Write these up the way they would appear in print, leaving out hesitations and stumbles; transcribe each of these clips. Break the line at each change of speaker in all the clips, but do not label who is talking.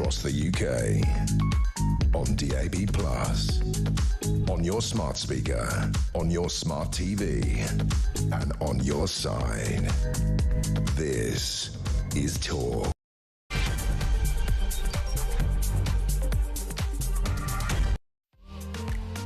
across the UK, on DAB+, on your smart speaker, on your smart TV, and on your side. This is Talk.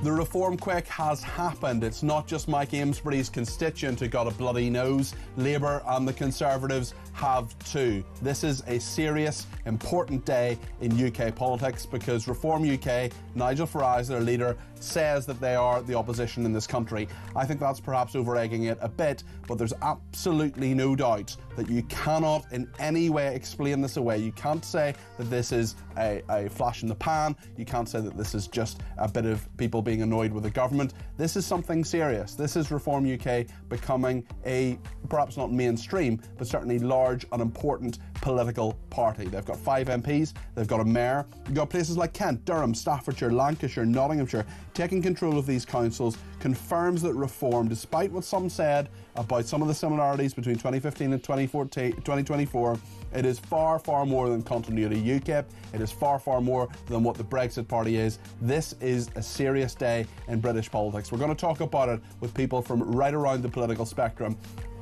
The reform quake has happened. It's not just Mike Amesbury's constituent who got a bloody nose. Labour and the Conservatives have too. This is a serious, important day in UK politics because Reform UK, Nigel Farage, their leader, says that they are the opposition in this country. I think that's perhaps over-egging it a bit, but there's absolutely no doubt that you cannot in any way explain this away. You can't say that this is a flash in the pan. You can't say that this is just a bit of people being annoyed with the government. This is something serious. This is Reform UK becoming a, perhaps not mainstream, but certainly large and important political party. They've got 5 MPs, they've got a mayor, you've got places like Kent, Durham, Staffordshire, Lancashire, Nottinghamshire. Taking control of these councils confirms that Reform, despite what some said about some of the similarities between 2015 and 2024, it is far, far more than continuity UKIP. It is far, far more than what the Brexit Party is. This is a serious day in British politics. We're going to talk about it with people from right around the political spectrum.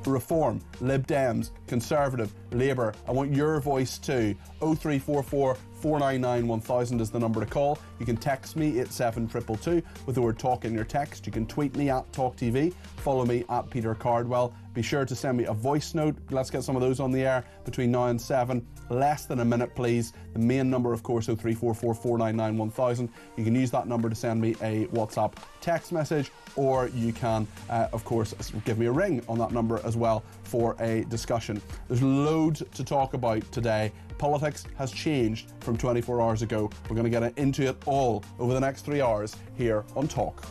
Reform, Lib Dems, Conservative, Labour. I want your voice too. 0344 499 1000 is the number to call. You can text me at 72222 with the word talk in your text. You can tweet me at talkTV. Follow me at Peter Cardwell. Be sure to send me a voice note. Let's get some of those on the air between now and 7. Less than a minute, please. The main number, of course, 0344 499 1000. You can use that number to send me a WhatsApp text message, or you can, of course, give me a ring on that number as well for a discussion. There's loads to talk about today. Politics has changed from 24 hours ago. We're going to get into it all over the next 3 hours here on Talk.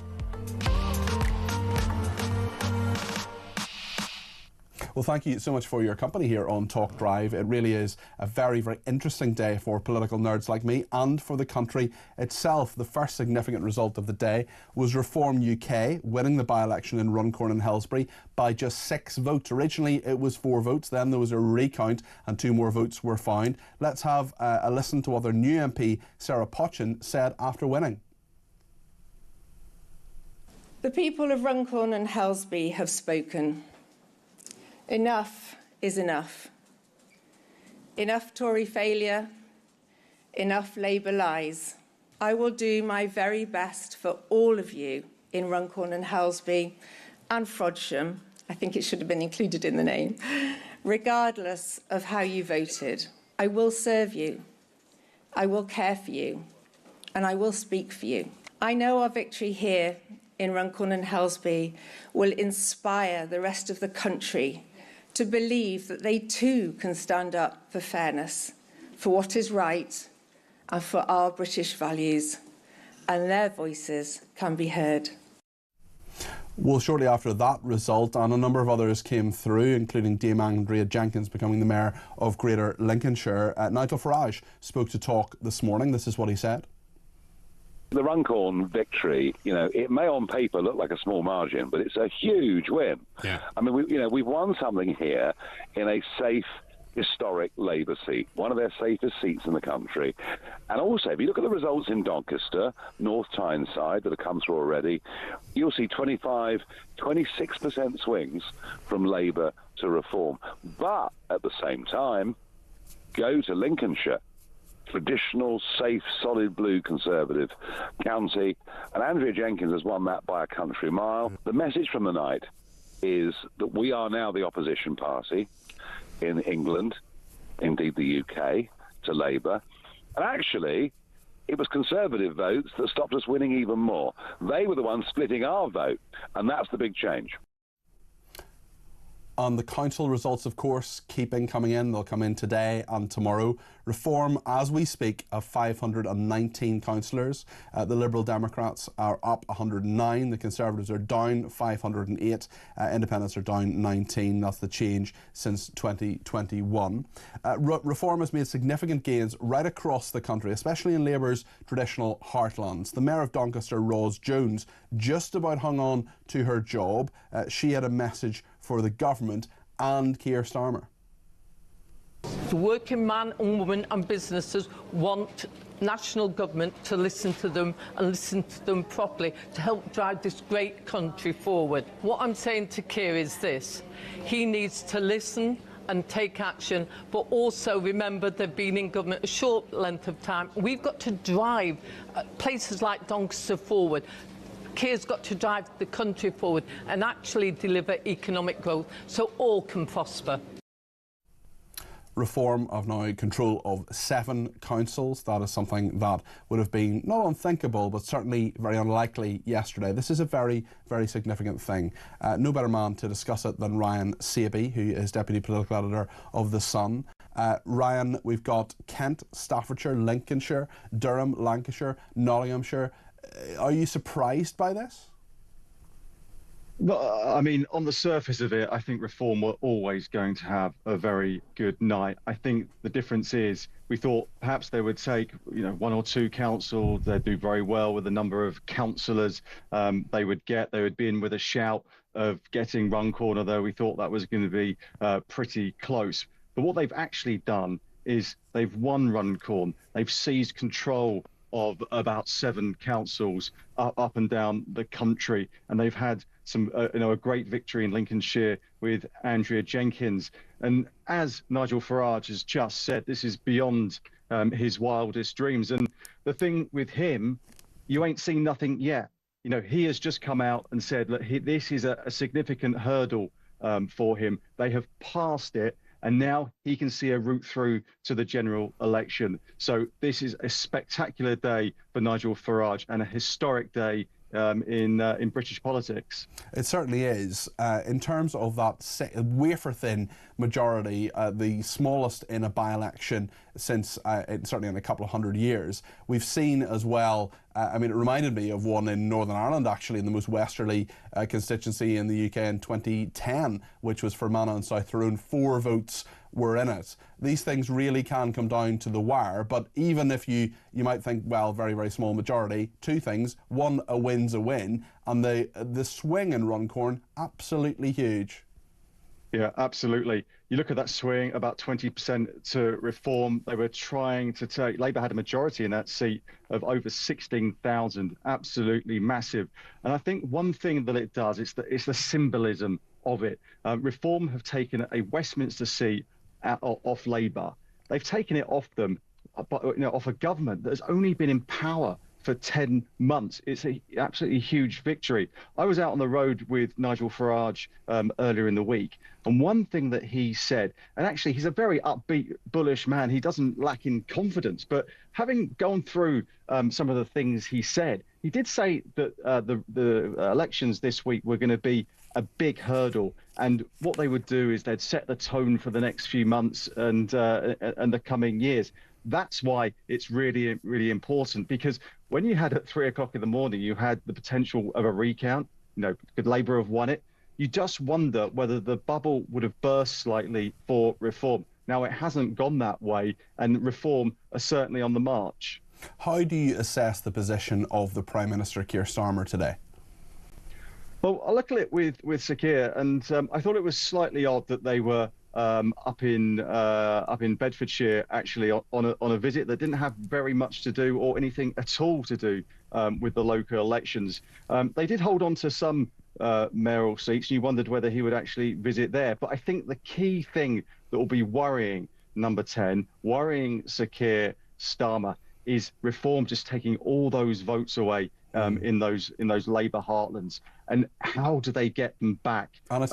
Well, thank you so much for your company here on Talk Drive. It really is a very, very interesting day for political nerds like me and for the country itself. The first significant result of the day was Reform UK winning the by-election in Runcorn and Helsbury by just 6 votes. Originally, it was 4 votes. Then there was a recount and 2 more votes were found. Let's have a listen to what their new MP, Sarah Potchin, said after winning.
The people of Runcorn and Helsbury have spoken. Enough is enough. Enough Tory failure, enough Labour lies. I will do my very best for all of you in Runcorn and Helsbury and Frodsham, I think it should have been included in the name, regardless of how you voted. I will serve you, I will care for you, and I will speak for you. I know our victory here in Runcorn and Helsbury will inspire the rest of the country to believe that they too can stand up for fairness, for what is right, and for our British values, and their voices can be heard.
Well, shortly after that result, and a number of others came through, including Dame Andrea Jenkins becoming the Mayor of Greater Lincolnshire, Nigel Farage spoke to Talk this morning. This is what he said.
The Runcorn victory, it may on paper look like a small margin, but it's a huge win. Yeah. I mean, we've won something here in a safe, historic Labour seat, one of their safest seats in the country. And also, if you look at the results in Doncaster, North Tyneside that have come through already, you'll see 25, 26% swings from Labour to Reform. But at the same time, go to Lincolnshire, traditional, safe, solid blue Conservative county, and Andrea Jenkins has won that by a country mile. The message from the night is that we are now the opposition party in England, indeed the UK, to Labour. And actually, it was Conservative votes that stopped us winning even more. They were the ones splitting our vote, and that's the big change.
And the council results, of course, keeping coming in. They'll come in today and tomorrow. Reform, as we speak, of 519 councillors. The Liberal Democrats are up 109. The Conservatives are down 508. Independents are down 19. That's the change since 2021. Reform has made significant gains right across the country, especially in Labour's traditional heartlands. The Mayor of Doncaster, Ros Jones, just about hung on to her job. She had a message for the government and Keir Starmer.
The working man and woman and businesses want national government to listen to them and listen to them properly to help drive this great country forward. What I'm saying to Keir is this: he needs to listen and take action, but also remember they've been in government a short length of time. We've got to drive places like Doncaster forward. Keir's got to drive the country forward and actually deliver economic growth so all can prosper.
Reform of now control of 7 councils. That is something that would have been not unthinkable, but certainly very unlikely yesterday. This is a very, very significant thing. No better man to discuss it than Ryan Saby, who is Deputy Political Editor of The Sun. Ryan, we've got Kent, Staffordshire, Lincolnshire, Durham, Lancashire, Nottinghamshire. Are you surprised by this?
Well, I mean, on the surface of it, I think Reform were always going to have a very good night. I think the difference is we thought perhaps they would take, 1 or 2 councils. They'd do very well with the number of councillors they would get. They would be in with a shout of getting Runcorn, although we thought that was going to be pretty close. But what they've actually done is they've won Runcorn. They've seized control of about 7 councils up and down the country, and they've had some, a great victory in Lincolnshire with Andrea Jenkins. And as Nigel Farage has just said, this is beyond his wildest dreams. And the thing with him, you ain't seen nothing yet. He has just come out and said, look, this is a significant hurdle for him. They have passed it, and now he can see a route through to the general election. So this is a spectacular day for Nigel Farage and a historic day in British politics. It
certainly is. In terms of that wafer-thin majority, the smallest in a by-election since certainly in a couple of 100 years, we've seen as well, it reminded me of one in Northern Ireland, actually, in the most westerly constituency in the UK in 2010, which was Fermanagh and South Tyrone. 4 votes were in it. These things really can come down to the wire, but even if you might think, well, very, very small majority, 2 things. 1, a win's a win, and the swing in Runcorn, absolutely huge.
Yeah, absolutely. You look at that swing, about 20% to Reform. They were trying to take, Labour had a majority in that seat of over 16,000, absolutely massive. And I think one thing that it does, it's the symbolism of it. Reform have taken a Westminster seat off Labour. They've taken it off them, off a government that has only been in power for 10 months. It's an absolutely huge victory. I was out on the road with Nigel Farage earlier in the week, and one thing that he said, and actually he's a very upbeat, bullish man, he doesn't lack in confidence, but having gone through some of the things he said, he did say that the elections this week were going to be a big hurdle, and what they would do is they'd set the tone for the next few months and the coming years. That's why it's really, really important, because when you had at 3 o'clock in the morning, you had the potential of a recount, could Labour have won it? You just wonder whether the bubble would have burst slightly for Reform. Now, it hasn't gone that way, and Reform are certainly on the march.
How do you assess the position of the Prime Minister, Keir Starmer, today?
Well, I look at it with Sir Keir, and I thought it was slightly odd that they were up in Bedfordshire, actually on a visit that didn't have very much to do or anything at all to do with the local elections. They did hold on to some mayoral seats, and you wondered whether he would actually visit there. But I think the key thing that will be worrying number 10, worrying Sir Keir Starmer, is Reform just taking all those votes away in those Labour heartlands, and how do they get them back?
And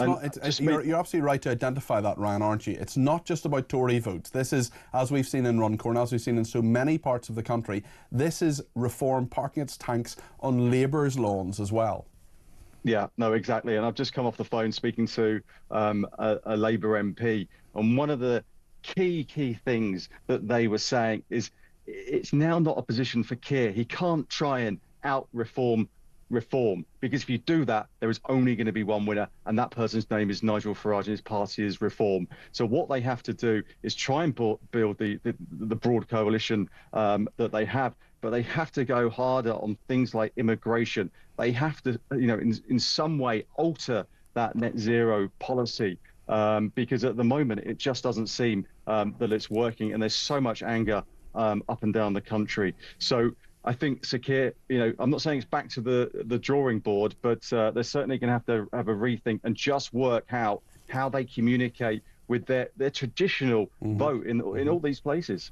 you're absolutely right to identify that, Ryan, aren't you? It's not just about Tory votes. This is, as we've seen in Runcorn, as we've seen in so many parts of the country, this is Reform parking its tanks on Labour's lawns as well.
Yeah, no, exactly. And I've just come off the phone speaking to a Labour MP, and one of the key things that they were saying is it's now not a position for Keir. He can't try and out-reform Reform, because if you do that, there is only going to be one winner, and that person's name is Nigel Farage, and his party is Reform. So what they have to do is try and build the broad coalition that they have, but they have to go harder on things like immigration. They have to, in some way, alter that net zero policy. because at the moment it just doesn't seem that it's working, and there's so much anger up and down the country. So I think Sakir, I'm not saying it's back to the drawing board, but they're certainly going to have a rethink and just work out how they communicate with their traditional vote in all these places.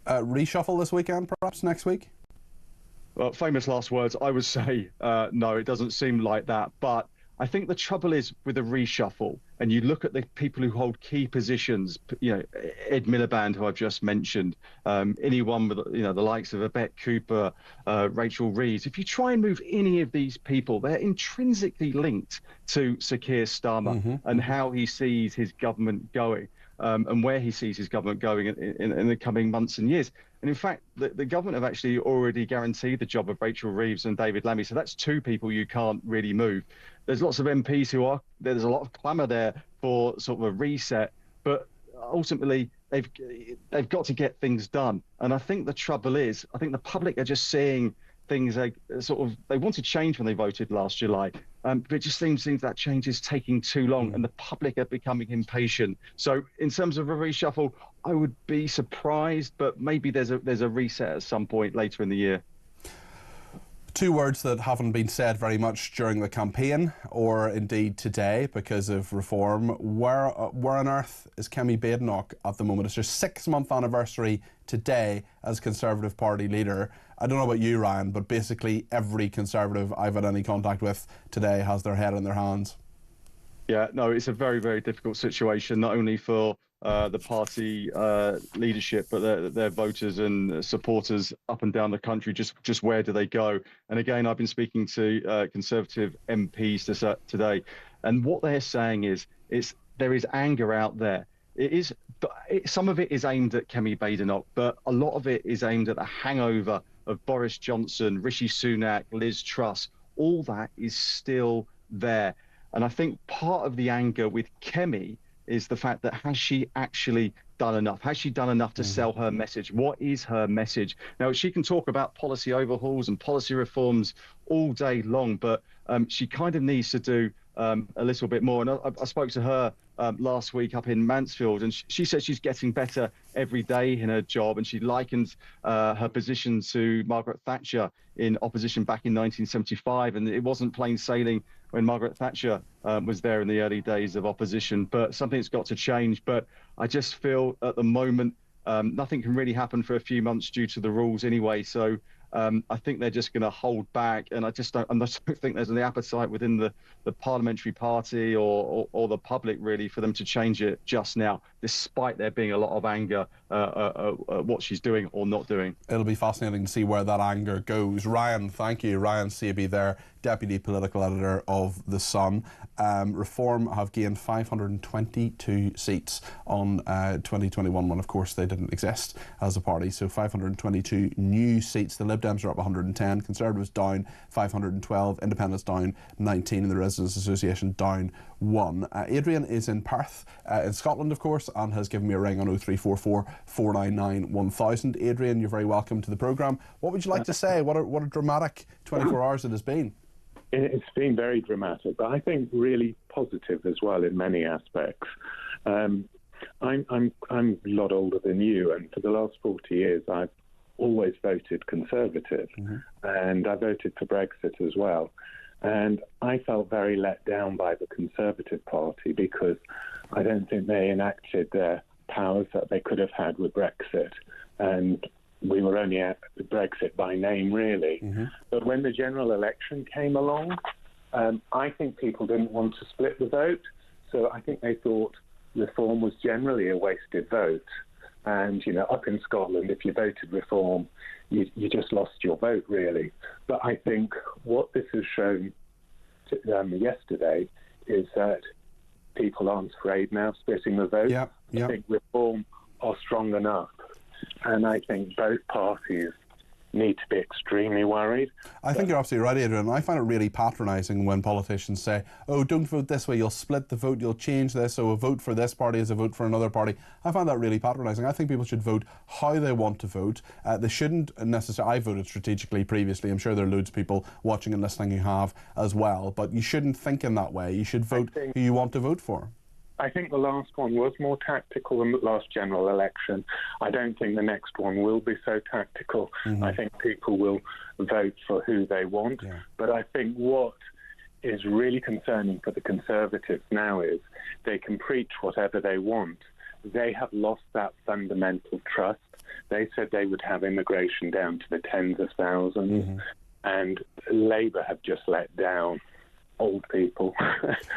Reshuffle this weekend, perhaps next week?
Well, famous last words. I would say no, it doesn't seem like that. But I think the trouble is with a reshuffle, and you look at the people who hold key positions, Ed Miliband, who I've just mentioned, anyone with, the likes of Abet Cooper, Rachel Reeves. If you try and move any of these people, they're intrinsically linked to Sir Keir Starmer and how he sees his government going. And where he sees his government going in the coming months and years. And in fact, the government have actually already guaranteed the job of Rachel Reeves and David Lammy. So that's two people you can't really move. There's lots of MPs there's a lot of clamour there for sort of a reset, but ultimately they've got to get things done. And I think the trouble is, I think the public are just seeing things like they wanted change when they voted last July, but it just seems that change is taking too long and the public are becoming impatient. So in terms of a reshuffle, I would be surprised, but maybe there's a reset at some point later in the year.
Two words that haven't been said very much during the campaign, or indeed today because of reform. Where on earth is Kemi Badenoch at the moment? It's her 6-month anniversary today as Conservative Party leader. I don't know about you, Ryan, but basically every Conservative I've had any contact with today has their head in their hands.
Yeah, no, it's a very, very difficult situation, not only for the party leadership, but their voters and supporters up and down the country. Just where do they go? And again, I've been speaking to Conservative MPs today, and what they're saying is there is anger out there. Some of it is aimed at Kemi Badenoch, but a lot of it is aimed at the hangover of Boris Johnson, Rishi Sunak, Liz Truss. All that is still there. And I think part of the anger with Kemi is the fact that has she actually done enough? Has she done enough to sell her message? What is her message? Now, she can talk about policy overhauls and policy reforms all day long, but she kind of needs to do a little bit more. And I spoke to her last week up in Mansfield, and she said she's getting better every day in her job, and she likens her position to Margaret Thatcher in opposition back in 1975, and it wasn't plain sailing when Margaret Thatcher was there in the early days of opposition, but something's got to change. But I just feel at the moment nothing can really happen for a few months due to the rules anyway. So I think they're just going to hold back, and I don't think there's any appetite within the parliamentary party or the public really for them to change it just now, despite there being a lot of anger at what she's doing or not doing. It'll
be fascinating to see where that anger goes. Ryan, thank you. Ryan Saby there, Deputy Political Editor of The Sun. Reform have gained 522 seats on 2021 when, of course, they didn't exist as a party. So 522 new seats. The Lib Dems are up 110, Conservatives down 512, Independents down 19, and the Residents Association down 1. Adrian is in Perth, in Scotland, of course, and has given me a ring on 0344 499 1000. Adrian, you're very welcome to the programme. What would you like to say? What a dramatic 24 hours it has been.
It's been very dramatic, but I think really positive as well in many aspects. I'm a lot older than you, and for the last 40 years I've always voted Conservative, and I voted for Brexit as well. And I felt very let down by the Conservative Party because I don't think they enacted their powers that they could have had with Brexit. And we were only at Brexit by name, really. But when the general election came along, I think people didn't want to split the vote. So I think they thought Reform was generally a wasted vote. And, up in Scotland, if you voted Reform, you just lost your vote, really. But I think what this has shown yesterday is that people aren't afraid now of splitting the vote. I think Reform are strong enough. And I think both parties need to be extremely worried.
I think you're absolutely right, Adrian. I find it really patronising when politicians say, oh, don't vote this way, you'll split the vote, you'll change this, so a vote for this party is a vote for another party. I find that really patronising. I think people should vote how they want to vote. They shouldn't necessarily... I voted strategically previously. I'm sure there are loads of people watching and listening who have as well, but you shouldn't think in that way. You should vote who you want to vote for.
I think the last one was more tactical than the last general election. I don't think the next one will be so tactical. I think people will vote for who they want. Yeah. But I think what is really concerning for the Conservatives now is they can preach whatever they want. They have lost that fundamental trust. They said they would have immigration down to the tens of thousands, and Labour have just let down old people.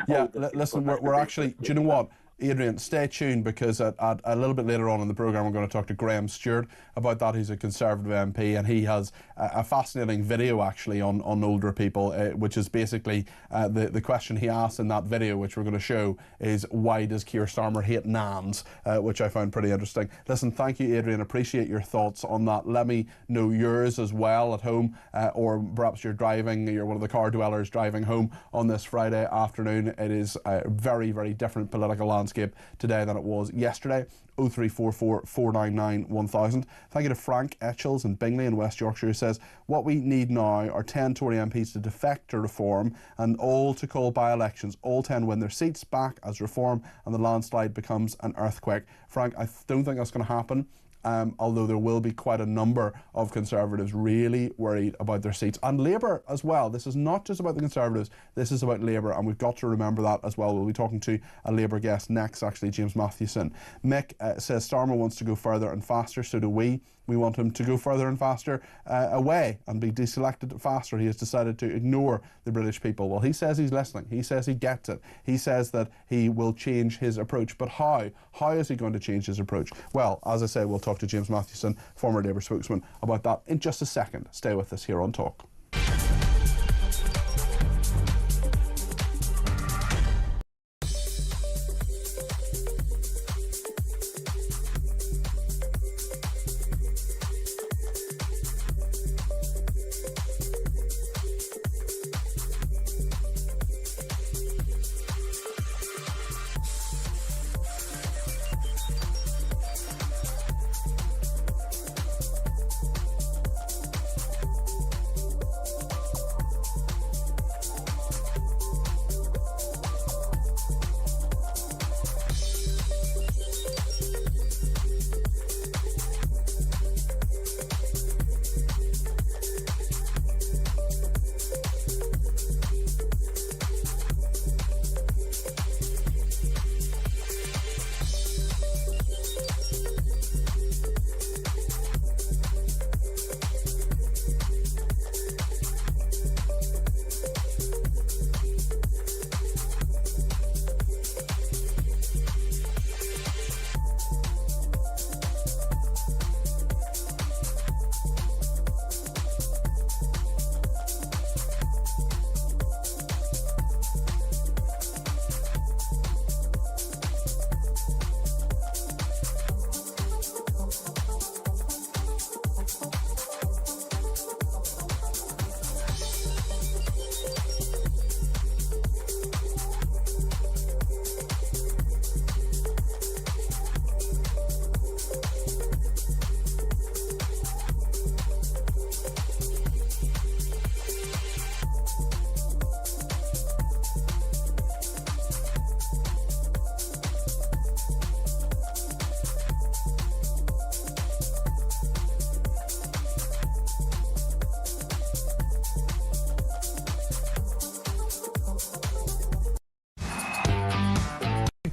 Yeah, listen, we're actually, do you know what? Adrian, stay tuned, because at a little bit later on in the programme we're going to talk to Graham Stewart about that. He's a Conservative MP, and he has a fascinating video actually on older people, which is basically the question he asked in that video, which we're going to show, is why does Keir Starmer hate Nans, which I found pretty interesting. Listen, thank you, Adrian, appreciate your thoughts on that. Let me know yours as well at home, or perhaps you're driving, you're one of the car dwellers driving home on this Friday afternoon. It is a very, very different political landscape today than it was yesterday. 0344 499 1000. Thank you to Frank Etchells in Bingley in West Yorkshire, who says, what we need now are 10 Tory MPs to defect to Reform and all to call by-elections. All 10 win their seats back as Reform and the landslide becomes an earthquake. Frank, I don't think that's going to happen. Although there will be quite a number of Conservatives really worried about their seats. And Labour as well. This is not just about the Conservatives, this is about Labour, and we've got to remember that as well. We'll be talking to a Labour guest next, actually, James Mathewson. Mick says Starmer wants to go further and faster, so do we. We want him to go further and faster away and be deselected faster. He has decided to ignore the British people. Well, he says he's listening. He says he gets it. He says that he will change his approach. But how? How is he going to change his approach? Well, as I say, we'll talk to James Mathewson, former Labour spokesman, about that in just a second. Stay with us here on Talk.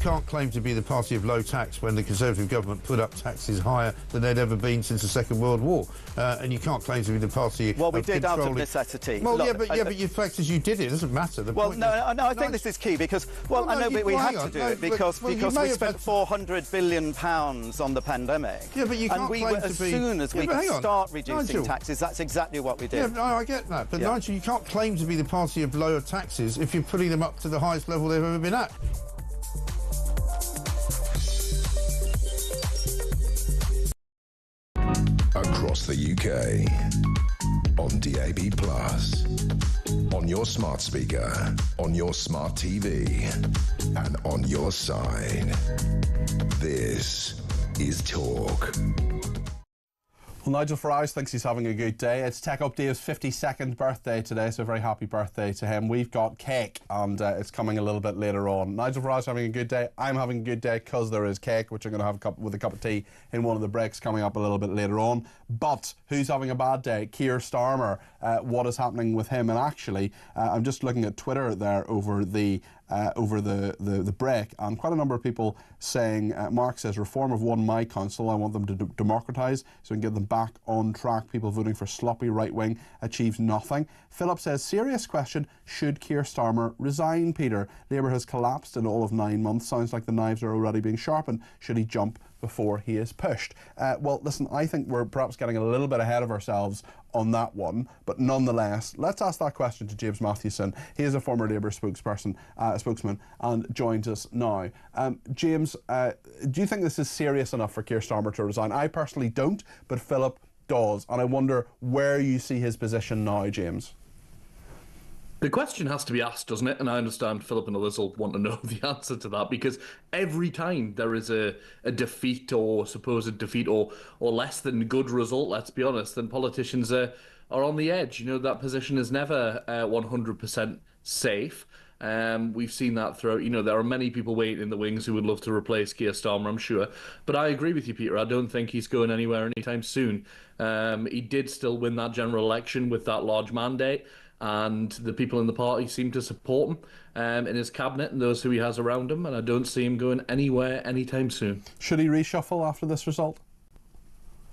Can't claim to be the party of low tax when the Conservative government put up taxes higher than they'd ever been since the Second World War, and you can't claim to be the party.
Well, we did out of necessity.
Well, look, but your fact is you did it. It doesn't matter.
I think this is key because, I know we had to do it because we spent £400 billion on the pandemic.
Yeah, but you can't claim to be.
As soon as we could start reducing taxes, that's exactly what we did.
Yeah, no, I get that, but Nigel, you can't claim to be the party of lower taxes if you're putting them up to the highest level they've ever been at.
Across the UK, on DAB+, on your smart speaker, on your smart TV, and on your side. This is Talk.
Well, Nigel Farage thinks he's having a good day. It's Tech Up Dave's 52nd birthday today, so a very happy birthday to him. We've got cake, and it's coming a little bit later on. Nigel Farage having a good day. I'm having a good day because there is cake, which I'm going to have with a cup of tea in one of the breaks coming up a little bit later on. But who's having a bad day? Keir Starmer. What is happening with him? And actually, I'm just looking at Twitter there over the break, and quite a number of people saying, Mark says, reform of One My Council, I want them to democratise so we can get them back on track. People voting for sloppy right wing achieves nothing. Philip says, serious question, should Keir Starmer resign, Peter? Labour has collapsed in all of 9 months. Sounds like the knives are already being sharpened. Should he jump before he is pushed? Well, listen, I think we're perhaps getting a little bit ahead of ourselves on that one, but nonetheless, let's ask that question to James Mathewson. He is a former Labour spokesman and joins us now. James, do you think this is serious enough for Keir Starmer to resign? I personally don't, but Philip does, and I wonder where you see his position now, James.
The question has to be asked, doesn't it? And I understand Philip and others will want to know the answer to that, because every time there is a defeat or supposed defeat or less than good result, let's be honest, then politicians are on the edge. You know, that position is never 100% safe. We've seen that throughout. You know, there are many people waiting in the wings who would love to replace Keir Starmer, I'm sure. But I agree with you, Peter. I don't think he's going anywhere anytime soon. He did still win that general election with that large mandate, and the people in the party seem to support him in his cabinet and those who he has around him, and I don't see him going anywhere anytime soon.
Should he reshuffle after this result?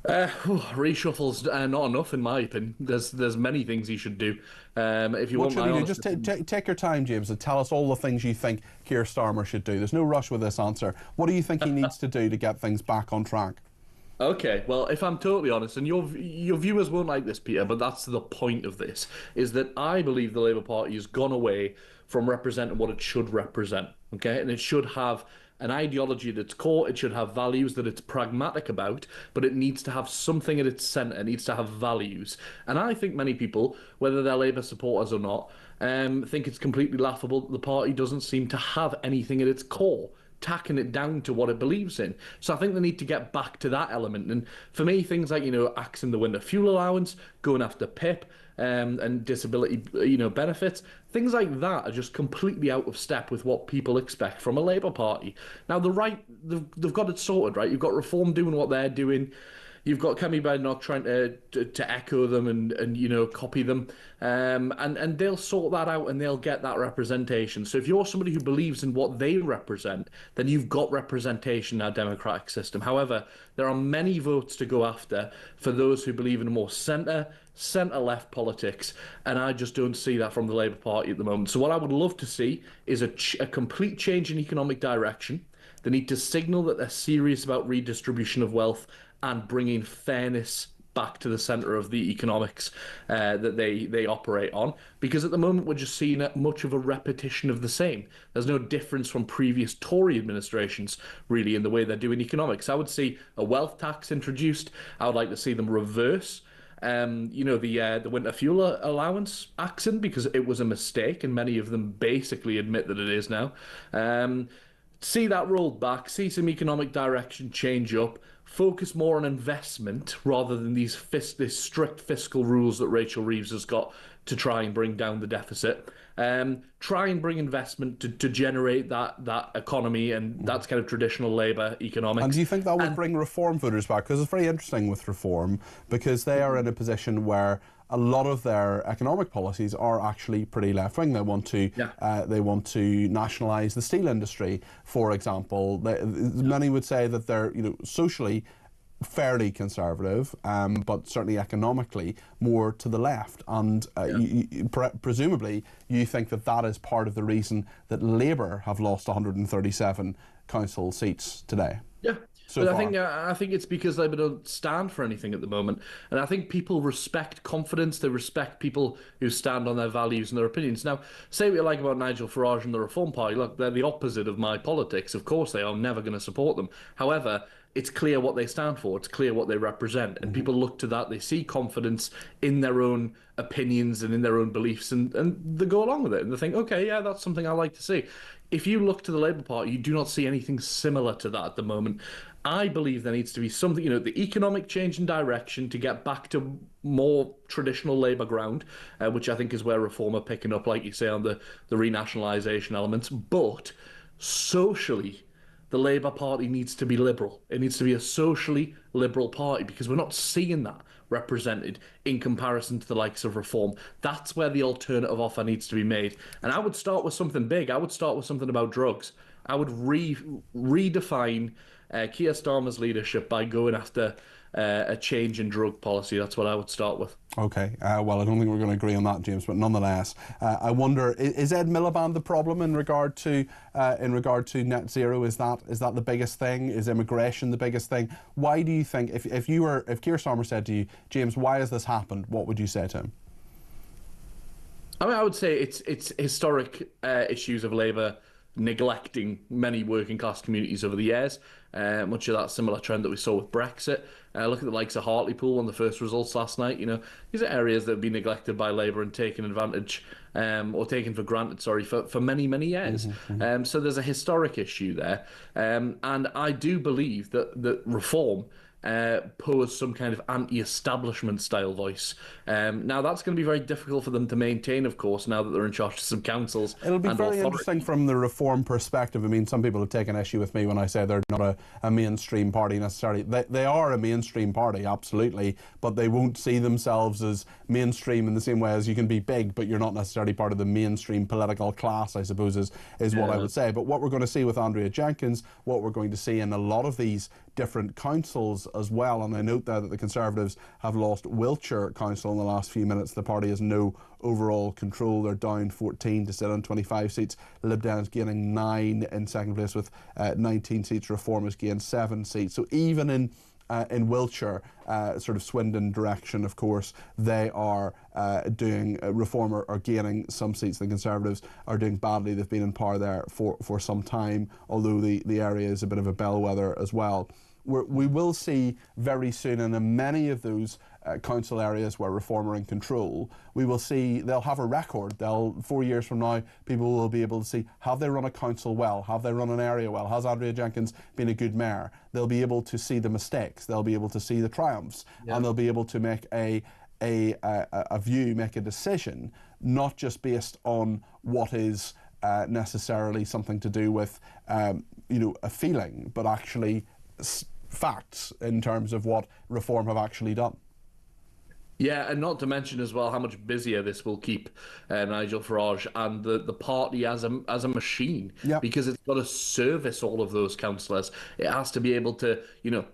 Reshuffle's not enough, in my opinion. There's many things he should do. If you
what
want,
should he do? Just take your time, James, and tell us all the things you think Keir Starmer should do. There's no rush with this answer. What do you think he needs to do to get things back on track?
Okay, well, if I'm totally honest, and your viewers won't like this, Peter, but that's the point of this, is that I believe the Labour Party has gone away from representing what it should represent, okay? And it should have an ideology at its core, it should have values that it's pragmatic about, but it needs to have something at its centre, it needs to have values. And I think many people, whether they're Labour supporters or not, think it's completely laughable that the party doesn't seem to have anything at its core, tacking it down to what it believes in. So I think they need to get back to that element. And for me, things like, axing the winter fuel allowance, going after PIP, and disability, benefits, things like that are just completely out of step with what people expect from a Labour Party. Now, the right, they've got it sorted, right? You've got Reform doing what they're doing. You've got Kemi Badenoch trying to echo them and copy them, and they'll sort that out and they'll get that representation. So if you're somebody who believes in what they represent, then you've got representation in our democratic system. However, there are many votes to go after for those who believe in a more centre-left politics, and I just don't see that from the Labour Party at the moment. So what I would love to see is a complete change in economic direction. They need to signal that they're serious about redistribution of wealth and bringing fairness back to the centre of the economics that they operate on. Because at the moment, we're just seeing much of a repetition of the same. There's no difference from previous Tory administrations, really, in the way they're doing economics. I would see a wealth tax introduced. I would like to see them reverse the winter fuel allowance axing, because it was a mistake, and many of them basically admit that it is now. See that rolled back, see some economic direction change up, focus more on investment rather than these strict fiscal rules that Rachel Reeves has got to try and bring down the deficit. Try and bring investment to generate that economy, and that's kind of traditional Labour economics.
And do you think that would bring Reform voters back? Because it's very interesting with Reform, because they are in a position where a lot of their economic policies are actually pretty left-wing. They want to nationalise the steel industry, for example. Many would say that they're socially fairly conservative, but certainly economically more to the left. And presumably you think that is part of the reason that Labour have lost 137 council seats today.
Yeah. But I think it's because Labour don't stand for anything at the moment. And I think people respect confidence. They respect people who stand on their values and their opinions. Now, say what you like about Nigel Farage and the Reform Party. Look, they're the opposite of my politics. Of course they are. I'm never going to support them. However, it's clear what they stand for, it's clear what they represent, and people look to that, they see confidence in their own opinions and in their own beliefs, and they go along with it, and they think, okay, yeah, that's something I like to see. If you look to the Labour Party, you do not see anything similar to that at the moment. I believe there needs to be something, the economic change in direction to get back to more traditional Labour ground, which I think is where Reform are picking up, like you say, on the renationalisation elements. But socially, the Labour Party needs to be liberal. It needs to be a socially liberal party, because we're not seeing that represented in comparison to the likes of Reform. That's where the alternative offer needs to be made. And I would start with something big. I would start with something about drugs. I would redefine Keir Starmer's leadership by going after a change in drug policy. That's what I would start with.
Okay, well, I don't think we're going to agree on that, James, but nonetheless, I wonder, is Ed Miliband the problem in regard to net zero? Is that the biggest thing? Is immigration the biggest thing? Why do you think, if Keir Starmer said to you, James, why has this happened, what would you say to him?
I mean, I would say it's historic issues of Labour neglecting many working class communities over the years. Much of that similar trend that we saw with Brexit. Look at the likes of Hartlepool on the first results last night. These are areas that have been neglected by Labour and taken advantage or taken for granted, for many, many years. So there's a historic issue there. And I do believe that Reform pose some kind of anti-establishment style voice. Now, that's going to be very difficult for them to maintain, of course, now that they're in charge of some councils.
It'll be very interesting from the Reform perspective. I mean, some people have taken issue with me when I say they're not a mainstream party necessarily. They are a mainstream party, absolutely, but they won't see themselves as mainstream in the same way as you can be big, but you're not necessarily part of the mainstream political class, I suppose, is what I would say. But what we're going to see with Andrea Jenkyns, what we're going to see in a lot of these different councils as well, and I note there that the Conservatives have lost Wiltshire Council in the last few minutes. The party has no overall control. They're down 14 to sit on 25 seats. Lib Dem's gaining 9 in second place with 19 seats. Reform has gained 7 seats. So even in Wiltshire, sort of Swindon direction, of course, they are doing, Reform are gaining some seats. The Conservatives are doing badly. They've been in power there for some time, although the area is a bit of a bellwether as well. We will see very soon, and in many of those council areas where Reform are in control, we will see they'll have a record. 4 years from now, people will be able to see, have they run a council well? Have they run an area well? Has Andrea Jenkyns been a good mayor? They'll be able to see the mistakes. They'll be able to see the triumphs, and they'll be able to make a decision, not just based on what is necessarily something to do with a feeling, but actually facts in terms of what Reform have actually done.
Yeah, and not to mention as well how much busier this will keep Nigel Farage and the party as a machine, because it's got to service all of those councillors. It has to be able to,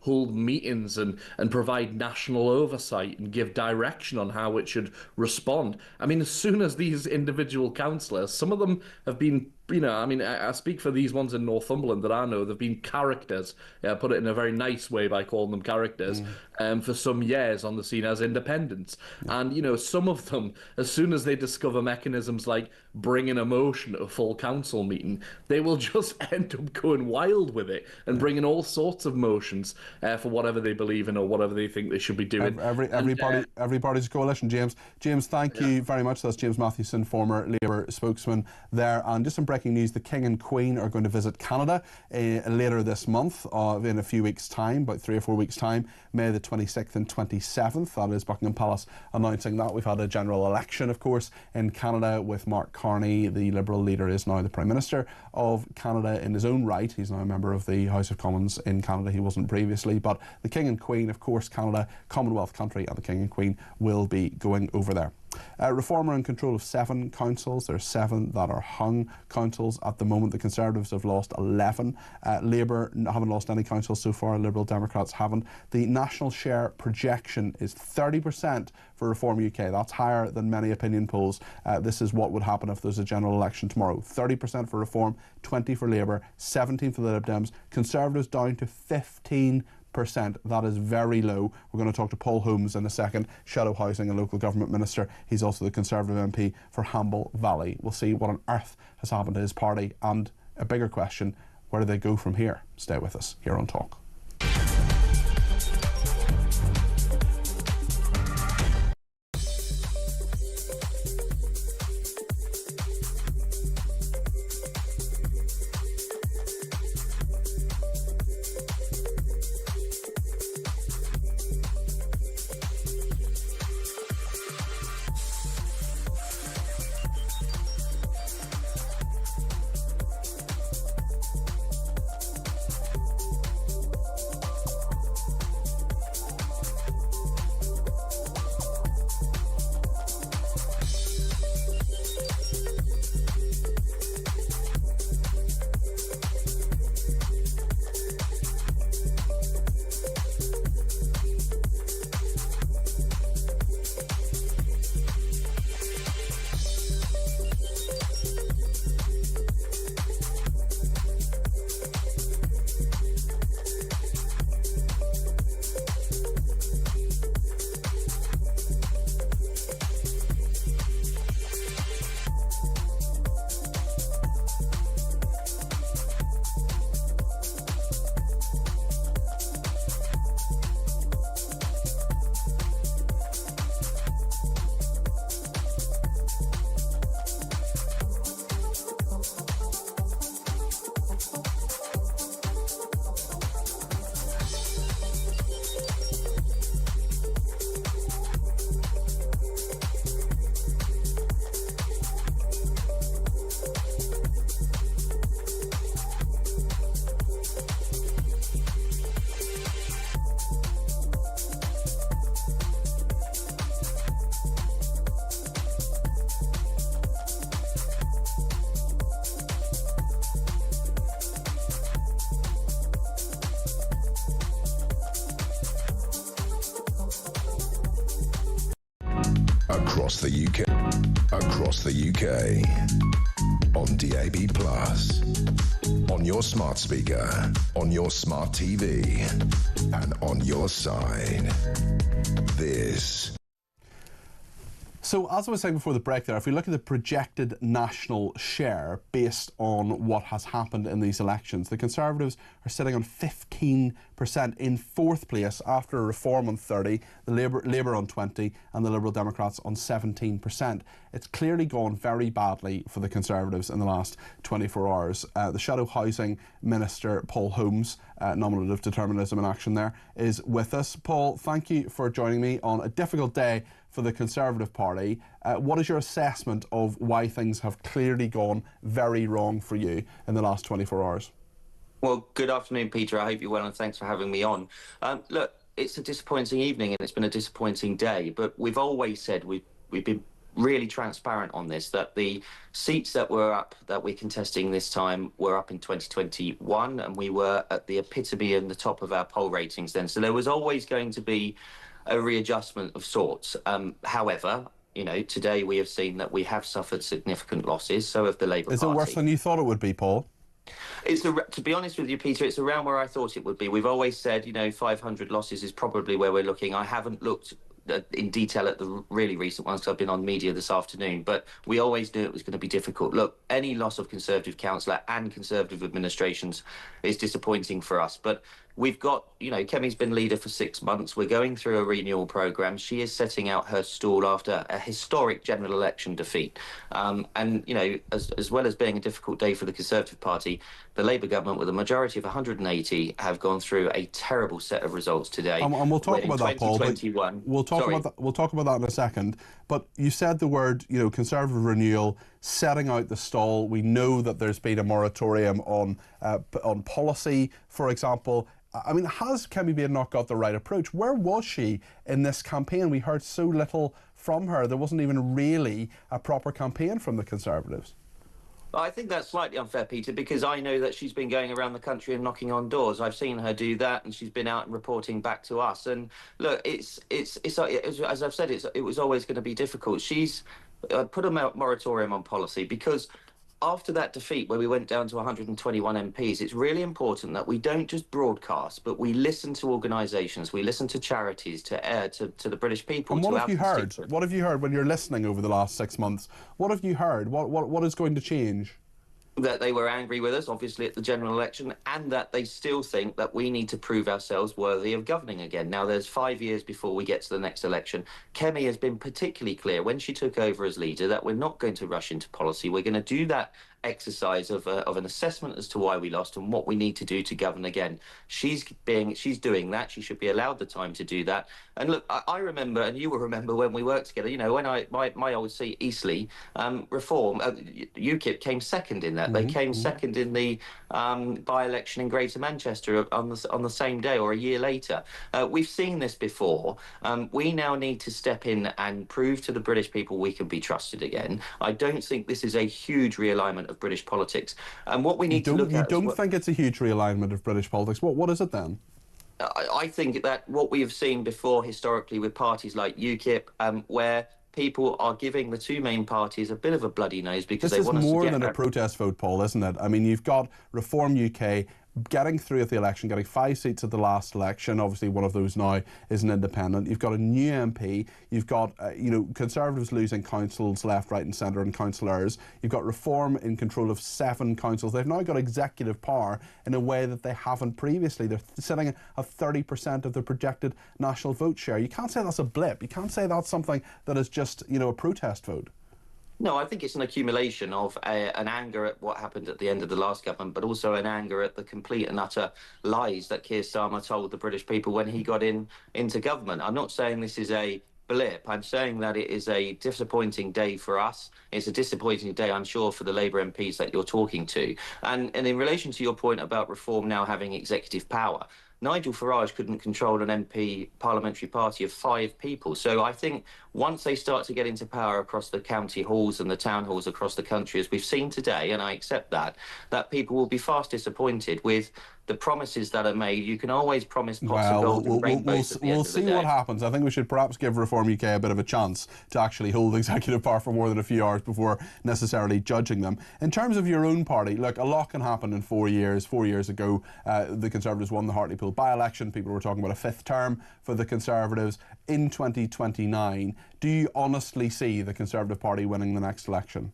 hold meetings and provide national oversight and give direction on how it should respond. I mean, as soon as these individual councillors, some of them have been, I speak for these ones in Northumberland that I know, they've been characters. I put it in a very nice way by calling them characters for some years on the scene as independents. And, some of them, as soon as they discover mechanisms like bringing emotion to a full council meeting, they will just end up going wild with it and bringing all sorts of motions for whatever they believe in or whatever they think they should be doing.
Every party's a coalition, James. James, thank you very much. That's James Mathewson, former Labour spokesman there. And just some breaking news, the King and Queen are going to visit Canada later this month, in a few weeks' time, about 3 or 4 weeks' time, May the 26th and 27th. That is Buckingham Palace announcing that. We've had a general election, of course, in Canada with Mark Carney. The Liberal leader is now the Prime Minister of Canada in his own right. He's now a member of the House of Commons in Canada. He wasn't previously. But the King and Queen, of course, Canada, Commonwealth country, and the King and Queen will be going over there. Reform are in control of 7 councils. There are 7 that are hung councils at the moment. The Conservatives have lost 11. Labour haven't lost any councils so far. Liberal Democrats haven't. The national share projection is 30% for Reform UK. That's higher than many opinion polls. This is what would happen if there's a general election tomorrow. 30% for Reform, 20% for Labour, 17% for the Lib Dems. Conservatives down to 15%. That is very low. We're going to talk to Paul Holmes in a second, Shadow Housing and Local Government Minister. He's also the Conservative MP for Hamble Valley. We'll see what on earth has happened to his party, and a bigger question, where do they go from here? Stay with us here on Talk.
Across the UK. Across the UK. On DAB+. On your smart speaker. On your smart TV. And on your side. This.
So, as I was saying before the break there, if we look at the projected national share based on what has happened in these elections, the Conservatives are sitting on 15% in fourth place after a Reform on 30, the Labour on 20 and the Liberal Democrats on 17%. It's clearly gone very badly for the Conservatives in the last 24 hours. The Shadow Housing Minister, Paul Holmes, nominative determinism in action there, is with us. Paul, thank you for joining me on a difficult day for the Conservative Party. What is your assessment of why things have clearly gone very wrong for you in the last 24 hours?
Well, good afternoon, Peter. I hope you're well, and thanks for having me on. Look, it's a disappointing evening and it's been a disappointing day, but we've always said we've been really transparent on this, that the seats that we're contesting this time were up in 2021, and we were at the epitome and the top of our poll ratings then. So there was always going to be a readjustment of sorts. However, you know, today we have seen that we have suffered significant losses. So have the Labour Party.
Is it worse than you thought it would be, Paul?
To be honest with you, Peter, it's around where I thought it would be. We've always said, you know, 500 losses is probably where we're looking. I haven't looked in detail at the really recent ones because I've been on media this afternoon, but we always knew it was going to be difficult. Look, any loss of Conservative councillor and Conservative administrations is disappointing for us, but we've got, you know, Kemi's been leader for 6 months. We're going through a renewal programme. She is setting out her stall after a historic general election defeat. And, you know, as well as being a difficult day for the Conservative Party, the Labour government, with a majority of 180, have gone through a terrible set of results today.
And we'll talk about that, Paul. We'll talk about that in a second. But you said the word, you know, Conservative renewal, setting out the stall. We know that there's been a moratorium on policy, for example. I mean, has Kemi Bain not got the right approach? Where was she in this campaign? We heard so little from her. There wasn't even really a proper campaign from the Conservatives.
I think that's slightly unfair, Peter, because I know that she's been going around the country and knocking on doors. I've seen her do that, and she's been out and reporting back to us. And look, it's as I've said, it was always going to be difficult. She's put a moratorium on policy because after that defeat, where we went down to 121 MPs, it's really important that we don't just broadcast, but we listen to organisations, we listen to charities, to the British people.
And what have you heard? What have you heard when you're listening over the last 6 months? What have you heard? What is going to change?
That they were angry with us, obviously, at the general election, and that they still think that we need to prove ourselves worthy of governing again. Now, there's 5 years before we get to the next election. Kemi has been particularly clear when she took over as leader that we're not going to rush into policy. We're going to do that exercise of an assessment as to why we lost and what we need to do to govern again. She's doing that. She should be allowed the time to do that. And look, I remember, and you will remember when we worked together, you know, when my old seat, Eastleigh, Reform, UKIP came second in that. They came second in the by-election in Greater Manchester on the same day or a year later. We've seen this before. We now need to step in and prove to the British people we can be trusted again. I don't think this is a huge realignment of British politics. And what we need to look at...
You don't think it's a huge realignment of British politics? What is it then?
I think that what we have seen before historically with parties like UKIP, where people are giving the two main parties a bit of a bloody nose because they want us to get...
This is more than a protest vote, Paul, isn't it? I mean, you've got Reform UK getting through at the election, getting 5 seats at the last election. Obviously, one of those now is an independent. You've got a new MP. You've got, you know, Conservatives losing councils left, right and centre and councillors. You've got Reform in control of 7 councils. They've now got executive power in a way that they haven't previously. They're sitting at 30% of the projected national vote share. You can't say that's a blip. You can't say that's something that is just, you know, a protest vote.
No, I think it's an accumulation of an anger at what happened at the end of the last government, but also an anger at the complete and utter lies that Keir Starmer told the British people when he got into government. I'm not saying this is a blip. I'm saying that it is a disappointing day for us. It's a disappointing day, I'm sure, for the Labour MPs that you're talking to. And in relation to your point about Reform now having executive power, Nigel Farage couldn't control an MP parliamentary party of 5 people. So I think once they start to get into power across the county halls and the town halls across the country, as we've seen today, and I accept that people will be fast disappointed with the promises that are made. You can always promise pots of gold and rainbows at the end of the day.
We'll see what happens. I think we should perhaps give Reform UK a bit of a chance to actually hold executive power for more than a few hours before necessarily judging them. In terms of your own party, look, a lot can happen in 4 years. 4 years ago, the Conservatives won the Hartlepool by-election. People were talking about a 5th term for the Conservatives. In 2029, do you honestly see the Conservative Party winning the next election?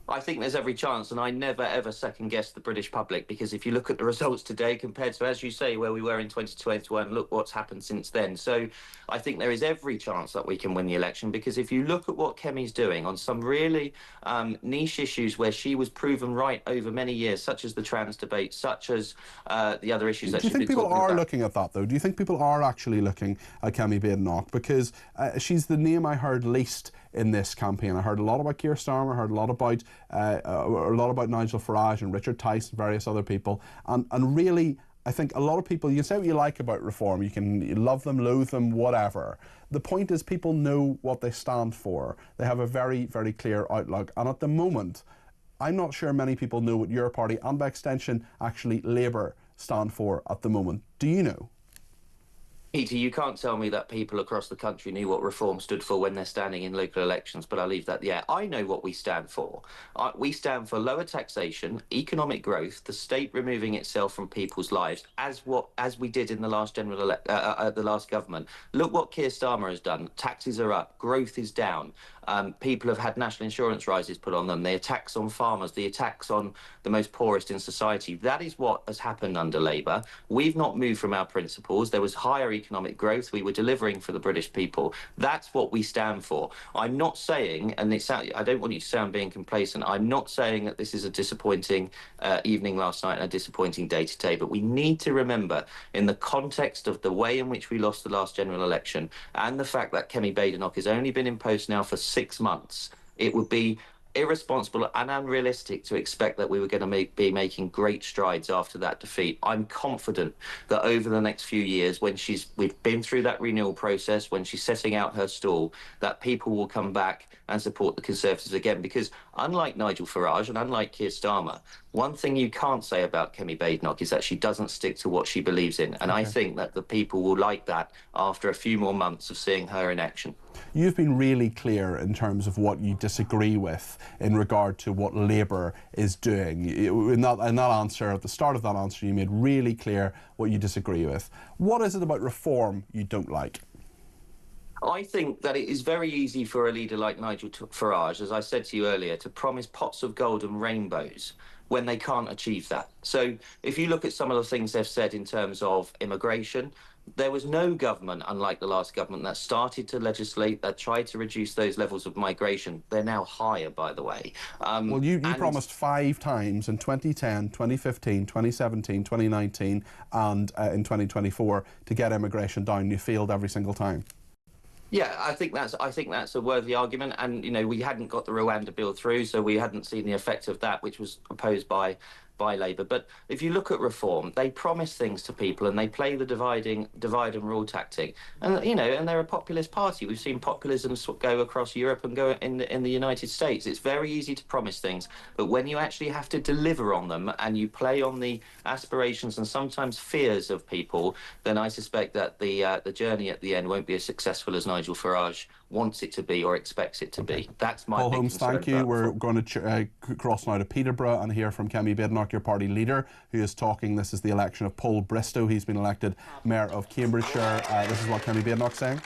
I think there's every chance, and I never, ever second-guess the British public, because if you look at the results today compared to, as you say, where we were in 2021, look what's happened since then. So I think there is every chance that we can win the election, because if you look at what Kemi's doing on some really niche issues where she was proven right over many years, such as the trans debate, such as the other issues that she's been talking about.
Do you think people are looking at that, though? Do you think people are actually looking at Kemi Badenoch? Because she's the name I heard least in this campaign. I heard a lot about Keir Starmer, I heard a lot about Nigel Farage and Richard Tice and various other people. And really, I think a lot of people, you can say what you like about Reform, you love them, loathe them, whatever. The point is people know what they stand for. They have a very, very clear outlook. And at the moment, I'm not sure many people know what your party, and by extension, actually Labour, stand for at the moment. Do you know?
Peter, you can't tell me that people across the country knew what Reform stood for when they're standing in local elections, but I'll leave that. Yeah, I know what we stand for. We stand for lower taxation, economic growth, the state removing itself from people's lives, as we did in the last the last government. Look what Keir Starmer has done. Taxes are up, growth is down. People have had national insurance rises put on them. The attacks on farmers, the attacks on the most poorest in society. That is what has happened under Labour. We've not moved from our principles. There was higher economic growth. We were delivering for the British people. That's what we stand for. I'm not saying, and I don't want you to sound being complacent, I'm not saying that this is a disappointing evening last night and a disappointing day today, but we need to remember, in the context of the way in which we lost the last general election and the fact that Kemi Badenoch has only been in post now for 6 months, it would be irresponsible and unrealistic to expect that we were going to be making great strides after that defeat. I'm confident that over the next few years, when we've been through that renewal process, when she's setting out her stall, that people will come back and support the Conservatives again. Because unlike Nigel Farage and unlike Keir Starmer, one thing you can't say about Kemi Badenoch is that she doesn't stick to what she believes in. And I think that the people will like that after a few more months of seeing her in action.
You've been really clear in terms of what you disagree with in regard to what Labour is doing. In that answer, at the start of that answer, you made really clear what you disagree with. What is it about Reform you don't like?
I think that it is very easy for a leader like Nigel Farage, as I said to you earlier, to promise pots of gold and rainbows when they can't achieve that. So if you look at some of the things they've said in terms of immigration, there was no government, unlike the last government, that started to legislate, that tried to reduce those levels of migration. They're now higher, by the way.
Well, you promised 5 times in 2010, 2015, 2017, 2019 and in 2024 to get immigration down. You failed every single time.
Yeah, I think that's a worthy argument, and we hadn't got the Rwanda bill through, so we hadn't seen the effect of that, which was proposed by Labour. But if you look at Reform, they promise things to people and they play the divide and rule tactic. And and they're a populist party. We've seen populism go across Europe and go in the United States. It's very easy to promise things, but when you actually have to deliver on them and you play on the aspirations and sometimes fears of people, then I suspect that the journey at the end won't be as successful as Nigel Farage wants it to be or expects it to be. That's my
Paul
big
Holmes,
concern.
thank you. We're going to cross now to Peterborough and hear from Kemi Badenoch, your party leader, who is talking. This is the election of Paul Bristow. He's been elected Mayor of Cambridgeshire. This is what Kemi Badenoch's saying.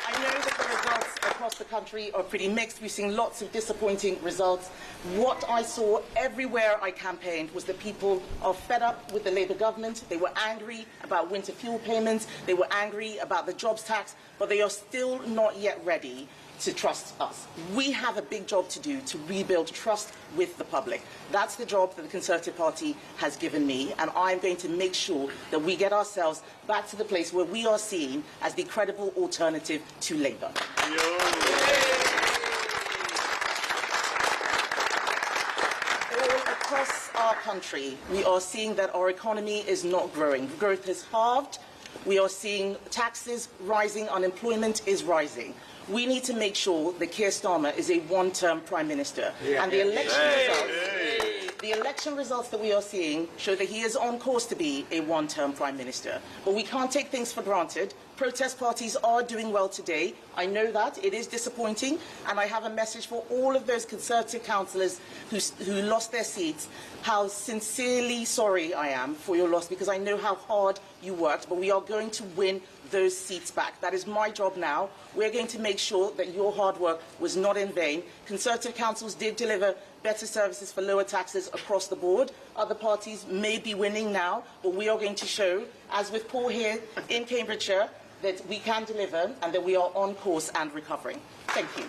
I know that the results across the country are pretty mixed. We've seen lots of disappointing results. What I saw everywhere I campaigned was that people are fed up with the Labour government. They were angry about winter fuel payments. They were angry about the jobs tax, but they are still not yet ready to trust us. We have a big job to do to rebuild trust with the public. That's the job that the Conservative Party has given me, and I'm going to make sure that we get ourselves back to the place where we are seen as the credible alternative to Labour. All across our country, we are seeing that our economy is not growing. Growth has halved. We are seeing taxes rising, unemployment is rising. We need to make sure that Keir Starmer is a one-term Prime Minister. And the election election results that we are seeing show that he is on course to be a one-term Prime Minister. But we can't take things for granted. Protest parties are doing well today. I know that. It is disappointing. And I have a message for all of those Conservative councillors who lost their seats, how sincerely sorry I am for your loss, because I know how hard you worked. But we are going to win those seats back. That is my job now. We're going to make sure that your hard work was not in vain. Conservative councils did deliver better services for lower taxes across the board. Other parties may be winning now, but we are going to show, as with Paul here in Cambridgeshire, that we can deliver and that we are on course and recovering. Thank you.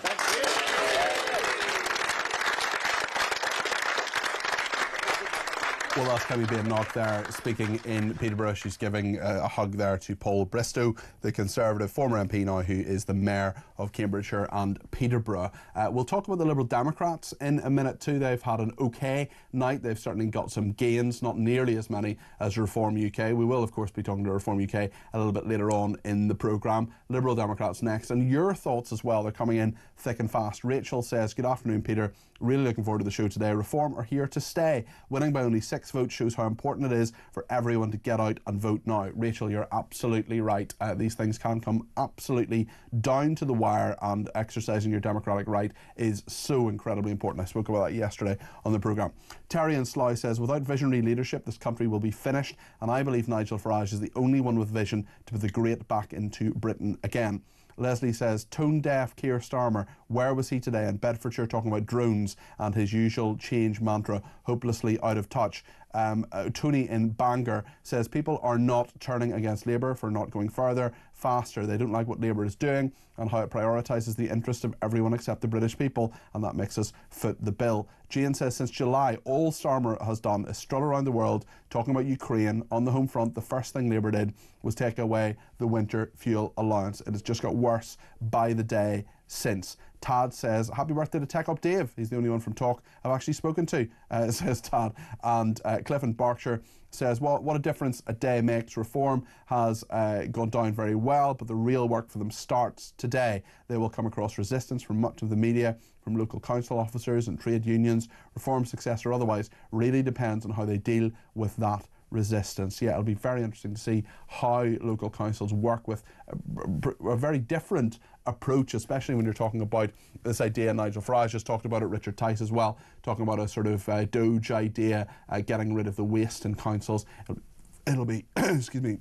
Well, that's Kemi being knocked there, speaking in Peterborough. She's giving a hug there to Paul Bristow, the Conservative former MP now, who is the Mayor of Cambridgeshire and Peterborough. We'll talk about the Liberal Democrats in a minute too. They've had an okay night. They've certainly got some gains, not nearly as many as Reform UK. We will, of course, be talking to Reform UK a little bit later on in the programme. Liberal Democrats next. And your thoughts as well. They're coming in thick and fast. Rachel says, good afternoon, Peter. Really looking forward to the show today. Reform are here to stay. Winning by only 6 votes shows how important it is for everyone to get out and vote now. Rachel, you're absolutely right. These things can come absolutely down to the wire, and exercising your democratic right is so incredibly important. I spoke about that yesterday on the programme. Terry in Slough says, without visionary leadership, this country will be finished, and I believe Nigel Farage is the only one with vision to put the great back into Britain again. Leslie says, tone-deaf Keir Starmer, where was he today in Bedfordshire talking about drones and his usual change mantra, hopelessly out of touch? Tony in Bangor says, people are not turning against Labour for not going further, faster. They don't like what Labour is doing and how it prioritises the interest of everyone except the British people, and that makes us foot the bill. Jane says, since July, all Starmer has done is strut around the world talking about Ukraine. On the home front, the first thing Labour did was take away the winter fuel allowance. It has just got worse by the day since. Tad says, happy birthday to Tech Up Dave. He's the only one from Talk I've actually spoken to, says Tad. And Cliff in Berkshire says, well, what a difference a day makes. Reform has gone down very well, but the real work for them starts today. They will come across resistance from much of the media, from local council officers and trade unions. Reform success or otherwise really depends on how they deal with that resistance. Yeah, it'll be very interesting to see how local councils work with a very different approach, especially when you're talking about this idea. Nigel Farage has talked about it, Richard Tice as well, talking about a sort of Doge idea, getting rid of the waste in councils. It'll be, excuse me,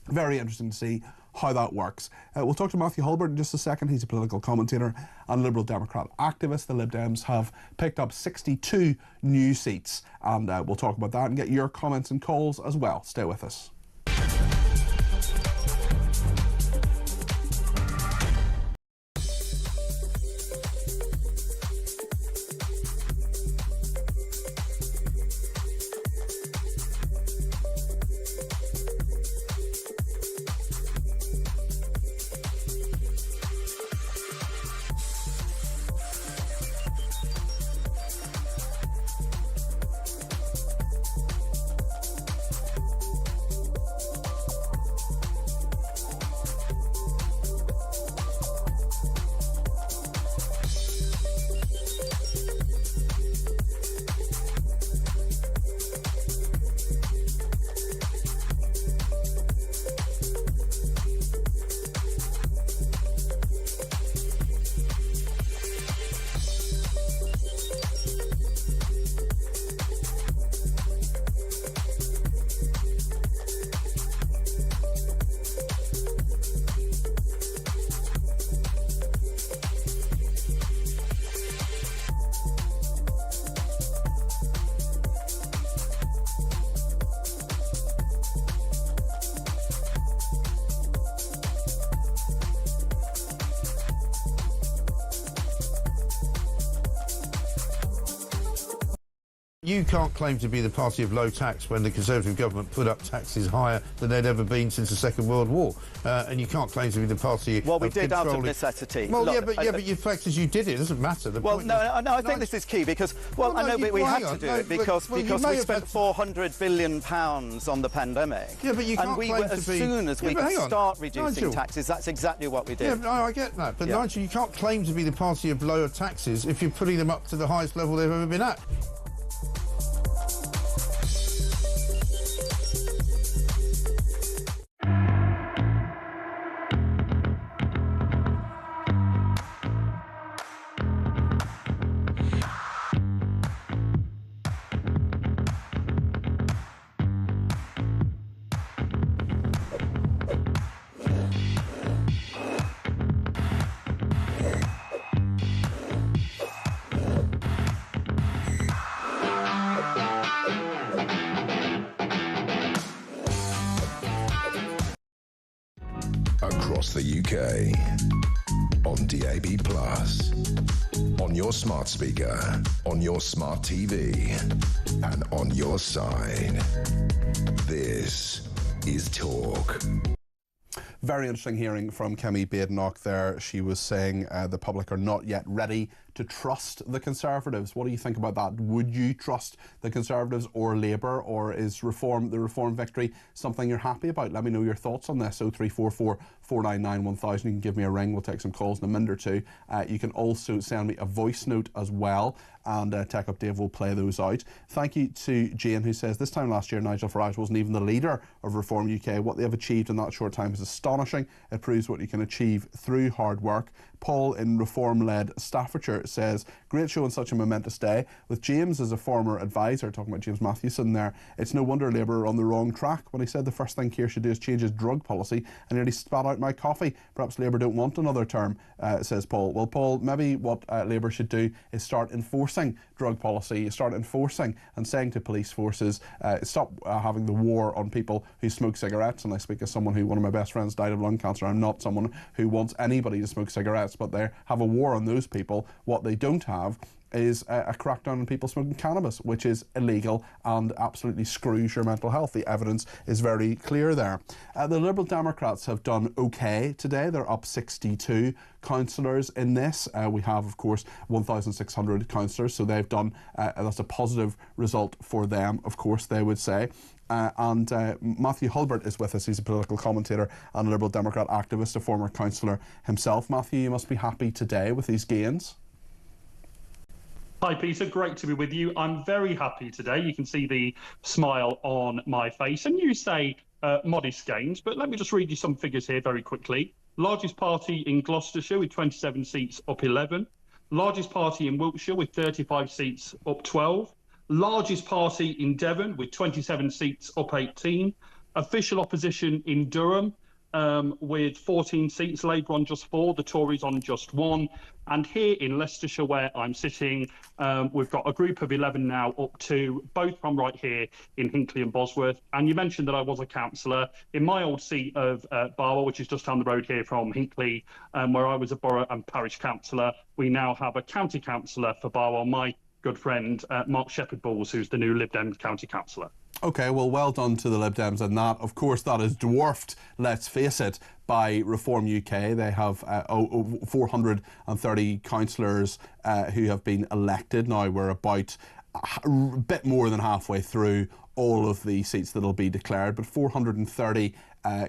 very interesting to see how that works. We'll talk to Matthew Hulbert in just a second. He's a political commentator and Liberal Democrat activist. The Lib Dems have picked up 62 new seats, and we'll talk about that and get your comments and calls as well. Stay with us.
You can't claim to be the party of low tax when the Conservative government put up taxes higher than they'd ever been since the Second World War, and you can't claim to be the party.
Well, we did out of necessity.
Well, look, but you fact is you did it. It doesn't matter.
I think this is key because I know we had to do it because we spent £400 billion on the pandemic.
Yeah, but you can't claim to be.
As soon as we could start reducing taxes, that's exactly what we did.
Yeah, no, I get that, but Nigel, you can't claim to be the party of lower taxes if you're putting them up to the highest level they've ever been at.
across the UK. On DAB+, on your smart speaker, on your smart TV, and on your side. This is Talk.
Very interesting hearing from Kemi Badenoch there. She was saying the public are not yet ready to trust the Conservatives. What do you think about that? Would you trust the Conservatives or Labour, or is the Reform victory something you're happy about? Let me know your thoughts on this. 0344 499 1000. You can give me a ring. We'll take some calls in a minute or two. You can also send me a voice note as well, and Tech Up Dave will play those out. Thank you to Jane, who says this time last year Nigel Farage wasn't even the leader of Reform UK. What they have achieved in that short time is astonishing. It proves what you can achieve through hard work. Paul in Reform-led Staffordshire says, great show on such a momentous day. With James as a former advisor, talking about James Mathewson there, it's no wonder Labour are on the wrong track. When he said the first thing Keir should do is change his drug policy, I nearly spat out my coffee. Perhaps Labour don't want another term, says Paul. Well, Paul, maybe what Labour should do is start enforcing drug policy, start enforcing and saying to police forces, stop having the war on people who smoke cigarettes. And I speak as someone who, one of my best friends died of lung cancer. I'm not someone who wants anybody to smoke cigarettes, but they have a war on those people. What they don't have is a crackdown on people smoking cannabis, which is illegal and absolutely screws your mental health. The evidence is very clear there. The Liberal Democrats have done okay today. They're up 62 councillors in this. We have, of course, 1,600 councillors, so they've done, that's a positive result for them, of course, they would say. And Matthew Hulbert is with us. He's a political commentator and a Liberal Democrat activist, a former councillor himself. Matthew, you must be happy today with these gains.
Hi Peter, great to be with you. I'm very happy today. You can see the smile on my face. And you say modest gains, but let me just read you some figures here very quickly. Largest party in Gloucestershire with 27 seats up 11. Largest party in Wiltshire with 35 seats up 12. Largest party in Devon with 27 seats up 18. Official opposition in Durham with 14 seats, Labour on just 4, the Tories on just 1. And here in Leicestershire, where I'm sitting, we've got a group of 11 now up to, both from right here in Hinckley and Bosworth. And you mentioned that I was a councillor in my old seat of Barwell, which is just down the road here from Hinckley, where I was a borough and parish councillor. We now have a county councillor for Barwell, my good friend Mark Shepherd-Balls, who's the new Lib Dem county councillor.
OK, well done to the Lib Dems, and that, of course, that is dwarfed, let's face it, by Reform UK. They have 430 councillors who have been elected. Now we're about a bit more than halfway through all of the seats that will be declared, but 430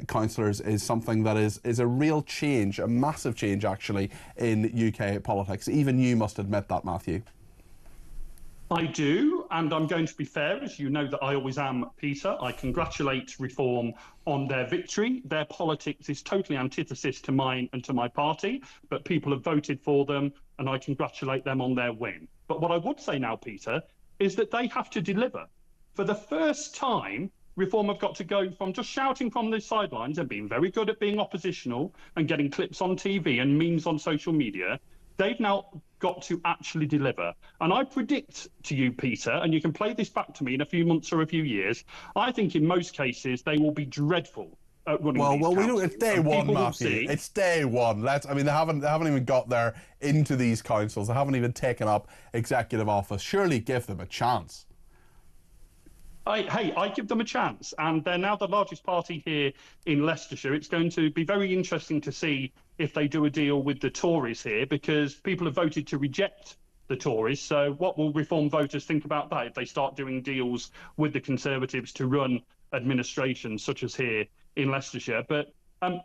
councillors is something that is a real change, a massive change actually in UK politics. Even you must admit that, Matthew.
I do, and I'm going to be fair, as you know that I always am, Peter. I congratulate Reform on their victory. Their politics is totally antithesis to mine and to my party, but people have voted for them, and I congratulate them on their win. But what I would say now, Peter, is that they have to deliver. For the first time, Reform have got to go from just shouting from the sidelines and being very good at being oppositional and getting clips on TV and memes on social media. They've now got to actually deliver. And I predict to you, Peter, and you can play this back to me in a few months or a few years, I think in most cases they will be dreadful at running these councils.
Well, it's day one, Matthew. It's day one. They haven't even got there into these councils. They haven't even taken up executive office. Surely give them a chance.
I give them a chance, and they're now the largest party here in Leicestershire. It's going to be very interesting to see if they do a deal with the Tories here, because people have voted to reject the Tories. So what will Reform voters think about that if they start doing deals with the Conservatives to run administrations such as here in Leicestershire? But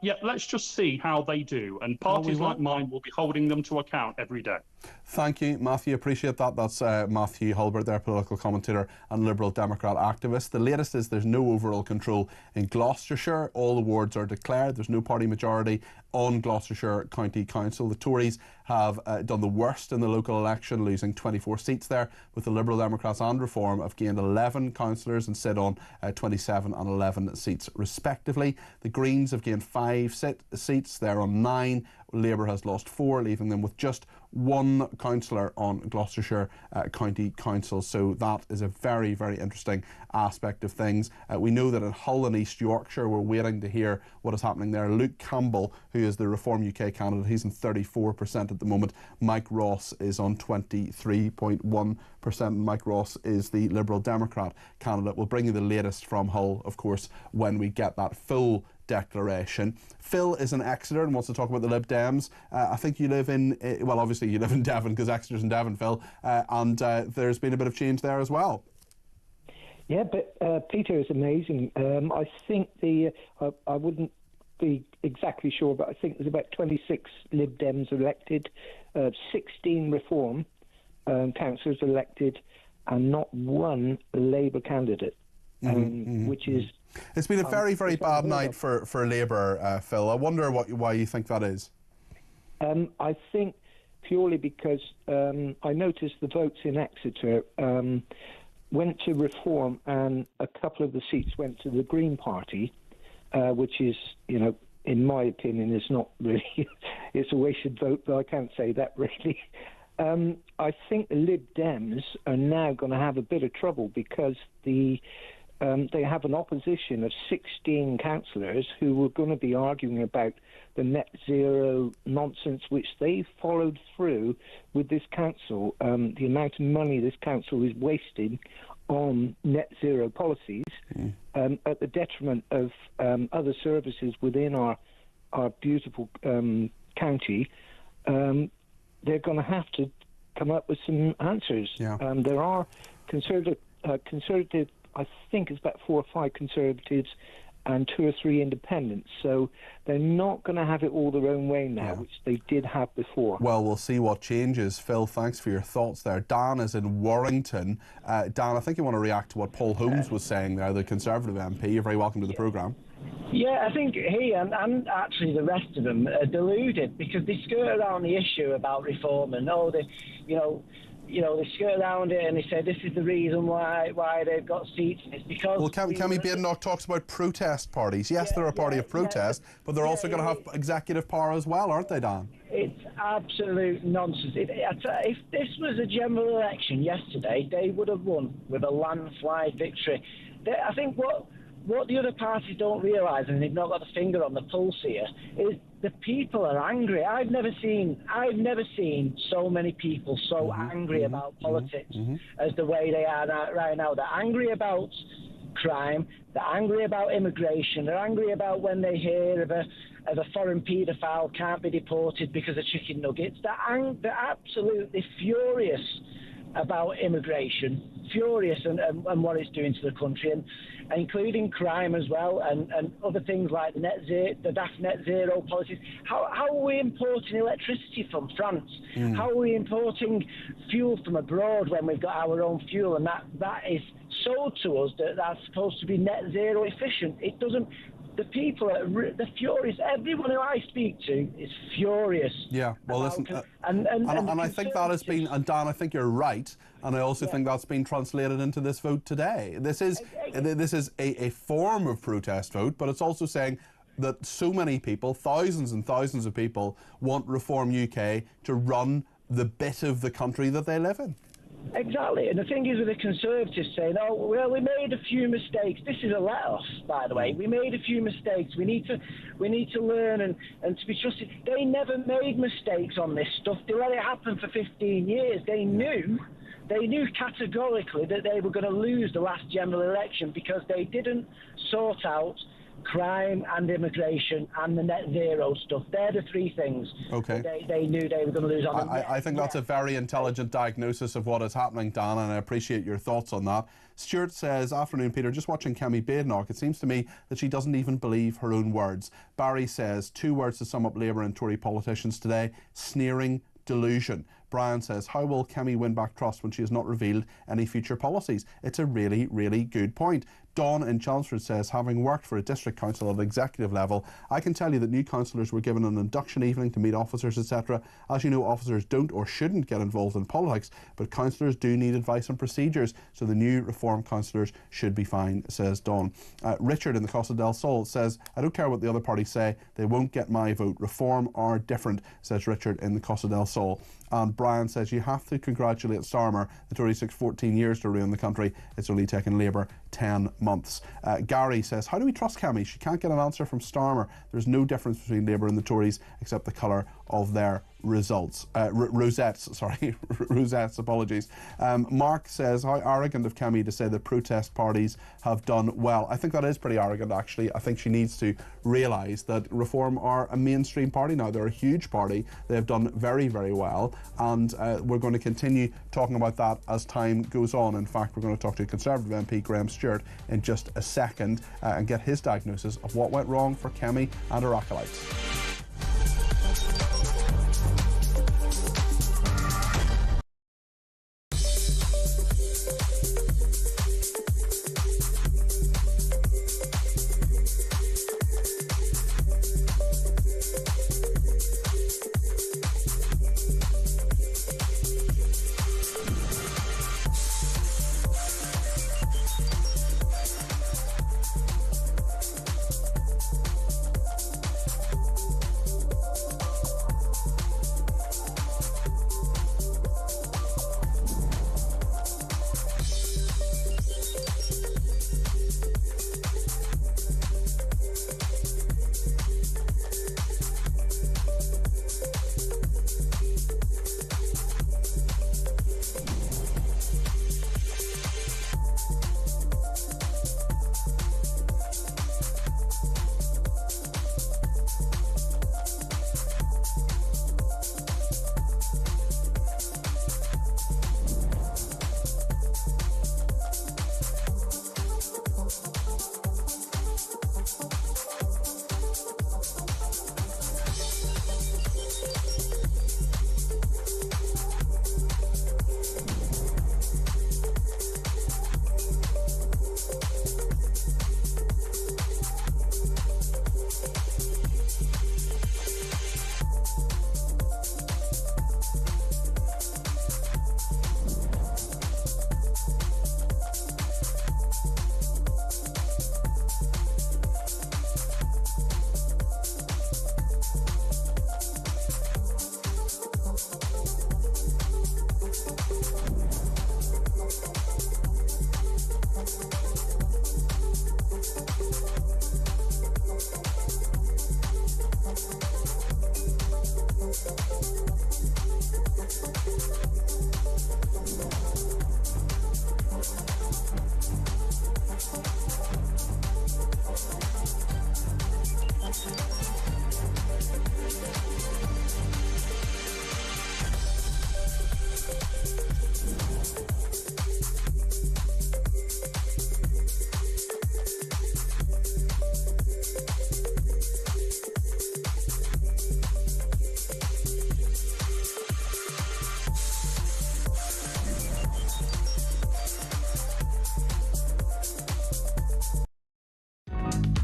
yeah, let's just see how they do. And parties like mine will be holding them to account every day.
Thank you, Matthew. Appreciate that. That's Matthew Hulbert, their political commentator and Liberal Democrat activist. The latest is there's no overall control in Gloucestershire. All the wards are declared. There's no party majority on Gloucestershire County Council. The Tories have done the worst in the local election, losing 24 seats there, with the Liberal Democrats and Reform have gained 11 councillors and sit on 27 and 11 seats respectively. The Greens have gained 5 seats. They're on 9. Labour has lost 4, leaving them with just 1 councillor on Gloucestershire County Council. So that is a very, very interesting aspect of things. We know that in Hull and East Yorkshire, we're waiting to hear what is happening there. Luke Campbell, who is the Reform UK candidate, he's on 34% at the moment. Mike Ross is on 23.1%. Mike Ross is the Liberal Democrat candidate. We'll bring you the latest from Hull, of course, when we get that full declaration. Phil is in Exeter and wants to talk about the Lib Dems. I think you live in, well, obviously you live in Devon because Exeter's in Devon, Phil, and there's been a bit of change there as well.
Yeah, but Peter is amazing. I think I wouldn't be exactly sure, but I think there's about 26 Lib Dems elected, 16 Reform councillors elected, and not one Labour candidate, which is...
It's been a very, very bad night for Labour, Phil. I wonder why you think that is.
I think purely because I noticed the votes in Exeter went to Reform and a couple of the seats went to the Green Party, which is, you know, in my opinion, is not really... it's a wasted vote, but I can't say that really. I think the Lib Dems are now going to have a bit of trouble because they have an opposition of 16 councillors who were going to be arguing about the net zero nonsense which they followed through with this council. The amount of money this council is wasting on net zero policies at the detriment of other services within our beautiful county. They're going to have to come up with some answers. Yeah. There are conservative, I think it's about 4 or 5 Conservatives and 2 or 3 independents. So they're not going to have it all their own way now, which they did have before.
Well, we'll see what changes. Phil, thanks for your thoughts there. Dan is in Warrington. Dan, I think you want to react to what Paul Holmes was saying there, the Conservative MP. You're very welcome to the programme.
Yeah, I think he and actually the rest of them are deluded because they skirt around the issue about reform and they skirt around it and they say this is the reason why they've got seats. And it's because...
Well, Kemi Badenoch talks about protest parties. Yes, they're a party of protest, but they're also going to have executive power as well, aren't they, Dan?
It's absolute nonsense. If this was a general election yesterday, they would have won with a landslide victory. I think what the other parties don't realise, and they've not got the finger on the pulse here, is the people are angry. I've never seen so many people so angry about politics as the way they are right now. They're angry about crime. They're angry about immigration. They're angry about when they hear of a foreign paedophile can't be deported because of chicken nuggets. They're absolutely furious about immigration, furious and what it's doing to the country, and including crime as well, and other things like the daft net zero policies. How are we importing electricity from France? How are we importing fuel from abroad when we've got our own fuel, and that is sold to us that's supposed to be net zero efficient? It doesn't. The people they're furious. Everyone who I speak to is furious. Yeah, well, listen, and I think that has been, and Dan, I think you're right, and I also think that's been translated into this vote today. This is a form of protest vote, but it's also saying that so many people, thousands and thousands of people, want Reform UK to run the bit of the country that they live in. Exactly, and the thing is with the Conservatives saying, oh, well, we made a few mistakes. This is a let-off, by the way. We made a few mistakes. We need to learn and to be trusted. They never made mistakes on this stuff. They let it happen for 15 years. They knew categorically that they were going to lose the last general election because they didn't sort out crime and immigration and the net zero stuff. They're the 3 things. Okay. They knew they were going to lose on.
I think that's a very intelligent diagnosis of what is happening, Dan, and I appreciate your thoughts on that. Stuart says, afternoon, Peter, just watching Kemi Badenoch, it seems to me that she doesn't even believe her own words. Barry says, 2 words to sum up Labour and Tory politicians today: sneering, delusion. Brian says, how will Kemi win back trust when she has not revealed any future policies? It's a really, really good point. Dawn in Chelmsford says, having worked for a district council at executive level, I can tell you that new councillors were given an induction evening to meet officers, etc. As you know, officers don't or shouldn't get involved in politics, but councillors do need advice on procedures, so the new reform councillors should be fine, says Dawn. Richard in the Costa del Sol says, I don't care what the other parties say, they won't get my vote. Reform are different, says Richard in the Costa del Sol. And Brian says, you have to congratulate Starmer. The Tories took 14 years to ruin the country. It's only taken Labour 10 months. Gary says, how do we trust Kemi? She can't get an answer from Starmer. There's no difference between Labour and the Tories except the colour of their results. Rosettes, sorry. Rosettes, apologies. Mark says, how arrogant of Kemi to say that protest parties have done well. I think that is pretty arrogant, actually. I think she needs to realise that Reform are a mainstream party now. They're a huge party. They've done very, very well. And we're going to continue talking about that as time goes on. In fact, we're going to talk to Conservative MP Graham Stewart in just a second and get his diagnosis of what went wrong for Kemi and her acolytes.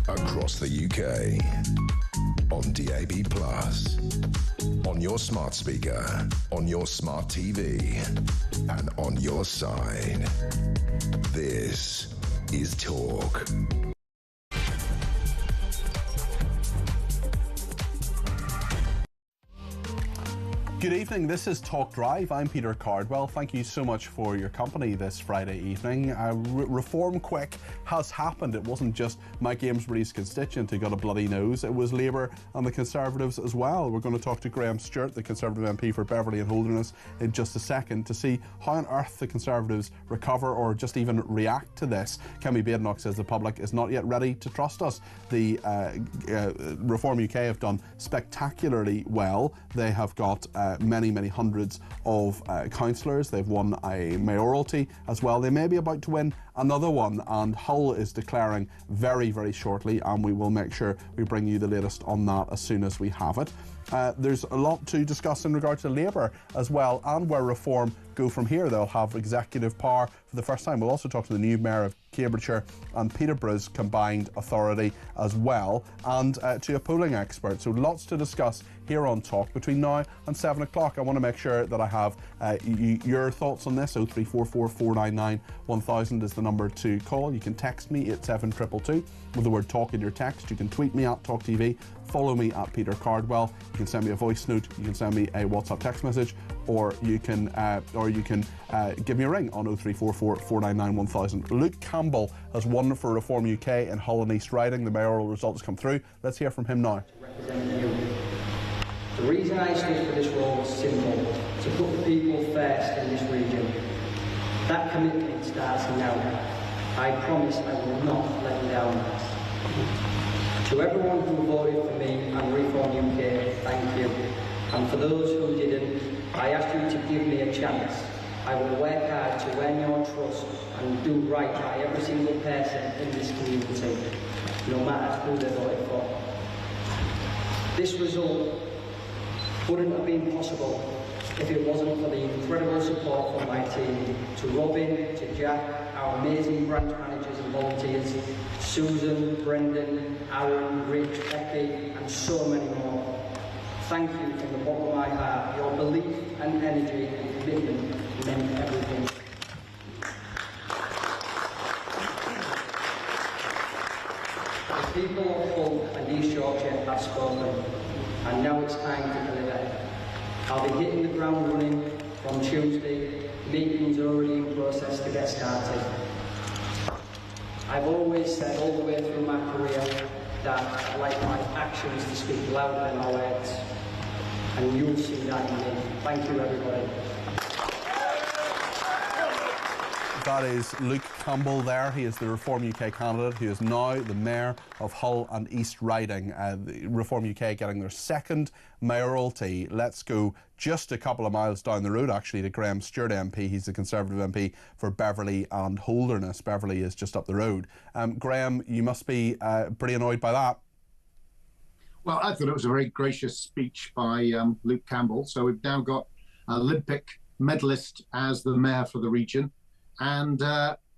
Across the UK, on DAB+, on your smart speaker, on your smart TV, and on your side. This is Talk.
Good evening, this is Talk Drive. I'm Peter Cardwell. Thank you so much for your company this Friday evening. Reform quick has happened. It wasn't just Mike Amesbury's constituent who got a bloody nose, it was Labour and the Conservatives as well. We're going to talk to Graham Stewart, the Conservative MP for Beverley and Holderness, in just a second to see how on earth the Conservatives recover or just even react to this. Kemi Badenoch says the public is not yet ready to trust us. The Reform UK have done spectacularly well. They have got many, many hundreds of councillors. They've won a mayoralty as well. They may be about to win another one, and Hull is declaring very, very shortly, and we will make sure we bring you the latest on that as soon as we have it. There's a lot to discuss in regard to Labour as well, and where reform go from here. They'll have executive power for the first time. We'll also talk to the new Mayor of Cambridgeshire and Peterborough's combined authority as well, and to a polling expert. So lots to discuss here on Talk between now and 7 o'clock. I want to make sure that I have your thoughts on this. 0344 499 1000 is the number to call. You can text me at 722 with the word Talk in your text. You can tweet me at talkTV. Follow me at Peter Cardwell. You can send me a voice note. You can send me a WhatsApp text message, or you can give me a ring on 0344 499 1000. Luke Campbell has won for Reform UK in Hull and East Riding. The mayoral results come through. Let's hear from him now.
The reason I stood for this role was simple: to put the people first in this region. That commitment starts now. I promise I will not let you down. To everyone who voted for me and Reform UK, thank you. And for those who didn't, I ask you to give me a chance. I will work hard to earn your trust and do right by every single person in this community, no matter who they voted for. This result wouldn't have been possible if it wasn't for the incredible support from my team, to Robin, to Jack, our amazing branch managers and volunteers, Susan, Brendan, Aaron, Rich, Becky, and so many more. Thank you from the bottom of my heart. Your belief and energy and commitment meant everything. The people of Hull and East Yorkshire have spoken, and now it's time to deliver. I'll be hitting the ground running from Tuesday. Meetings are already in process to get started. I've always said all the way through my career that I'd like my actions to speak louder than our words, and you'll see that in me. Thank you, everybody.
That is Luke Campbell there. He is the Reform UK candidate who is now the Mayor of Hull and East Riding. Reform UK getting their second mayoralty. Let's go just a couple of miles down the road, actually, to Graham Stewart MP. He's the Conservative MP for Beverley and Holderness. Beverley is just up the road. Graham, you must be pretty annoyed by that.
Well, I thought it was a very gracious speech by Luke Campbell. So we've now got an Olympic medalist as the mayor for the region. And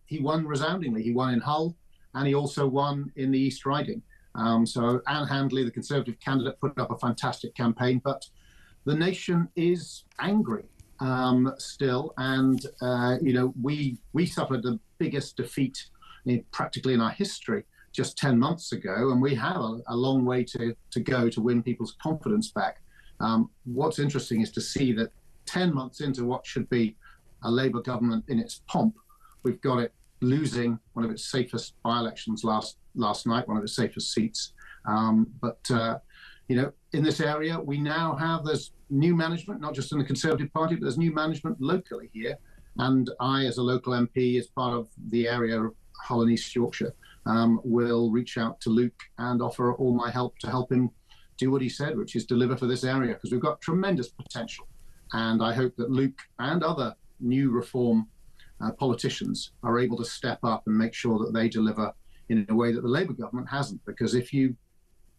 he won resoundingly. He won in Hull, and he also won in the East Riding. So Anne Handley, the Conservative candidate, put up a fantastic campaign, but the nation is angry still. And, we suffered the biggest defeat practically in our history just 10 months ago, and we have a long way to go to win people's confidence back. What's interesting is to see that 10 months into what should be a Labour government in its pomp, we've got it losing one of its safest by-elections last night, one of its safest seats. In this area, we now have, there's new management, not just in the Conservative Party, but there's new management locally here. And I, as a local MP, as part of the area of Hull and East Yorkshire, will reach out to Luke and offer all my help to help him do what he said, which is deliver for this area, because we've got tremendous potential. And I hope that Luke and other new reform politicians are able to step up and make sure that they deliver in a way that the Labour government hasn't. Because if you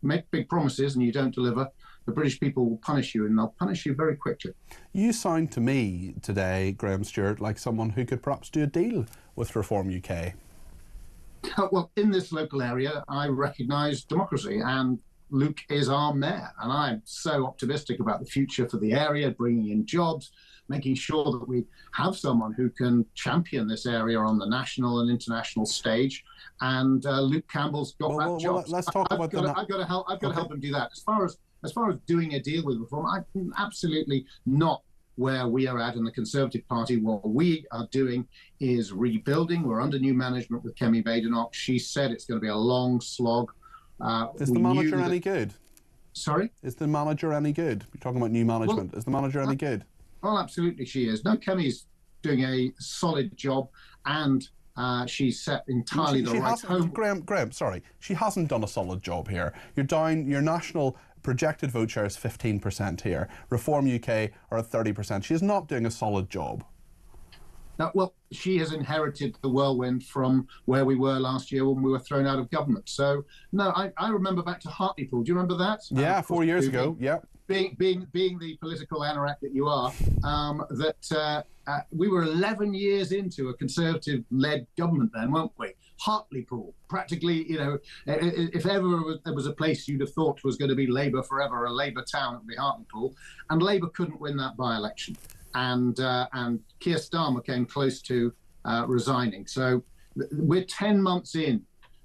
make big promises and you don't deliver, the British people will punish you, and they'll punish you very quickly.
You sound to me today, Graham Stewart, like someone who could perhaps do a deal with Reform UK.
Well, in this local area, I recognise democracy, and Luke is our mayor, and I'm so optimistic about the future for the area, bringing in jobs, making sure that we have someone who can champion this area on the national and international stage. And Luke Campbell's got that job.
Let's talk about that.
I've got to help him do that. As far as doing a deal with Reform, I'm absolutely not where we are at in the Conservative Party. What we are doing is rebuilding. We're under new management with Kemi Badenoch. She said it's going to be a long slog.
Is the manager any good?
Sorry?
Is the manager any good? You're talking about new management. Is the manager any good?
Well, absolutely she is. No, Kemi's doing a solid job, and she's set entirely the right home.
Graham, sorry. She hasn't done a solid job here. You're down, your national projected vote share is 15% here. Reform UK are at 30%. She is not doing a solid job.
Well, she has inherited the whirlwind from where we were last year when we were thrown out of government. So, no, I remember back to Hartlepool. Do you remember that?
Yeah, 4 years ago. Yeah.
Being the political anorak that you are, we were 11 years into a Conservative-led government then, weren't we? Hartlepool, practically, you know, if ever there was a place you'd have thought was going to be Labour forever, a Labour town, it would be Hartlepool. And Labour couldn't win that by-election. And Keir Starmer came close to resigning. So we're 10 months in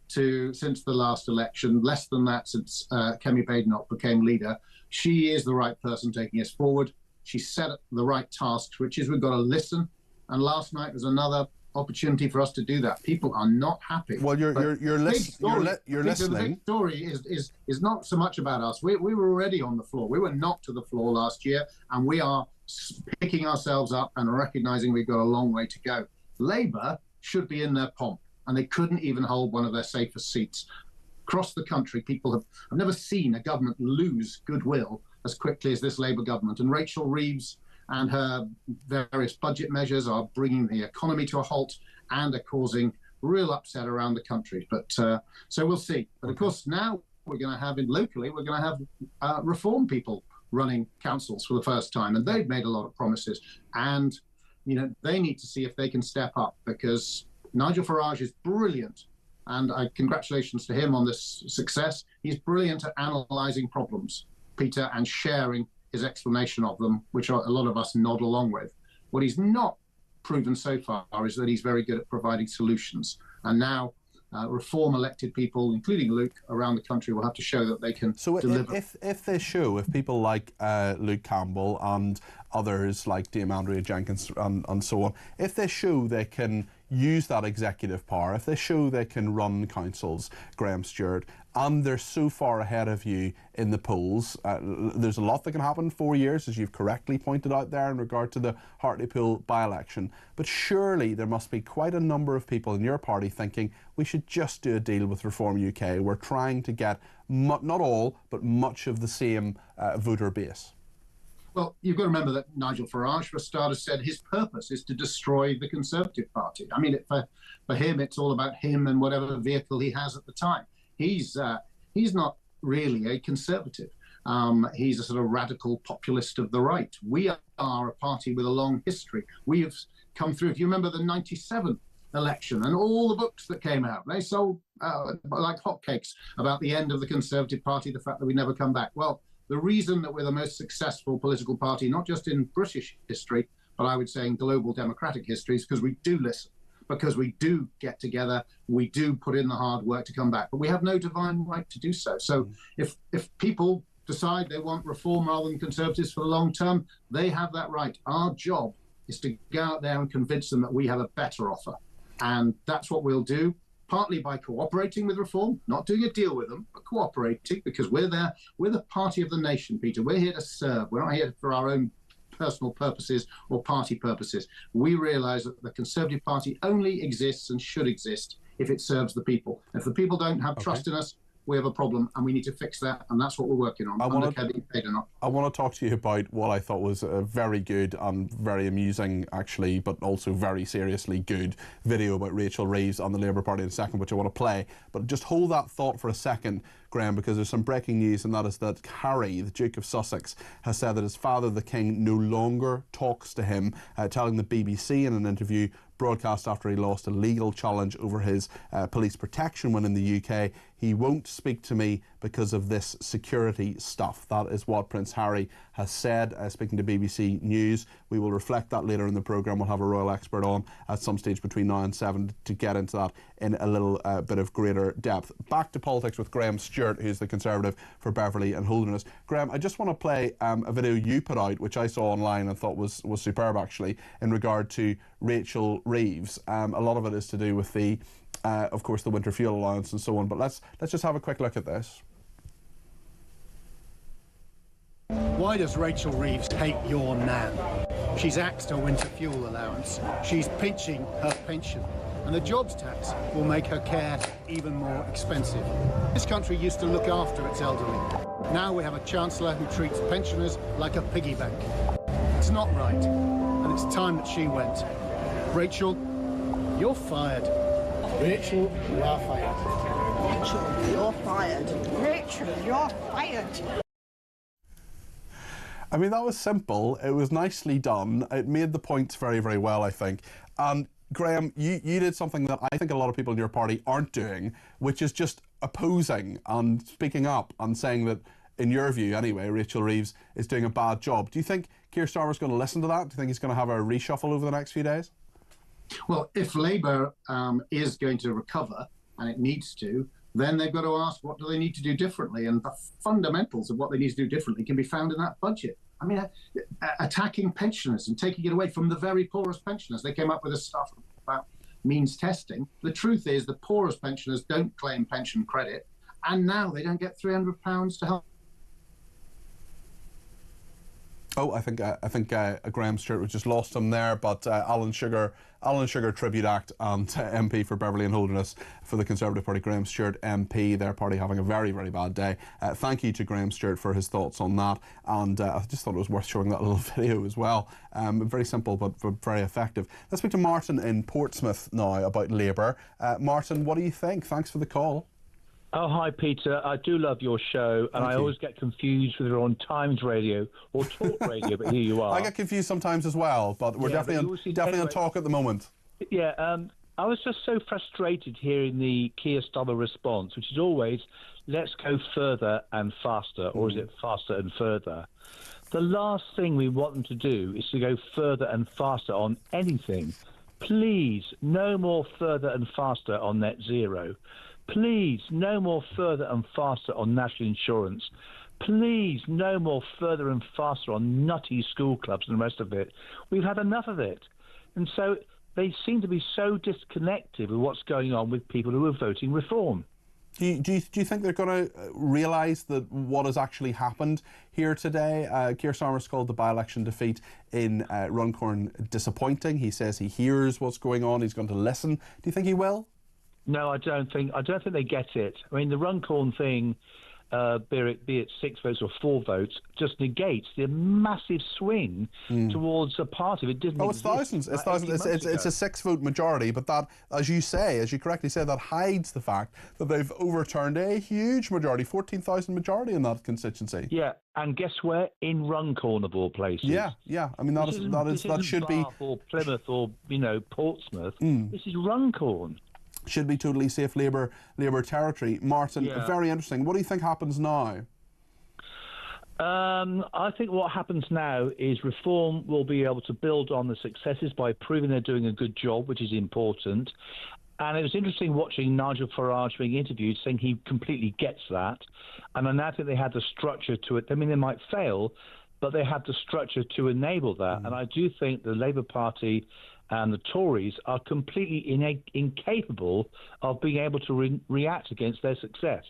since the last election, less than that since Kemi Badenoch became leader. She is the right person taking us forward. She set the right tasks, which is we've got to listen. And last night was another opportunity for us to do that. People are not happy.
Well, you're listening.
The big story is not so much about us. We were already on the floor. We were knocked to the floor last year, and we are picking ourselves up and recognizing we've got a long way to go. Labour should be in their pomp, and they couldn't even hold one of their safest seats. Across the country, I've never seen a government lose goodwill as quickly as this Labour government. And Rachel Reeves and her various budget measures are bringing the economy to a halt and are causing real upset around the country. But so we'll see. But of course, now we're going to have locally reform people running councils for the first time, and they've made a lot of promises. And you know, they need to see if they can step up, because Nigel Farage is brilliant. And congratulations to him on this success. He's brilliant at analysing problems, Peter, and sharing his explanation of them, which a lot of us nod along with. What he's not proven so far is that he's very good at providing solutions. And now reform elected people, including Luke, around the country will have to show that they can deliver.
If people like Luke Campbell and others like Dame Andrea Jenkins and so on, if they show they can use that executive power, if they show they can run councils, Graham Stewart, and they're so far ahead of you in the polls, there's a lot that can happen in 4 years, as you've correctly pointed out there in regard to the Hartlepool by-election. But surely there must be quite a number of people in your party thinking we should just do a deal with Reform UK. We're trying to get, not all, but much of the same voter base.
Well, you've got to remember that Nigel Farage, for starters, said his purpose is to destroy the Conservative Party. I mean, for him, it's all about him and whatever vehicle he has at the time. He's not really a Conservative. He's a sort of radical populist of the right. We are a party with a long history. We have come through, if you remember the 97 election and all the books that came out, they sold like hotcakes about the end of the Conservative Party, the fact that we never come back. Well, the reason that we're the most successful political party, not just in British history, but I would say in global democratic history, is because we do listen, because we do get together, we do put in the hard work to come back. But we have no divine right to do so. So if people decide they want reform rather than Conservatives for the long term, they have that right. Our job is to go out there and convince them that we have a better offer. And that's what we'll do. Partly by cooperating with Reform, not doing a deal with them, but cooperating, because we're there. We're the party of the nation, Peter. We're here to serve. We're not here for our own personal purposes or party purposes. We realise that the Conservative Party only exists and should exist if it serves the people. If the people don't have trust in us, we have a problem, and we need to fix that, and that's what we're working on. I want
to talk to you about what I thought was a very good and very amusing, actually, but also very seriously good video about Rachel Reeves and the Labour Party in a second, which I want to play. But just hold that thought for a second, Graham, because there's some breaking news, and that is that Harry, the Duke of Sussex, has said that his father, the King, no longer talks to him, telling the BBC in an interview broadcast after he lost a legal challenge over his police protection win in the UK. He won't speak to me because of this security stuff. That is what Prince Harry has said, speaking to BBC News. We will reflect that later in the programme. We'll have a royal expert on at some stage between now and 7 to get into that in a little bit of greater depth. Back to politics with Graham Stewart, who's the Conservative for Beverley and Holderness. Graham, I just want to play a video you put out, which I saw online and thought was superb, actually, in regard to Rachel Reeves. A lot of it is to do with the of course, the winter fuel allowance and so on. But let's just have a quick look at this.
Why does Rachel Reeves hate your Nan? She's axed her winter fuel allowance. She's pinching her pension. And the jobs tax will make her care even more expensive. This country used to look after its elderly. Now we have a Chancellor who treats pensioners like a piggy bank. It's not right, and it's time that she went. Rachel, you're fired. Rachel, you are fired.
Rachel, you're fired. Rachel, you're fired.
I mean, that was simple. It was nicely done. It made the points very, very well, I think. And Graham, you did something that I think a lot of people in your party aren't doing, which is just opposing and speaking up and saying that, in your view anyway, Rachel Reeves is doing a bad job. Do you think Keir Starmer's going to listen to that? Do you think he's going to have a reshuffle over the next few days?
Well, if Labour is going to recover, and it needs to, then they've got to ask what do they need to do differently, and the fundamentals of what they need to do differently can be found in that budget. I mean, attacking pensioners and taking it away from the very poorest pensioners. They came up with this stuff about means testing. The truth is the poorest pensioners don't claim pension credit, and now they don't get £300 to help.
Oh, I think Graham Stewart was just lost him there, but Alan Sugar Tribute Act and MP for Beverley and Holderness for the Conservative Party, Graham Stewart MP, their party having a very, very bad day. Thank you to Graham Stewart for his thoughts on that, and I just thought it was worth showing that little video as well. Very simple but very effective. Let's speak to Martin in Portsmouth now about Labour. Martin, what do you think? Thanks for the call.
Oh, hi, Peter. I do love your show, and I always get confused whether you're on Times Radio or Talk Radio, but here you are.
I get confused sometimes as well, but we're definitely on Talk at the moment.
Yeah, I was just so frustrated hearing the Keir Starmer response, which is always, let's go further and faster, or is it faster and further? The last thing we want them to do is to go further and faster on anything. Please, no more further and faster on net zero. Please, no more further and faster on national insurance. Please, no more further and faster on nutty school clubs and the rest of it. We've had enough of it. And so they seem to be so disconnected with what's going on with people who are voting reform.
Do you think they're going to realise that what has actually happened here today? Keir Starmer's called the by-election defeat in Runcorn disappointing. He says he hears what's going on. He's going to listen. Do you think he will?
No, I don't think they get it. I mean, the Runcorn thing, be it 6 votes or 4 votes, just negates the massive swing towards a party that didn't exist.
Oh, it's thousands. It's thousands. It's a 6-vote majority, but that, as you correctly say, that hides the fact that they've overturned a huge majority, 14,000 majority in that constituency.
Yeah, and guess where? In Runcorn, of all places.
Yeah. I mean, that should be
Bath or Plymouth or Portsmouth. This is Runcorn.
Should be totally safe Labour territory. Martin, very interesting. What do you think happens now?
I think what happens now is Reform will be able to build on the successes by proving they're doing a good job, which is important. And it was interesting watching Nigel Farage being interviewed, saying he completely gets that. And I now think they had the structure to it. I mean, they might fail, but they have the structure to enable that. And I do think the Labour Party and the Tories are completely incapable of being able to react against their success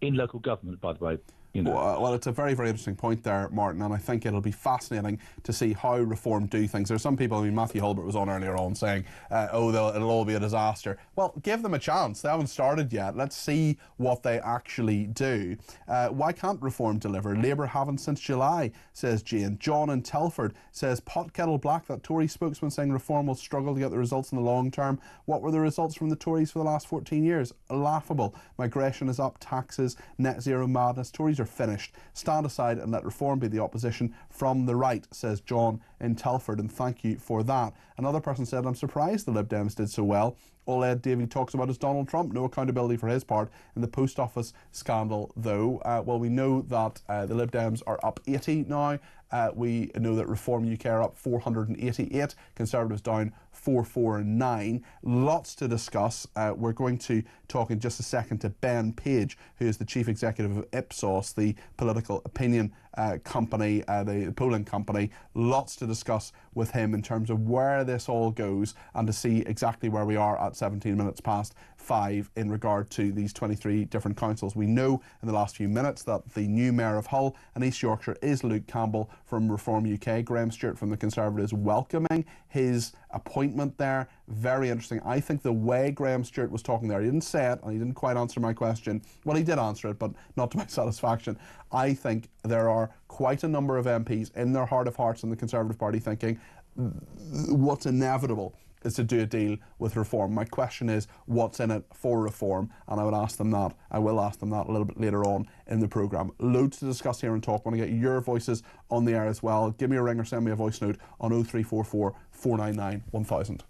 in local government, by the way.
Well, it's a very, very interesting point there, Martin, and I think it'll be fascinating to see how Reform do things. There's some people, I mean, Matthew Hulbert was on earlier on saying, it'll all be a disaster. Well, give them a chance. They haven't started yet. Let's see what they actually do. Why can't Reform deliver? Labour haven't since July, says Jane. John in Telford says, pot kettle black, that Tory spokesman saying Reform will struggle to get the results in the long term. What were the results from the Tories for the last 14 years? Laughable. Migration is up, taxes, net zero madness. Tories are finished. Stand aside and let Reform be the opposition from the right, says John in Telford, and thank you for that. Another person said, I'm surprised the Lib Dems did so well. All Ed Davey talks about is Donald Trump. No accountability for his part in the post office scandal, though. Well, we know that the Lib Dems are up 80 now. We know that Reform UK are up 488. Conservatives down 449. Lots to discuss. We're going to talk in just a second to Ben Page, who is the chief executive of Ipsos, the political opinion company, the polling company. Lots to discuss with him in terms of where this all goes and to see exactly where we are at 17 minutes past 5 in regard to these 23 different councils. We know in the last few minutes that the new Mayor of Hull and East Yorkshire is Luke Campbell from Reform UK. Graham Stewart from the Conservatives welcoming his appointment there. Very interesting. I think the way Graham Stewart was talking there, he didn't say it and he didn't quite answer my question. Well, he did answer it, but not to my satisfaction. I think there are quite a number of MPs in their heart of hearts in the Conservative Party thinking what's inevitable is to do a deal with reform. My question is, what's in it for reform? And I would ask them that. I will ask them that a little bit later on in the programme. Loads to discuss here and talk. I want to get your voices on the air as well. Give me a ring or send me a voice note on 0344 499 1000.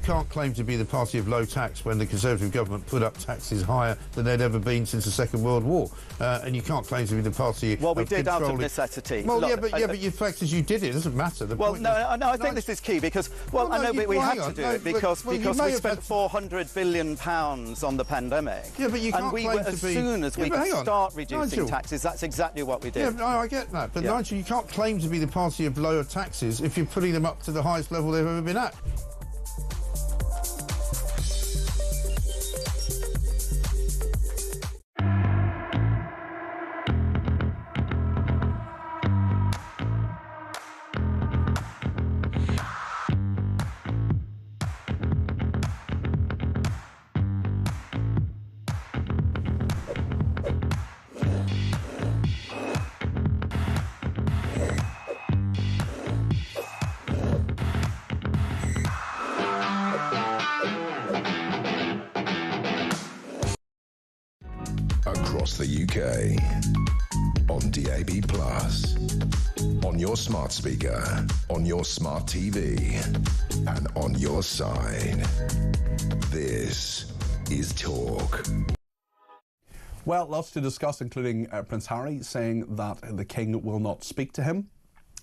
Can't claim to be the party of low tax when the Conservative government put up taxes higher than they'd ever been since the Second World War, and you can't claim to be the party.
Well, we did out of necessity.
Well, look, the fact is you did it. It doesn't matter.
I think this is key because, I know we had to do it because we spent £400 billion on the pandemic.
Yeah, but you can't claim to be.
As soon as we could start reducing taxes, that's exactly what we did.
Yeah, no, I get that, but Nigel, you can't claim to be the party of lower taxes if you're putting them up to the highest level they've ever been at.
Across the UK, on DAB+, on your smart speaker, on your smart TV, and on your side. This is Talk.
Well, lots to discuss, including Prince Harry saying that the King will not speak to him.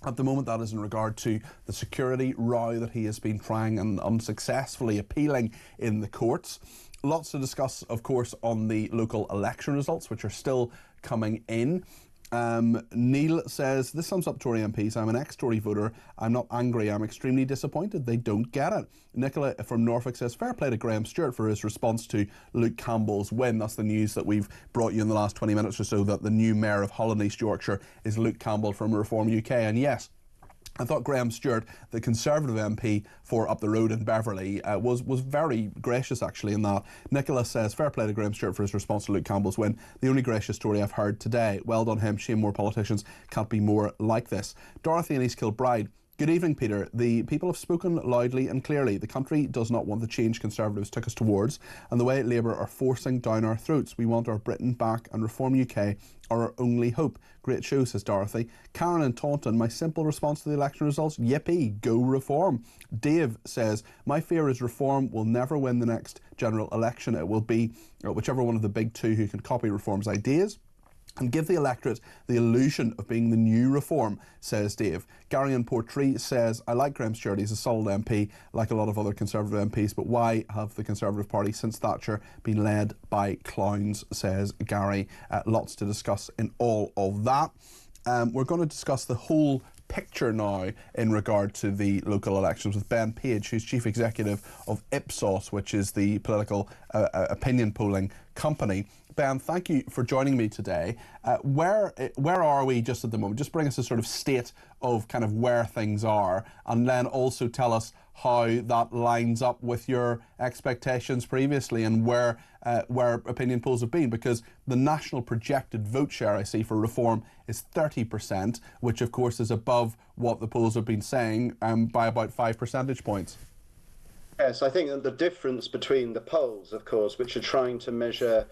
At the moment, that is in regard to the security row that he has been trying and unsuccessfully appealing in the courts. Lots to discuss, of course, on the local election results, which are still coming in. Neil says, this sums up Tory MPs. I'm an ex-Tory voter. I'm not angry. I'm extremely disappointed. They don't get it. Nicola from Norfolk says, fair play to Graham Stewart for his response to Luke Campbell's win. That's the news that we've brought you in the last 20 minutes or so, that the new mayor of Holland East Yorkshire is Luke Campbell from Reform UK. And yes, I thought Graham Stewart, the Conservative MP for up the road in Beverley, was very gracious actually in that. Nicholas says, fair play to Graham Stewart for his response to Luke Campbell's win. The only gracious story I've heard today. Well done him. Shame more politicians can't be more like this. Dorothy in East Kilbride. Good evening, Peter. The people have spoken loudly and clearly. The country does not want the change Conservatives took us towards, and the way Labour are forcing down our throats. We want our Britain back, and Reform UK are our only hope. Great show, says Dorothy. Karen in Taunton, my simple response to the election results, yippee, go Reform. Dave says, my fear is Reform will never win the next general election. It will be whichever one of the big two who can copy Reform's ideas and give the electorate the illusion of being the new Reform, says Dave. Gary in Portree says, I like Graham Stewart, he's a solid MP, like a lot of other Conservative MPs, but why have the Conservative Party since Thatcher been led by clowns, says Gary. Lots to discuss in all of that. We're going to discuss the whole picture now in regard to the local elections with Ben Page, who's Chief Executive of Ipsos, which is the political opinion polling company. Ben, thank you for joining me today. Where are we just at the moment? Just bring us a sort of state of kind of where things are, and then also tell us how that lines up with your expectations previously and where opinion polls have been, because the national projected vote share I see for reform is 30%, which of course is above what the polls have been saying by about 5 percentage points.
Yes, I think that the difference between the polls, of course, which are trying to measure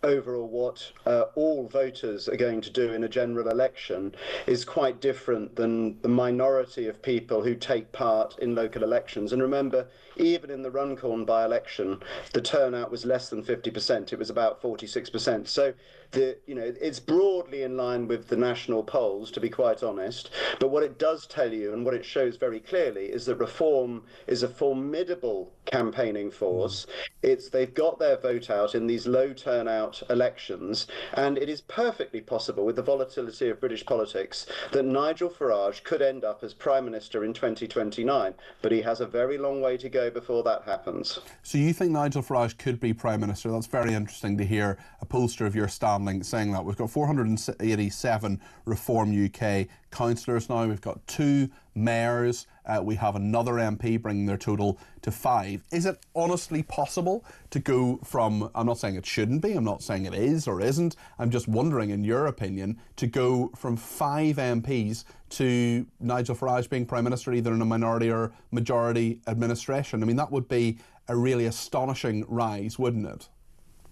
overall what all voters are going to do in a general election, is quite different than the minority of people who take part in local elections. And remember, even in the Runcorn by-election, the turnout was less than 50%. It was about 46%. So it's broadly in line with the national polls, to be quite honest. But what it does tell you, and what it shows very clearly, is that Reform is a formidable campaigning force. They've got their vote out in these low turnout elections, and it is perfectly possible, with the volatility of British politics, that Nigel Farage could end up as Prime Minister in 2029. But he has a very long way to go before that happens.
So you think Nigel Farage could be Prime Minister? That's very interesting to hear a pollster of your standing saying that. We've got 487 Reform UK councillors now. We've got 2 mayors. We have another MP bringing their total to 5. Is it honestly possible to go from, I'm not saying it shouldn't be, I'm not saying it is or isn't, I'm just wondering, in your opinion, to go from 5 MPs to Nigel Farage being Prime Minister, either in a minority or majority administration? I mean, that would be a really astonishing rise, wouldn't it?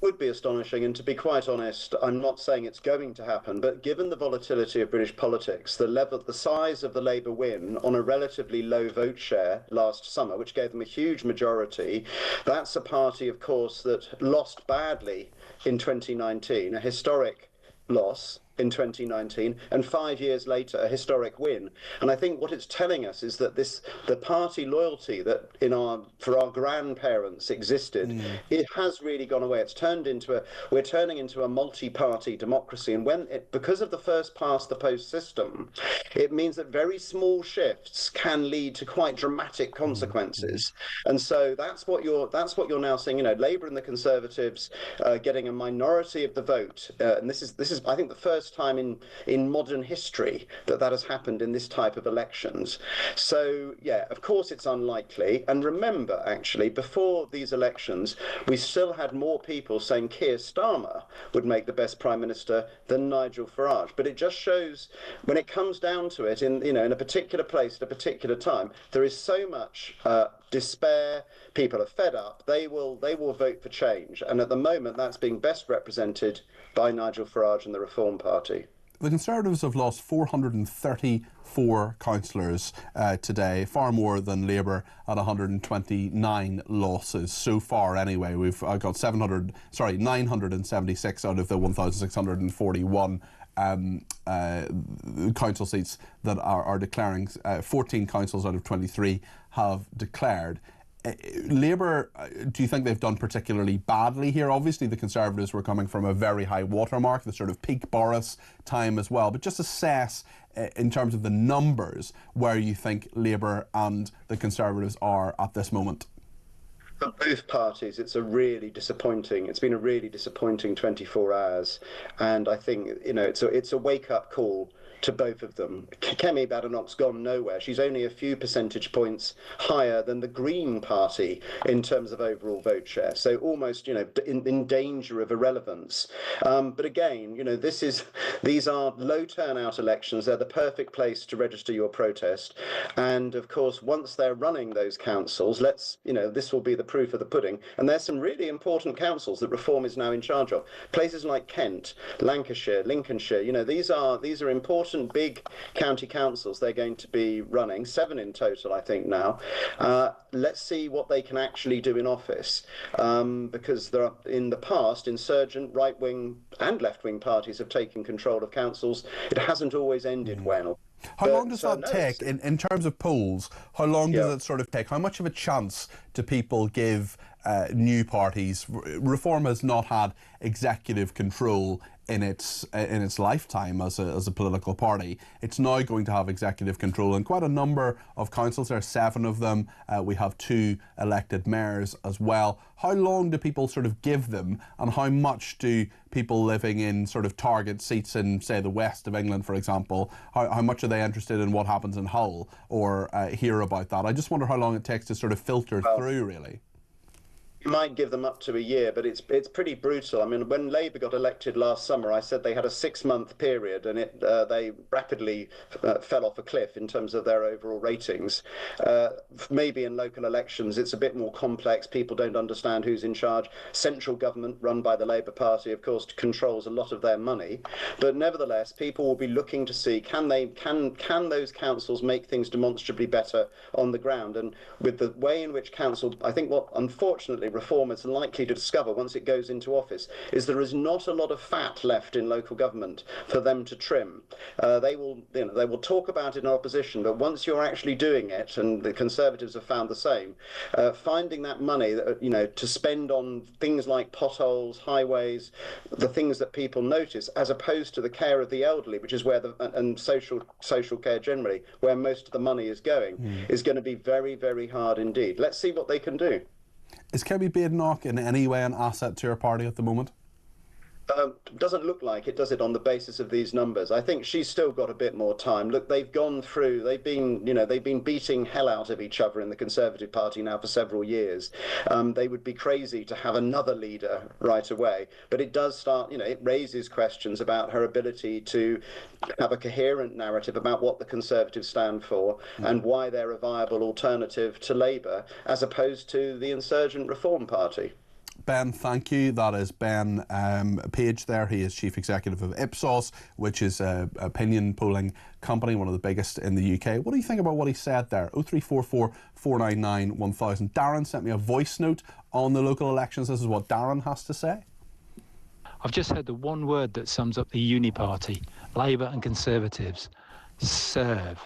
Would be astonishing, and to be quite honest, I'm not saying it's going to happen, but given the volatility of British politics, the size of the Labour win on a relatively low vote share last summer, which gave them a huge majority, that's a party, of course, that lost badly in 2019, a historic loss in 2019, and 5 years later a historic win. And I think what it's telling us is that the party loyalty that for our grandparents existed, it has really gone away. We're turning into a multi-party democracy, and because of the first past the post system, it means that very small shifts can lead to quite dramatic consequences. And so that's what you're now seeing. Labour and the Conservatives getting a minority of the vote, and this is I think the first time in modern history that has happened in this type of elections. So yeah, of course it's unlikely. And remember, actually, before these elections, we still had more people saying Keir Starmer would make the best Prime Minister than Nigel Farage. But it just shows, when it comes down to it, in a particular place at a particular time, there is so much despair. People are fed up. They will vote for change. And at the moment, that's being best represented by Nigel Farage and the Reform Party.
The Conservatives have lost 434 councillors today, far more than Labour at 129 losses so far anyway. We've got 976 out of the 1,641 council seats that are declaring. 14 councils out of 23 have declared. Labour, do you think they've done particularly badly here? Obviously, the Conservatives were coming from a very high watermark, the sort of peak Boris time as well. But just assess, in terms of the numbers, where you think Labour and the Conservatives are at this moment.
For both parties, it's been a really disappointing 24 hours. And I think, it's a wake-up call to both of them. Kemi Badenoch's gone nowhere. She's only a few percentage points higher than the Green Party in terms of overall vote share. So almost, in danger of irrelevance. But again, these are low turnout elections. They're the perfect place to register your protest. And of course, once they're running those councils, this will be the proof of the pudding. And there's some really important councils that Reform is now in charge of. Places like Kent, Lancashire, Lincolnshire, these are important big county councils they're going to be running, 7 in total, I think now. Let's see what they can actually do in office, because in the past, insurgent right-wing and left-wing parties have taken control of councils. It hasn't always ended well.
How long does that take, in terms of polls, how long does it sort of take? How much of a chance do people give new parties? Reform has not had executive control in its lifetime as a political party. It's now going to have executive control in quite a number of councils. There are 7 of them. We have 2 elected mayors as well. How long do people sort of give them, and how much do people living in sort of target seats in, say, the west of England, for example, how much are they interested in what happens in Hull or hear about that? I just wonder how long it takes to sort of filter through, really.
You might give them up to a year, but it's pretty brutal. I mean, when Labour got elected last summer, I said they had a 6-month period, and they rapidly fell off a cliff in terms of their overall ratings. Maybe in local elections, it's a bit more complex. People don't understand who's in charge. Central government, run by the Labour Party, of course, controls a lot of their money. But nevertheless, people will be looking to see can those councils make things demonstrably better on the ground. And with the way in which council, I think what unfortunately Reform is likely to discover once it goes into office is there is not a lot of fat left in local government for them to trim. They will talk about it in opposition, but once you're actually doing it, and the Conservatives have found the same, finding that money to spend on things like potholes, highways, the things that people notice, as opposed to the care of the elderly, which is where and social care generally, where most of the money is going, is going to be very, very hard indeed. Let's see what they can do.
Is Kemi Badenoch in any way an asset to your party at the moment?
Doesn't look like it, does it, on the basis of these numbers? I think she's still got a bit more time. Look, they've been beating hell out of each other in the Conservative Party now for several years. They would be crazy to have another leader right away. But it does start, it raises questions about her ability to have a coherent narrative about what the Conservatives stand for and why they're a viable alternative to Labour as opposed to the insurgent Reform Party.
Ben, thank you. That is Ben Page there. He is Chief Executive of Ipsos, which is an opinion polling company, one of the biggest in the UK. What do you think about what he said there? 0344 499 1000. Darren sent me a voice note on the local elections. This is what Darren has to say.
I've just heard the one word that sums up the uni party, Labour and Conservatives. Serve.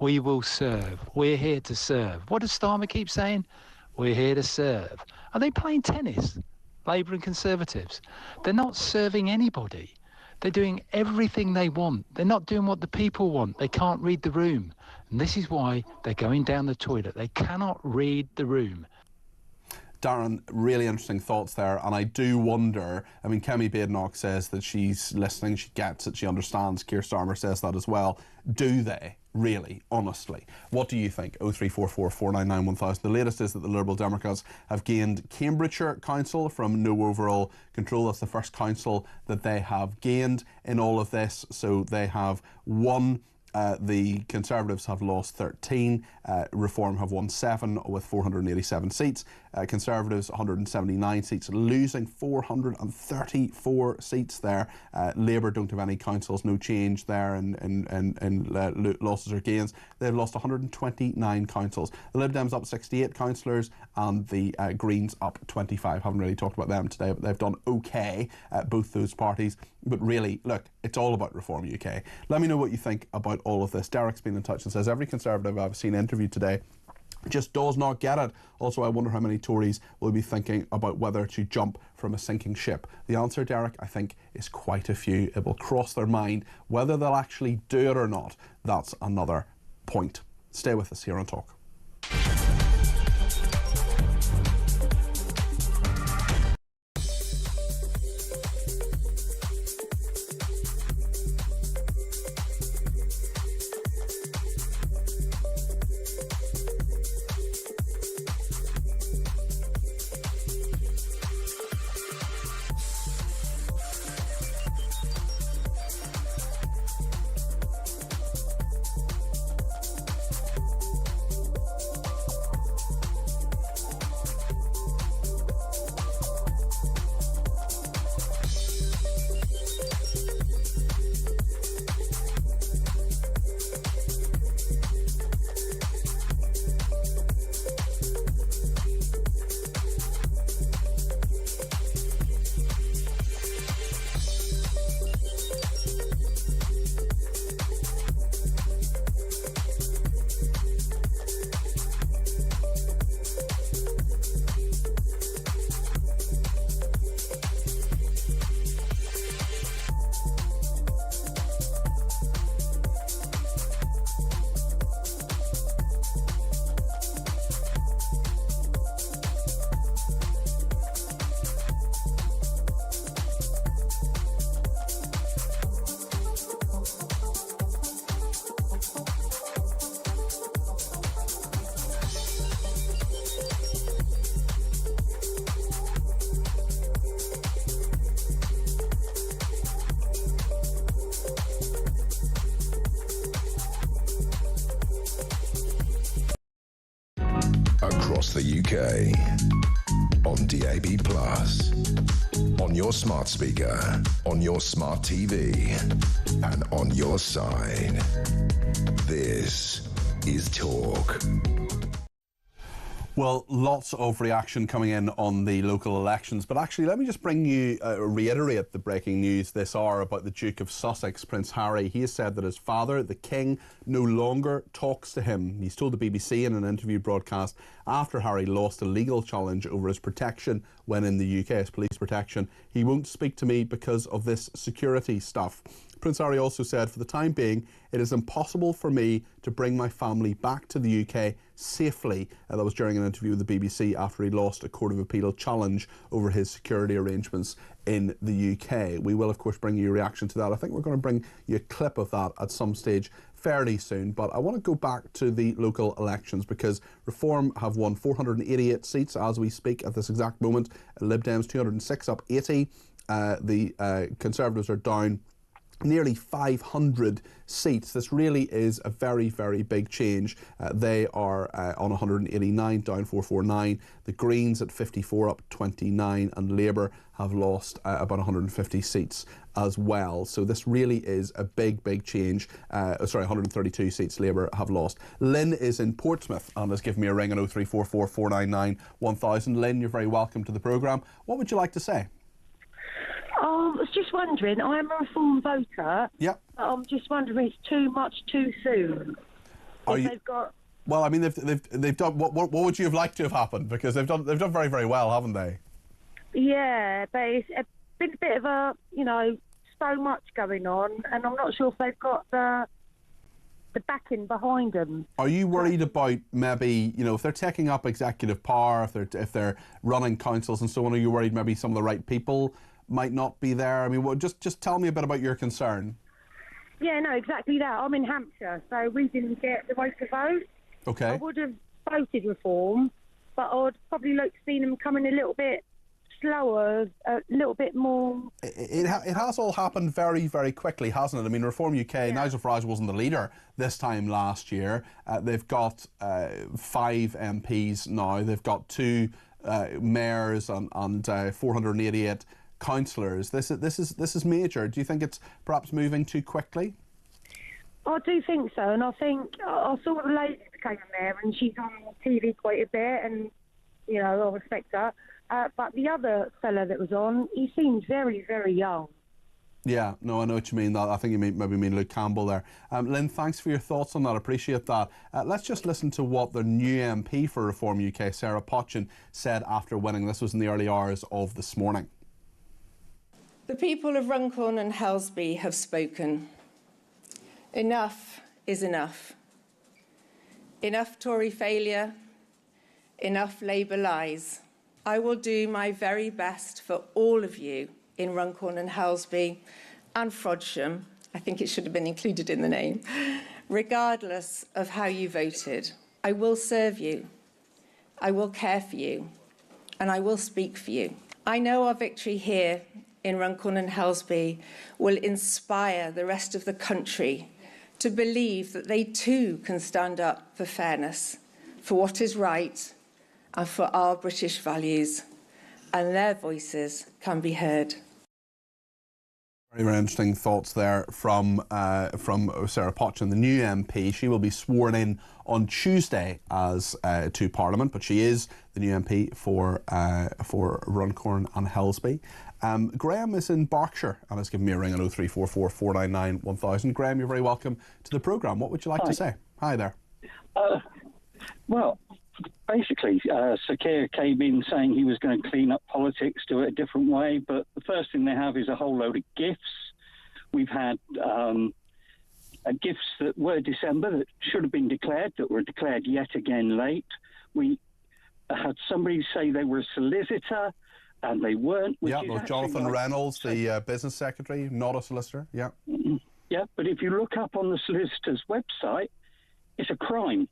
We will serve. We're here to serve. What does Starmer keep saying? We're here to serve. Are they playing tennis, Labour and Conservatives? They're not serving anybody. They're doing everything they want. They're not doing what the people want. They can't read the room. And this is why they're going down the toilet. They cannot read the room.
Darren, really interesting thoughts there, and I do wonder, I mean, Kemi Badenoch says that she's listening, she gets it, she understands. Keir Starmer says that as well. Do they, really, honestly? What do you think? 0344 499 1000. The latest is that the Liberal Democrats have gained Cambridgeshire Council from no overall control. That's the first council that they have gained in all of this, so they have won. The Conservatives have lost 13, Reform have won 7 with 487 seats, Conservatives 179 seats, losing 434 seats there. Labour don't have any councils, no change there in losses or gains. They've lost 129 councils. The Lib Dems up 68 councillors and the Greens up 25. Haven't really talked about them today, but they've done okay, both those parties. But really, look, it's all about Reform UK. Let me know what you think about all of this. Derek's been in touch and says every Conservative I've seen interviewed today just does not get it. Also, I wonder how many Tories will be thinking about whether to jump from a sinking ship. The answer, Derek, I think, is quite a few. It will cross their mind. Whether they'll actually do it or not, that's another point. Stay with us here on Talk.
across the UK. On DAB+, on your smart speaker, on your smart TV, and on your side. This is Talk.
Well, lots of reaction coming in on the local elections, but actually let me just bring you, reiterate the breaking news this hour about the Duke of Sussex, Prince Harry. He has said that his father, the King, no longer talks to him. He's told the BBC in an interview broadcast after Harry lost a legal challenge over his protection when in the UK, his police protection. He won't speak to me because of this security stuff. Prince Harry also said, for the time being, it is impossible for me to bring my family back to the UK safely. That was during an interview with the BBC after he lost a Court of Appeal challenge over his security arrangements in the UK. We will, of course, bring you a reaction to that. I think we're going to bring you a clip of that at some stage fairly soon. But I want to go back to the local elections because Reform have won 488 seats as we speak at this exact moment. Lib Dem's 206 up 80. The Conservatives are down nearly 500 seats. This really is a very, very big change. They are on 189, down 449. The Greens at 54, up 29, and Labour have lost about 150 seats as well. So this really is a big, big change. 132 seats Labour have lost. Lynn is in Portsmouth and has given me a ring on 0344 499 1000. Lynn, you're very welcome to the programme. What would you like to say?
I was just wondering, I am a Reform voter.
Yep.
I'm just wondering, it's too much too soon. They've got.
Well, I mean, they've done. What would you have liked to have happened? Because they've done very, very well, haven't they?
Yeah, but it's been a bit of a, so much going on, and I'm not sure if they've got the backing behind them.
Are you worried about maybe, if they're taking up executive power, if they're running councils and so on? Are you worried maybe some of the right people might not be there? I mean, just tell me a bit about your concern.
Yeah, no, exactly that. I'm in Hampshire, so we didn't get the right to vote.
Okay.
I would have voted Reform, but I'd probably like to see them coming a little bit slower, a little bit more.
It has all happened very, very quickly, hasn't it? I mean, Reform UK, yeah. Nigel Farage wasn't the leader this time last year. They've got 5 MPs now. They've got 2 mayors and 488 councillors. This is major. Do you think it's perhaps moving too quickly?
I do think so, and I think I saw the lady that became a mayor, and she's on TV quite a bit, and I respect her. But the other fella that was on, he seems very, very young.
Yeah, no, I know what you mean. I think you maybe mean Luke Campbell there. Lynn, thanks for your thoughts on that. I appreciate that. Let's just listen to what the new MP for Reform UK, Sarah Potchin, said after winning. This was in the early hours of this morning.
The people of Runcorn and Helsby have spoken. Enough is enough. Enough Tory failure, enough Labour lies. I will do my very best for all of you in Runcorn and Helsby and Frodsham. I think it should have been included in the name. Regardless of how you voted, I will serve you, I will care for you, and I will speak for you. I know our victory here in Runcorn and Helsby will inspire the rest of the country to believe that they too can stand up for fairness, for what is right, and for our British values, and their voices can be heard.
Very, very interesting thoughts there from Sarah Potchin, the new MP. She will be sworn in on Tuesday as to Parliament, but she is the new MP for Runcorn and Helsby. Graham is in Berkshire and has given me a ring on 0344 499 1000. Graham, you're very welcome to the programme. What would you like to say? Hi there.
Well, basically, Sir Keir came in saying he was going to clean up politics, do it a different way, but the first thing they have is a whole load of gifts. We've had gifts that were December that should have been declared, that were declared yet again late. We had somebody say they were a solicitor, and they weren't.
Yeah, well, Jonathan Reynolds, the business secretary, not a solicitor. Yeah.
Yeah, but if you look up on the solicitor's website, it's a crime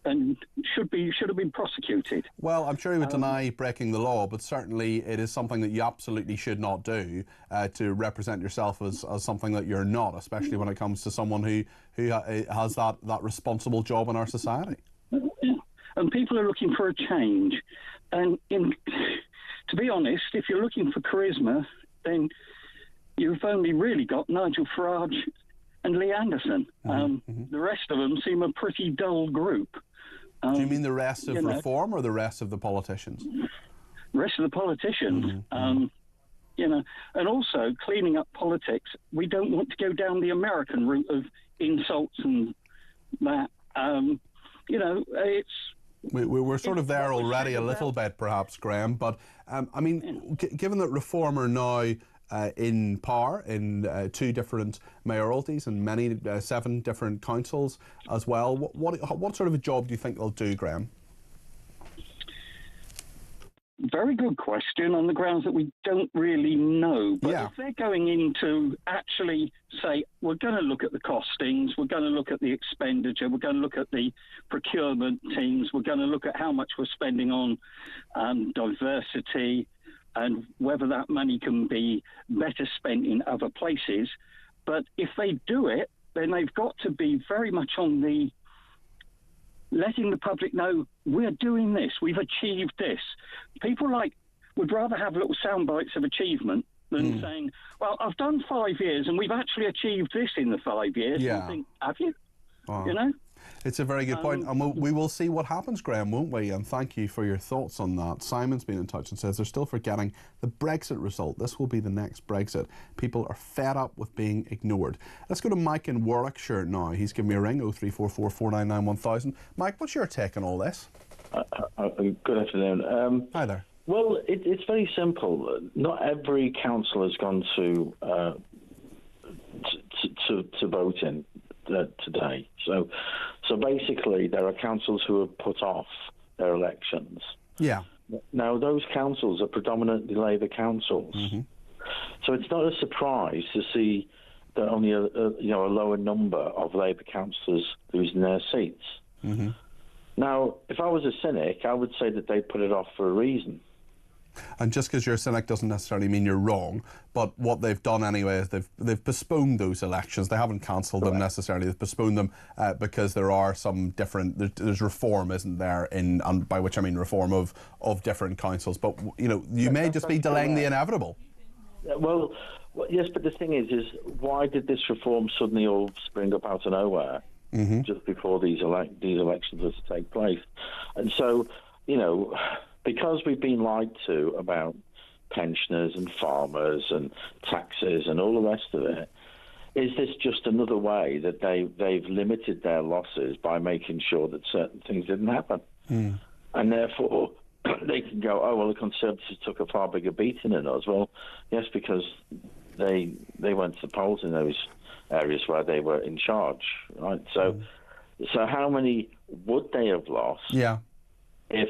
and should have been prosecuted.
Well, I'm sure he would deny breaking the law, but certainly it is something that you absolutely should not do, to represent yourself as something that you're not, especially when it comes to someone who has that responsible job in our society.
Yeah. and people are looking for a change. And to be honest, if you're looking for charisma, then you've only really got Nigel Farage and Lee Anderson. The rest of them seem a pretty dull group.
Do you mean the rest of Reform or the rest of the politicians?
The rest of the politicians. You know, and also cleaning up politics. We don't want to go down the American route of insults and that. You know, it's...
We're sort of there already a little bit, perhaps, Graham. But, I mean, given that Reform are now in power in 2 different mayoralties and many 7 different councils as well, what sort of a job do you think they'll do, Graham?
Very good question on the grounds that we don't really know. But if they're going in to actually say, we're going to look at the costings, we're going to look at the expenditure, we're going to look at the procurement teams, we're going to look at how much we're spending on diversity and whether that money can be better spent in other places. But if they do it, then they've got to be very much on the letting the public know we're doing this, we've achieved this. People would rather have little sound bites of achievement than saying, well, I've done 5 years and we've actually achieved this in the 5 years.
Yeah.
And I think, have you? You know?
It's a very good point, and we will see what happens, Graham, won't we? And thank you for your thoughts on that. Simon's been in touch and says they're still forgetting the Brexit result. This will be the next Brexit. People are fed up with being ignored. Let's go to Mike in Warwickshire now. He's given me a ring, 0344 499 1000. Mike, what's your take on all this?
Good afternoon.
Hi there.
Well, it's very simple. Not every council has gone to vote in today. So basically, there are councils who have put off their elections.
Yeah.
Now, those councils are predominantly Labour councils. So it's not a surprise to see that only a lower number of Labour councillors losing their seats. Now, if I was a cynic, I would say that they put it off for a reason.
And just because you're a cynic doesn't necessarily mean you're wrong. But what they've done anyway is they've postponed those elections. They haven't cancelled them necessarily. They've postponed them because there are some different. There's reform, isn't there? And by which I mean reform of different councils. But you may just be delaying the inevitable.
Well, yes, but the thing is why did this reform suddenly all spring up out of nowhere just before these elections were to take place? And so, because we've been lied to about pensioners and farmers and taxes and all the rest of it, is this just another way that they've limited their losses by making sure that certain things didn't happen? And therefore, they can go, oh, well, the Conservatives took a far bigger beating than us. Well, yes, because they went to the polls in those areas where they were in charge, right? So how many would they have lost?
Yeah.
If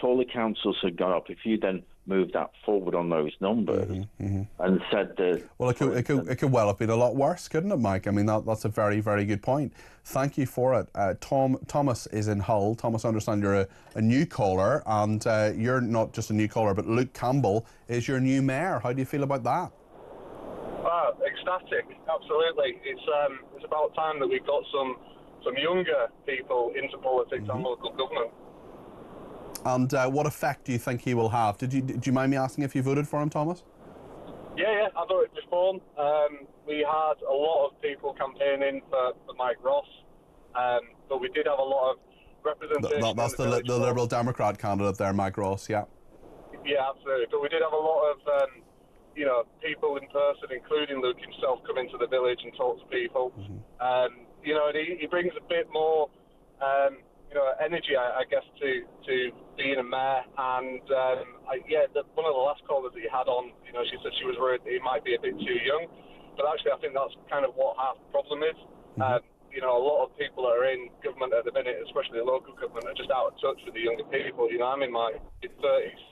all the councils had gone up, if you then moved that forward on those numbers and said that...
Well, it could well have been a lot worse, couldn't it, Mike? I mean, that's a very, very good point. Thank you for it. Thomas is in Hull. Thomas, I understand you're a new caller, and you're not just a new caller, but Luke Campbell is your new mayor. How do you feel about that?
Ecstatic, absolutely. It's about time that we've got some younger people into politics and local government.
And what effect do you think he will have? Do you mind me asking if you voted for him, Thomas?
Yeah, I voted for him. We had a lot of people campaigning for Mike Ross, but we did have a lot of representation.
That's the Liberal Democrat candidate there, Mike Ross, yeah.
Yeah, absolutely. But we did have a lot of, people in person, including Luke himself, come into the village and talk to people. And he brings a bit more, energy, I guess, to being a mayor. And one of the last callers that he had on, she said she was worried that he might be a bit too young. But actually, I think that's kind of what half the problem is. A lot of people that are in government at the minute, especially local government, are just out of touch with the younger people. I'm in my mid-30s,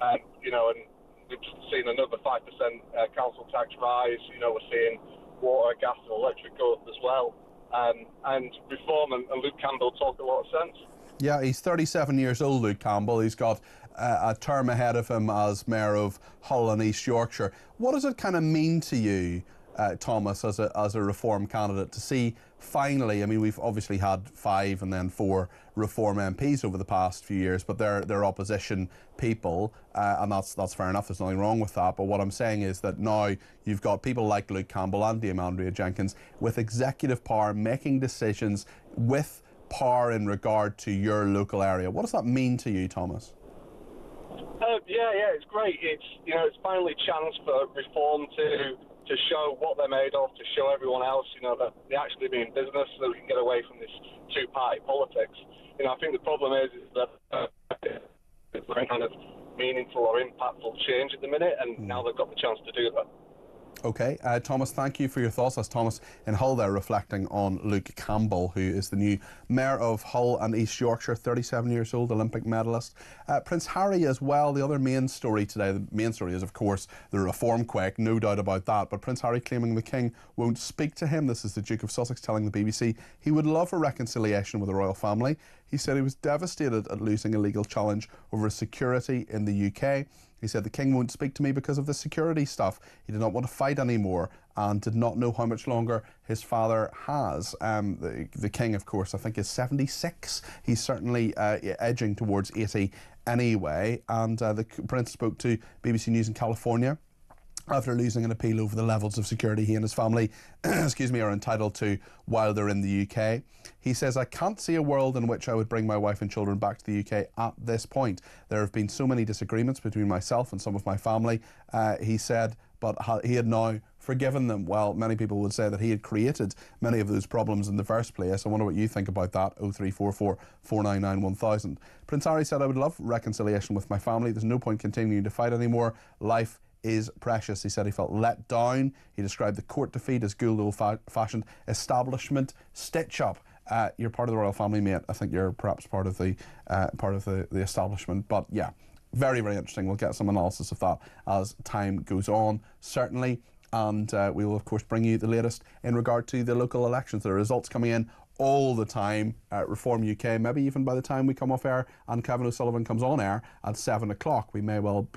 and we've seen another 5% council tax rise. We're seeing water, gas and electric go up as well. And Reform and Luke Campbell talk a lot of sense.
Yeah, he's 37 years old, Luke Campbell. He's got a term ahead of him as Mayor of Hull and East Yorkshire. What does it kind of mean to you Thomas, as a Reform candidate, to see finally, I mean, we've obviously had 5 and then 4 Reform MPs over the past few years, but they're opposition people, and that's fair enough. There's nothing wrong with that. But what I'm saying is that now you've got people like Luke Campbell and Dame Andrea Jenkins with executive power, making decisions with power in regard to your local area. What does that mean to you, Thomas?
Yeah, it's great. It's finally a chance for Reform to show what they're made of, to show everyone else, that they actually mean business, so we can get away from this two-party politics. I think the problem is that it's very kind of meaningful or impactful change at the minute, and now they've got the chance to do that.
Okay, Thomas, thank you for your thoughts. That's Thomas in Hull there, reflecting on Luke Campbell, who is the new Mayor of Hull and East Yorkshire, 37 years old, Olympic medalist. Prince Harry as well, the other main story today. The main story is, of course, the Reform quake, no doubt about that. But Prince Harry claiming the King won't speak to him. This is the Duke of Sussex telling the BBC he would love a reconciliation with the royal family. He said he was devastated at losing a legal challenge over security in the UK. He said the King won't speak to me because of the security stuff. He did not want to fight anymore and did not know how much longer his father has. The King, of course, I think is 76. He's certainly edging towards 80 anyway. And the Prince spoke to BBC News in California after losing an appeal over the levels of security he and his family are entitled to while they're in the UK. He says, I can't see a world in which I would bring my wife and children back to the UK at this point. There have been so many disagreements between myself and some of my family, he said, but he had now forgiven them. Well, many people would say that he had created many of those problems in the first place. I wonder what you think about that. 0344 499 1000. Prince Harry said, I would love reconciliation with my family. There's no point continuing to fight anymore. Life is precious. He said he felt let down. He described the court defeat as good old-fashioned establishment stitch-up. You're part of the royal family, mate. I think you're perhaps part of the establishment. But yeah, very, very interesting. We'll get some analysis of that as time goes on, certainly. And we will, of course, bring you the latest in regard to the local elections. There are results coming in all the time. Reform UK, maybe even by the time we come off air and Kevin O'Sullivan comes on air at 7 o'clock, we may well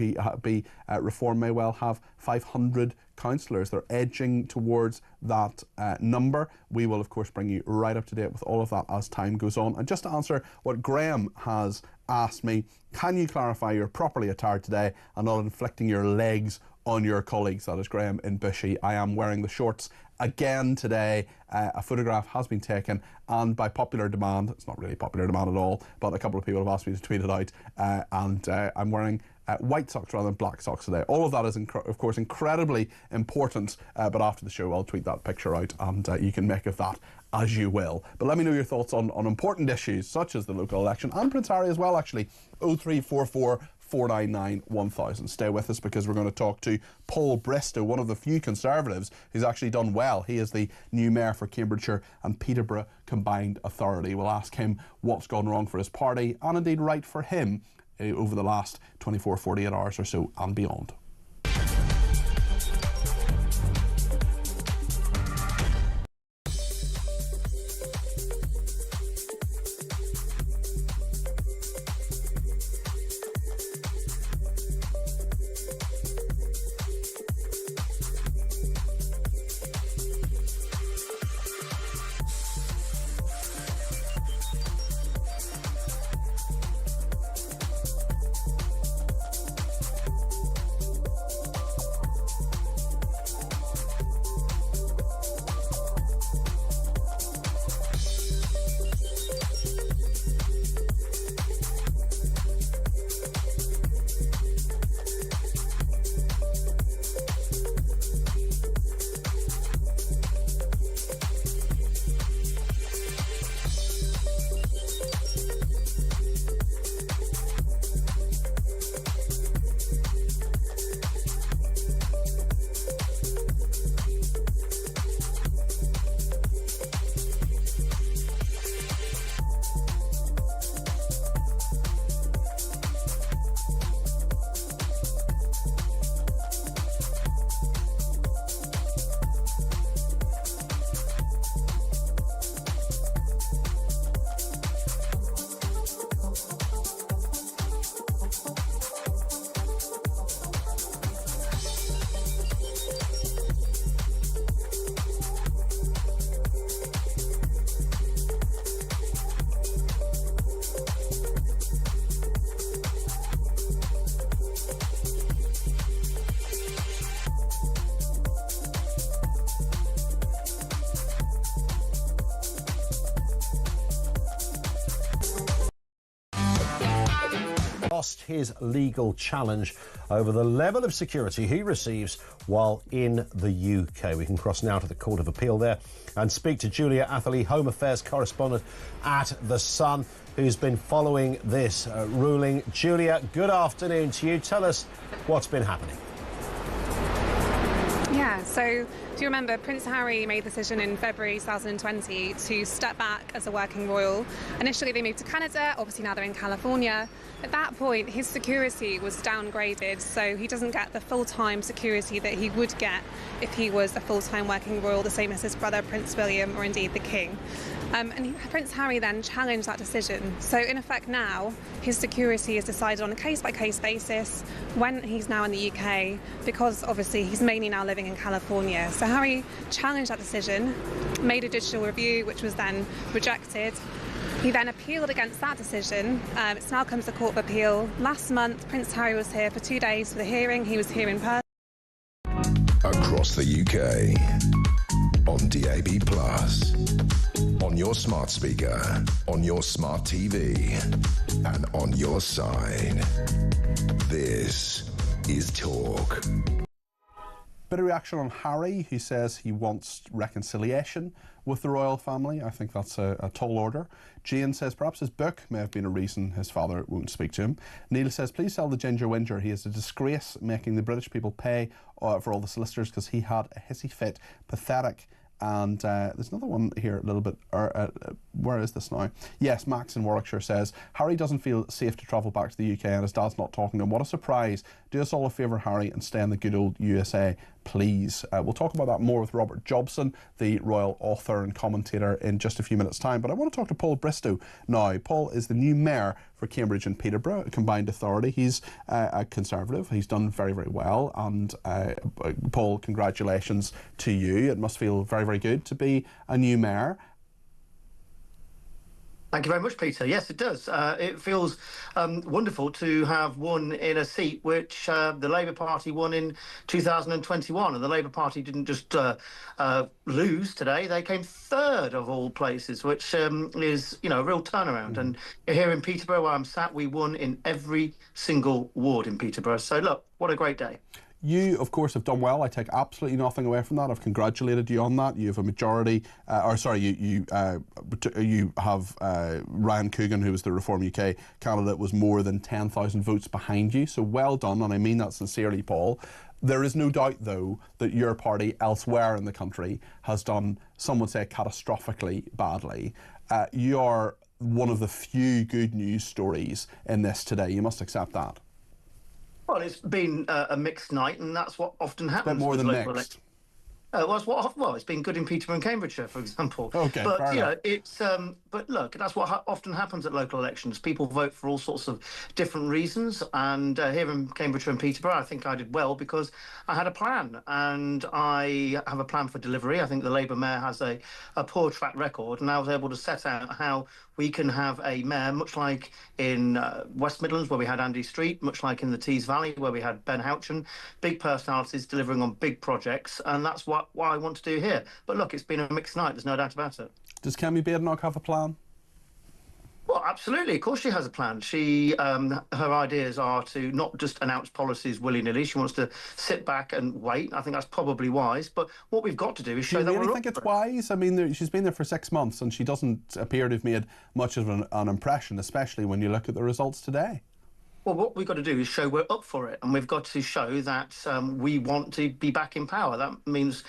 Reform may well have 500 councillors. They're edging towards that number. We will, of course, bring you right up to date with all of that as time goes on. And just to answer what Graham has asked me, can you clarify you're properly attired today and not inflicting your legs on your colleagues? That is Graham in Bushy. I am wearing the shorts again today. A photograph has been taken, and by popular demand, it's not really popular demand at all, but a couple of people have asked me to tweet it out, and I'm wearing white socks rather than black socks today. All of that is, of course, incredibly important, but after the show I'll tweet that picture out, and you can make of that as you will. But let me know your thoughts on important issues such as the local election and Prince Harry as well, actually. 0344 499 1000. Stay with us, because we're going to talk to Paul Bristow, one of the few Conservatives who's actually done well. He is the new Mayor for Cambridgeshire and Peterborough Combined Authority. We'll ask him what's gone wrong for his party, and indeed right for him, over the last 24, 48 hours or so and beyond.
lost his legal challenge over the level of security he receives while in the UK. We can cross now to the Court of Appeal there and speak to Julia Atherley, Home Affairs correspondent at The Sun, who's been following this ruling. Julia, good afternoon to you. Tell us what's been happening.
Yeah, so do you remember Prince Harry made the decision in February 2020 to step back as a working royal? Initially they moved to Canada, obviously now they're in California. At that point his security was downgraded, so he doesn't get the full-time security that he would get if he was a full-time working royal, the same as his brother Prince William or indeed the King. Prince Harry then challenged that decision. So in effect now, his security is decided on a case-by-case basis when he's now in the UK, because obviously he's mainly now living in California. So Harry challenged that decision, made a judicial review, which was then rejected. He then appealed against that decision. It's now come to the Court of Appeal. Last month, Prince Harry was here for 2 days for the hearing. He was here in person.
Across the UK, on DAB+, on your smart speaker, on your smart TV, and on your side. This is Talk.
Bit of reaction on Harry, who says he wants reconciliation with the royal family. I think that's a tall order. Jane says perhaps his book may have been a reason his father won't speak to him. Neil says, please tell the Ginger Whinger he is a disgrace making the British people pay for all the solicitors because he had a hissy fit. Pathetic. And there's another one here a little bit, where is this now? Yes, Max in Warwickshire says, Harry doesn't feel safe to travel back to the UK and his dad's not talking to him. What a surprise. Do us all a favour, Harry, and stay in the good old USA, please. We'll talk about that more with Robert Jobson, the royal author and commentator, in just a few minutes' time. But I want to talk to Paul Bristow now. Paul is the new mayor for Cambridge and Peterborough, a combined authority. He's a Conservative. He's done very, very well. And Paul, congratulations to you. It must feel very, very good to be a new mayor.
Thank you very much, Peter. Yes, it does. It feels wonderful to have won in a seat which the Labour Party won in 2021. And the Labour Party didn't just lose today. They came third of all places, which is, a real turnaround. And here in Peterborough, where I'm sat, we won in every single ward in Peterborough. So, look, what a great day.
You, of course, have done well. I take absolutely nothing away from that. I've congratulated you on that. You have a majority, you have Ryan Coogan, who was the Reform UK candidate, was more than 10,000 votes behind you. So well done, and I mean that sincerely, Paul. There is no doubt, though, that your party elsewhere in the country has done, some would say, catastrophically badly. You are one of the few good news stories in this today. You must accept that.
Well, it's been a mixed night, and that's what often happens.
A bit more than mixed.
Well, it's been good in Peterborough and Cambridgeshire, for example.
Okay,
but
fair enough.
it's but look, that's what often happens at local elections. People vote for all sorts of different reasons, and here in Cambridgeshire and Peterborough, I think I did well because I had a plan, and I have a plan for delivery. I think the Labour mayor has a poor track record, and I was able to set out how we can have a mayor, much like in West Midlands, where we had Andy Street, much like in the Tees Valley, where we had Ben Houchin, big personalities delivering on big projects, and that's what I want to do here. But look, it's been a mixed night, there's no doubt about it.
Does Kemi Badenoch have a plan?
Well, absolutely. Of course she has a plan. She, her ideas are to not just announce policies willy-nilly. She wants to sit back and wait. I think that's probably wise. But what we've got to do is show that we're up for it.
Do you really think it's wise? I mean, she's been there for 6 months and she doesn't appear to have made much of an impression, especially when you look at the results today.
Well, what we've got to do is show we're up for it, and we've got to show that we want to be back in power. That means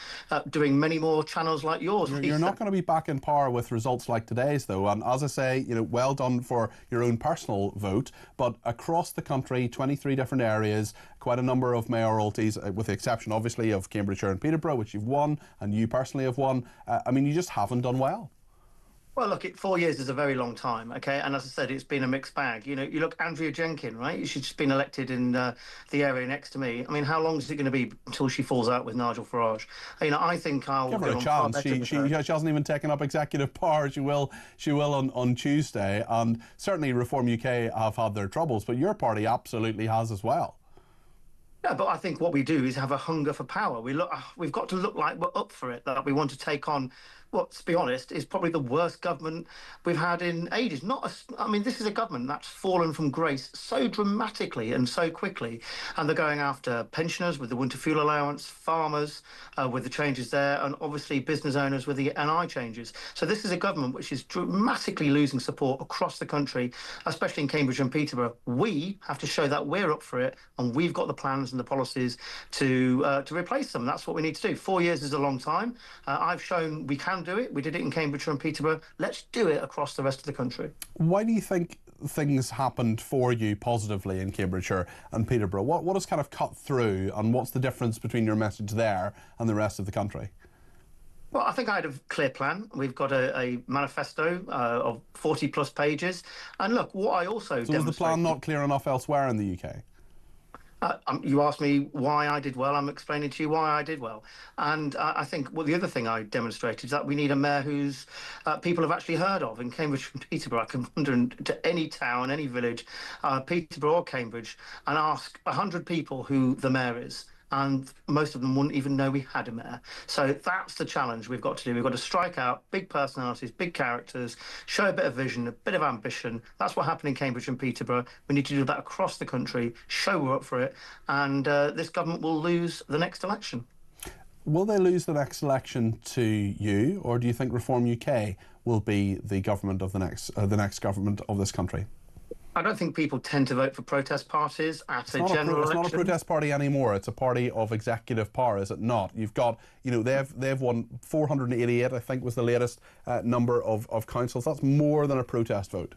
doing many more channels like yours.
You're not going to be back in power with results like today's, though. And as I say, well done for your own personal vote. But across the country, 23 different areas, quite a number of mayoralties, with the exception, obviously, of Cambridgeshire and Peterborough, which you've won, and you personally have won. I mean, you just haven't done well.
Well, look, 4 years is a very long time, OK? And as I said, it's been a mixed bag. You look, Andrea Jenkin, right? She's just been elected in the area next to me. I mean, how long is it going to be until she falls out with Nigel Farage? I think I'll
give her a chance. She hasn't even taken up executive power. She will on Tuesday. And certainly Reform UK have had their troubles, but your party absolutely has as well.
Yeah, but I think what we do is have a hunger for power. We've got to look like we're up for it, that we want to take on well, to be honest, is probably the worst government we've had in ages. This is a government that's fallen from grace so dramatically and so quickly, and they're going after pensioners with the winter fuel allowance, farmers with the changes there, and obviously business owners with the NI changes. So this is a government which is dramatically losing support across the country, especially in Cambridge and Peterborough. We have to show that we're up for it, and we've got the plans and the policies to replace them. That's what we need to do. 4 years is a long time. I've shown we can do it. We did it in Cambridge and Peterborough. Let's do it across the rest of the country.
Why do you think things happened for you positively in Cambridgeshire and Peterborough? What has kind of cut through, and what's the difference between your message there and the rest of the country?
Well, I think I had a clear plan. We've got a manifesto of 40 plus pages. And look, what I also
So was the plan not clear enough elsewhere in the UK?
You asked me why I did well. I'm explaining to you why I did well. And I think the other thing I demonstrated is that we need a mayor who's people have actually heard of. In Cambridge and Peterborough, I can wander into any town, any village, Peterborough or Cambridge, and ask 100 people who the mayor is. And most of them wouldn't even know we had a mayor. So that's the challenge we've got to do. We've got to strike out big personalities, big characters, show a bit of vision, a bit of ambition. That's what happened in Cambridge and Peterborough. We need to do that across the country, show we're up for it, and this government will lose the next election.
Will they lose the next election to you, or do you think Reform UK will be the government of the next government of this country?
I don't think people tend to vote for protest parties at a general election.
It's not a protest party anymore. It's a party of executive power, is it not? You've got, they've won 488, I think was the latest number of councils. That's more than a protest vote.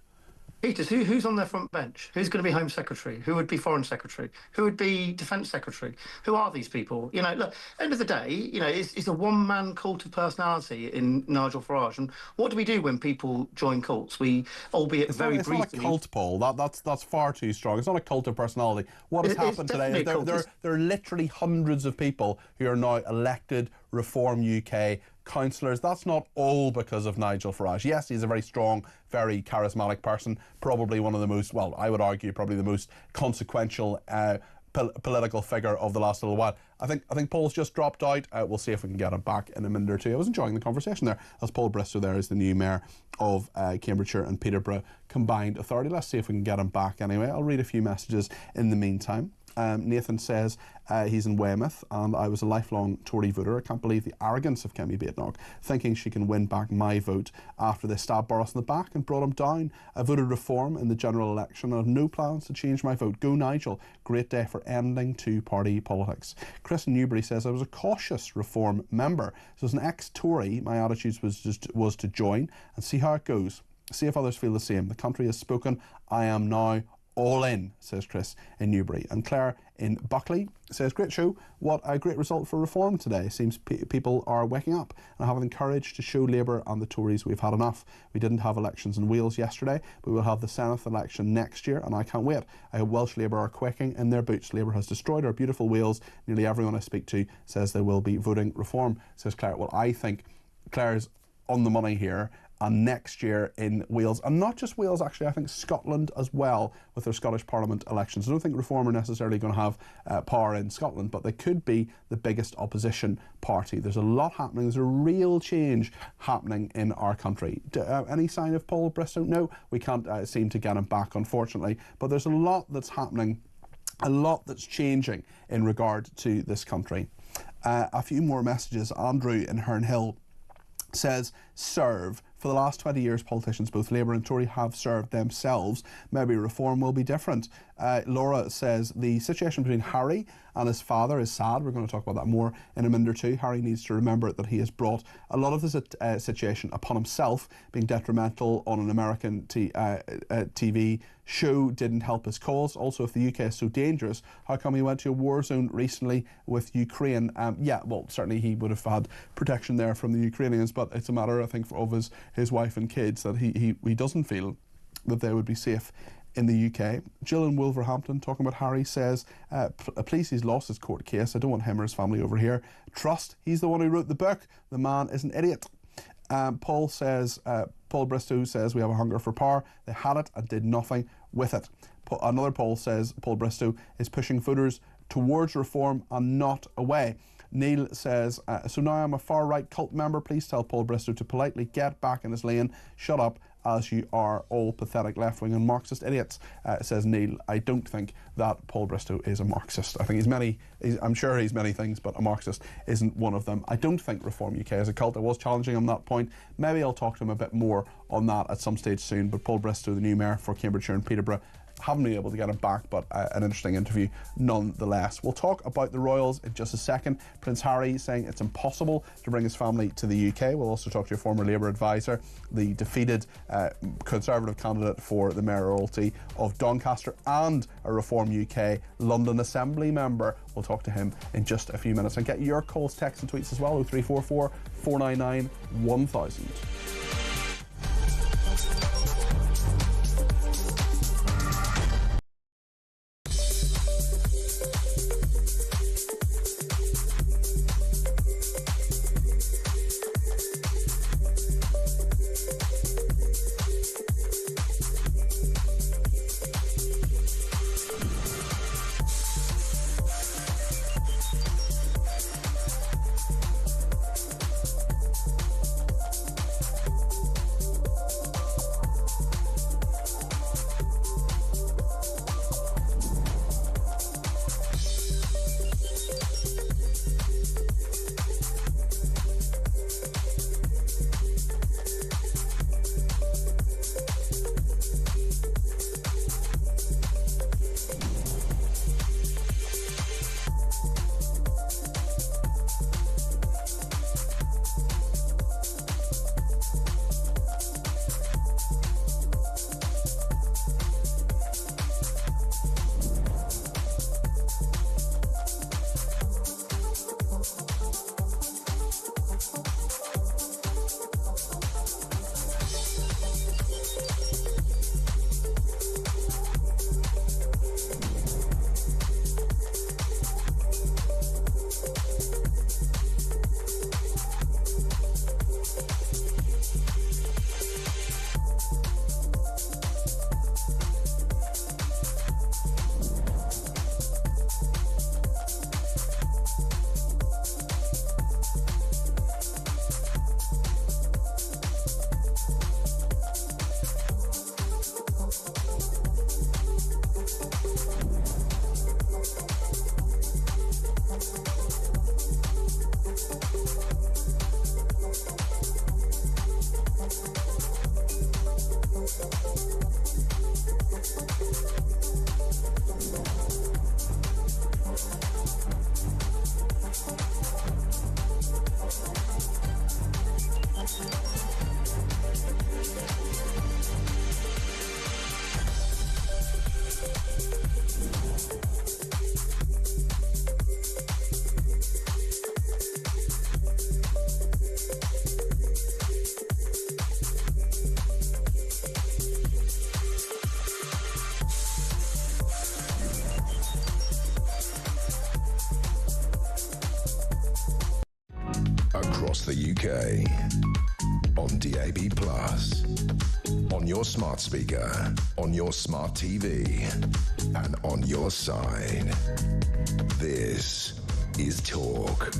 Peters, who's on their front bench? Who's going to be Home Secretary? Who would be Foreign Secretary? Who would be Defence Secretary? Who are these people? Look, end of the day, it's a one-man cult of personality in Nigel Farage. And what do we do when people join cults? We, albeit very briefly...
It's not a cult, Paul. That's far too strong. It's not a cult of personality. What has happened today is there are literally hundreds of people who are now elected Reform UK councillors. That's not all because of Nigel Farage. Yes, he's a very strong, very charismatic person, probably one of the most, well, I would argue, probably the most consequential political figure of the last little while. I think Paul's just dropped out. We'll see if we can get him back in a minute or two. I was enjoying the conversation there, as Paul Bristow there is the new mayor of Cambridgeshire and Peterborough Combined Authority. Let's see if we can get him back anyway. I'll read a few messages in the meantime. Nathan says he's in Weymouth, and I was a lifelong Tory voter. I can't believe the arrogance of Kemi Batenog, thinking she can win back my vote after they stabbed Boris in the back and brought him down. I voted Reform in the general election and have no plans to change my vote. Go Nigel. Great day for ending two-party politics. Chris in Newbury says I was a cautious Reform member. So as an ex-Tory, my attitude was to join and see how it goes. See if others feel the same. The country has spoken. I am now all in, says Chris in Newbury. And Claire in Buckley says, great show. What a great result for Reform today. Seems people are waking up and having the courage to show Labour and the Tories we've had enough. We didn't have elections in Wales yesterday, but we'll have the 7th election next year, and I can't wait. I hope Welsh Labour are quaking in their boots. Labour has destroyed our beautiful Wales. Nearly everyone I speak to says they will be voting Reform, says Claire. Well, I think Claire's on the money here. And next year in Wales, and not just Wales actually, I think Scotland as well with their Scottish Parliament elections. I don't think Reform are necessarily going to have power in Scotland, but they could be the biggest opposition party. There's a lot happening. There's a real change happening in our country. Any sign of Paul Bristow? No, we can't seem to get him back, unfortunately. But there's a lot that's happening, a lot that's changing in regard to this country. A few more messages. Andrew in Herne Hill says, serve. For the last 20 years, politicians, both Labour and Tory, have served themselves. Maybe Reform will be different. Laura says the situation between Harry and his father is sad. We're going to talk about that more in a minute or two. Harry needs to remember that he has brought a lot of this situation upon himself. Being detrimental on an American TV show didn't help his cause. Also, if the UK is so dangerous, how come he went to a war zone recently with Ukraine? Yeah, well, certainly he would have had protection there from the Ukrainians, but it's a matter, I think, of his wife and kids that he doesn't feel that they would be safe in the UK. Jill in Wolverhampton, talking about Harry, says, please, he's lost his court case. I don't want him or his family over here. Trust, he's the one who wrote the book. The man is an idiot. Paul Bristow says, we have a hunger for power. They had it and did nothing with it. Another Paul says, Paul Bristow is pushing voters towards Reform and not away. Neil says, so now I'm a far-right cult member. Please tell Paul Bristow to politely get back in his lane. Shut up, as you are all pathetic left-wing and Marxist idiots, says Neil. I don't think that Paul Bristow is a Marxist. I think I'm sure he's many things, but a Marxist isn't one of them. I don't think Reform UK is a cult. I was challenging him on that point. Maybe I'll talk to him a bit more on that at some stage soon. But Paul Bristow, the new mayor for Cambridgeshire and Peterborough, haven't been able to get him back, but an interesting interview nonetheless. We'll talk about the royals in just a second. Prince Harry saying it's impossible to bring his family to the UK. We'll also talk to your former Labour advisor, the defeated Conservative candidate for the mayoralty of Doncaster and a Reform UK London Assembly member. We'll talk to him in just a few minutes and get your calls, texts and tweets as well. 0344 499 1000.
Across the UK, on DAB+, on your smart speaker, on your smart TV, and on your side. This is Talk.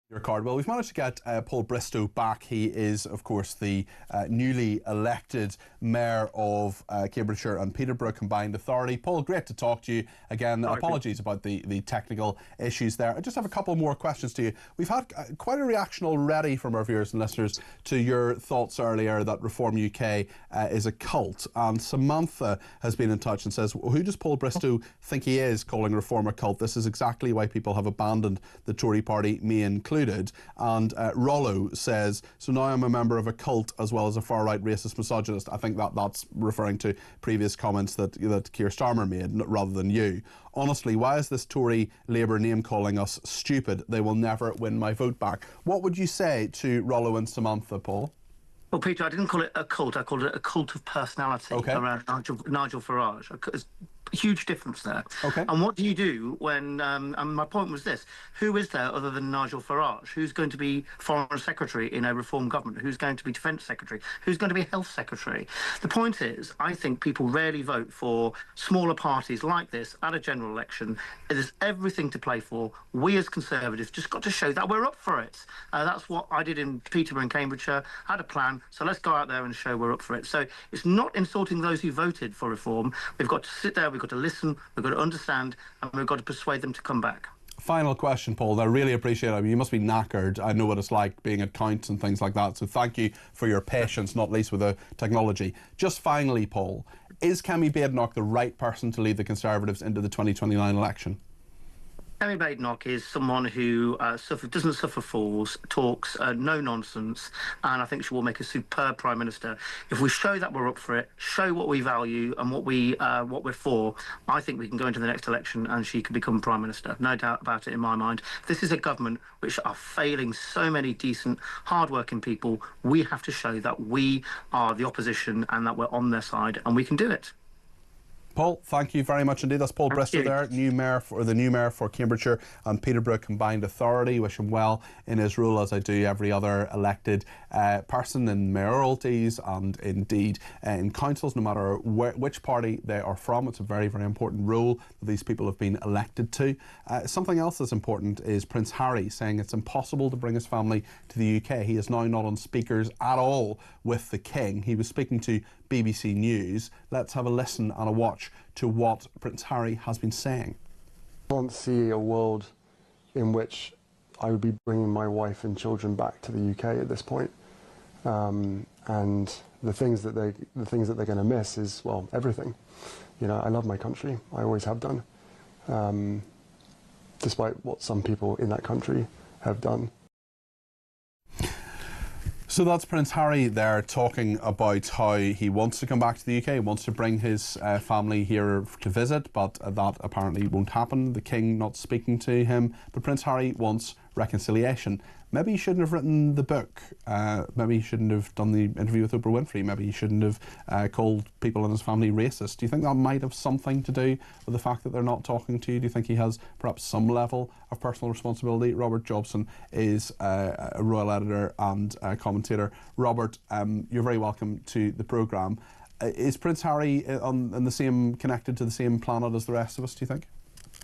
Peter Cardwell. We've managed to get Paul Bristow back. He is, of course, the newly elected Mayor of Cambridgeshire and Peterborough Combined Authority. Paul, great to talk to you again. Apologies about the technical issues there. I just have a couple more questions to you. We've had quite a reaction already from our viewers and listeners to your thoughts earlier that Reform UK is a cult. And Samantha has been in touch and says, who does Paul Bristow think he is, calling Reform a cult? This is exactly why people have abandoned the Tory party, me included. And Rollo says, so now I'm a member of a cult as well as a far-right racist misogynist. I think that's referring to previous comments that Keir Starmer made rather than you. Honestly, why is this Tory Labour name-calling us stupid? They will never win my vote back. What would you say to Rollo and Samantha, Paul?
Well, Peter, I didn't call it a cult. I called it a cult of personality around Nigel Farage. huge difference there.
Okay.
And what do you do when, and my point was this, who is there other than Nigel Farage? Who's going to be Foreign Secretary in a reform government? Who's going to be Defence Secretary? Who's going to be Health Secretary? The point is, I think people rarely vote for smaller parties like this at a general election. There's everything to play for. We as Conservatives just got to show that we're up for it. That's what I did in Peterborough and Cambridgeshire. I had a plan, so let's go out there and show we're up for it. So it's not insulting those who voted for reform. We've got to sit there, we've got to listen, we've got to understand, and we've got to persuade them to come back.
Final question, Paul. I really appreciate it. I mean, you must be knackered. I know what it's like being at counts and things like that. So thank you for your patience, not least with the technology. Just finally, Paul, is Kemi Badenoch the right person to lead the Conservatives into the 2029 election?
Kemi Badenoch is someone who doesn't suffer fools, talks no nonsense, and I think she will make a superb Prime Minister. If we show that we're up for it, show what we value and what we're for, I think we can go into the next election and she can become Prime Minister. No doubt about it in my mind. This is a government which are failing so many decent, hard-working people. We have to show that we are the opposition and that we're on their side, and we can do it.
Paul, thank you very much indeed. That's Paul Bristow there, the new mayor for Cambridgeshire and Peterborough Combined Authority. Wish him well in his role, as I do every other elected person in mayoralties and indeed in councils, no matter which party they are from. It's a very, very important role that these people have been elected to. Something else that's important is Prince Harry saying it's impossible to bring his family to the UK. He is now not on speakers at all with the King. He was speaking to BBC News. Let's have a listen and a watch to what Prince Harry has been saying.
I can't see a world in which I would be bringing my wife and children back to the UK at this point. And the things that they're going to miss is, well, everything. You know, I love my country. I always have done, despite what some people in that country have done.
So that's Prince Harry there talking about how he wants to come back to the UK, wants to bring his family here to visit, but that apparently won't happen. The King not speaking to him, but Prince Harry wants reconciliation. Maybe he shouldn't have written the book. Maybe he shouldn't have done the interview with Oprah Winfrey. Maybe he shouldn't have called people in his family racist. Do you think that might have something to do with the fact that they're not talking to you? Do you think he has perhaps some level of personal responsibility? Robert Jobson is a royal editor and a commentator. Robert, you're very welcome to the programme. Is Prince Harry connected to the same planet as the rest of us, do you think?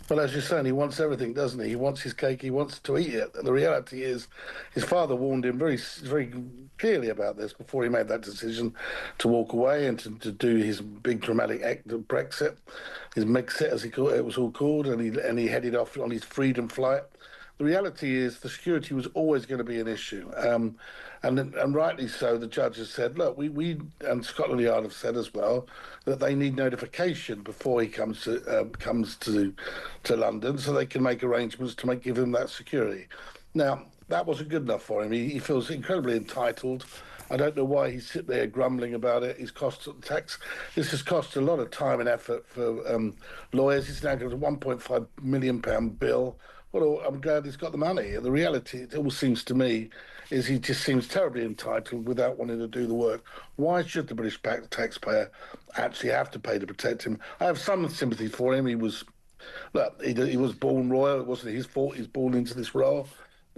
Well, as you're saying, he wants everything, doesn't he? He wants his cake, he wants to eat it. And the reality is, his father warned him very, very clearly about this before he made that decision to walk away and to do his big dramatic act of Brexit, his Megxit, as it was all called, and he headed off on his freedom flight. The reality is the security was always going to be an issue. And rightly so, the judge has said, look, we and Scotland Yard have said as well that they need notification before he comes to London, so they can make arrangements to give him that security. Now, that wasn't good enough for him. He feels incredibly entitled. I don't know why he's sitting there grumbling about it. He's cost tax. This has cost a lot of time and effort for lawyers. It's now got a £1.5 million bill. Well, I'm glad he's got the money. The reality, it all seems to me, is he just seems terribly entitled without wanting to do the work. Why should the British taxpayer actually have to pay to protect him? I have some sympathy for him. He was born royal. It wasn't his fault. He's born into this role.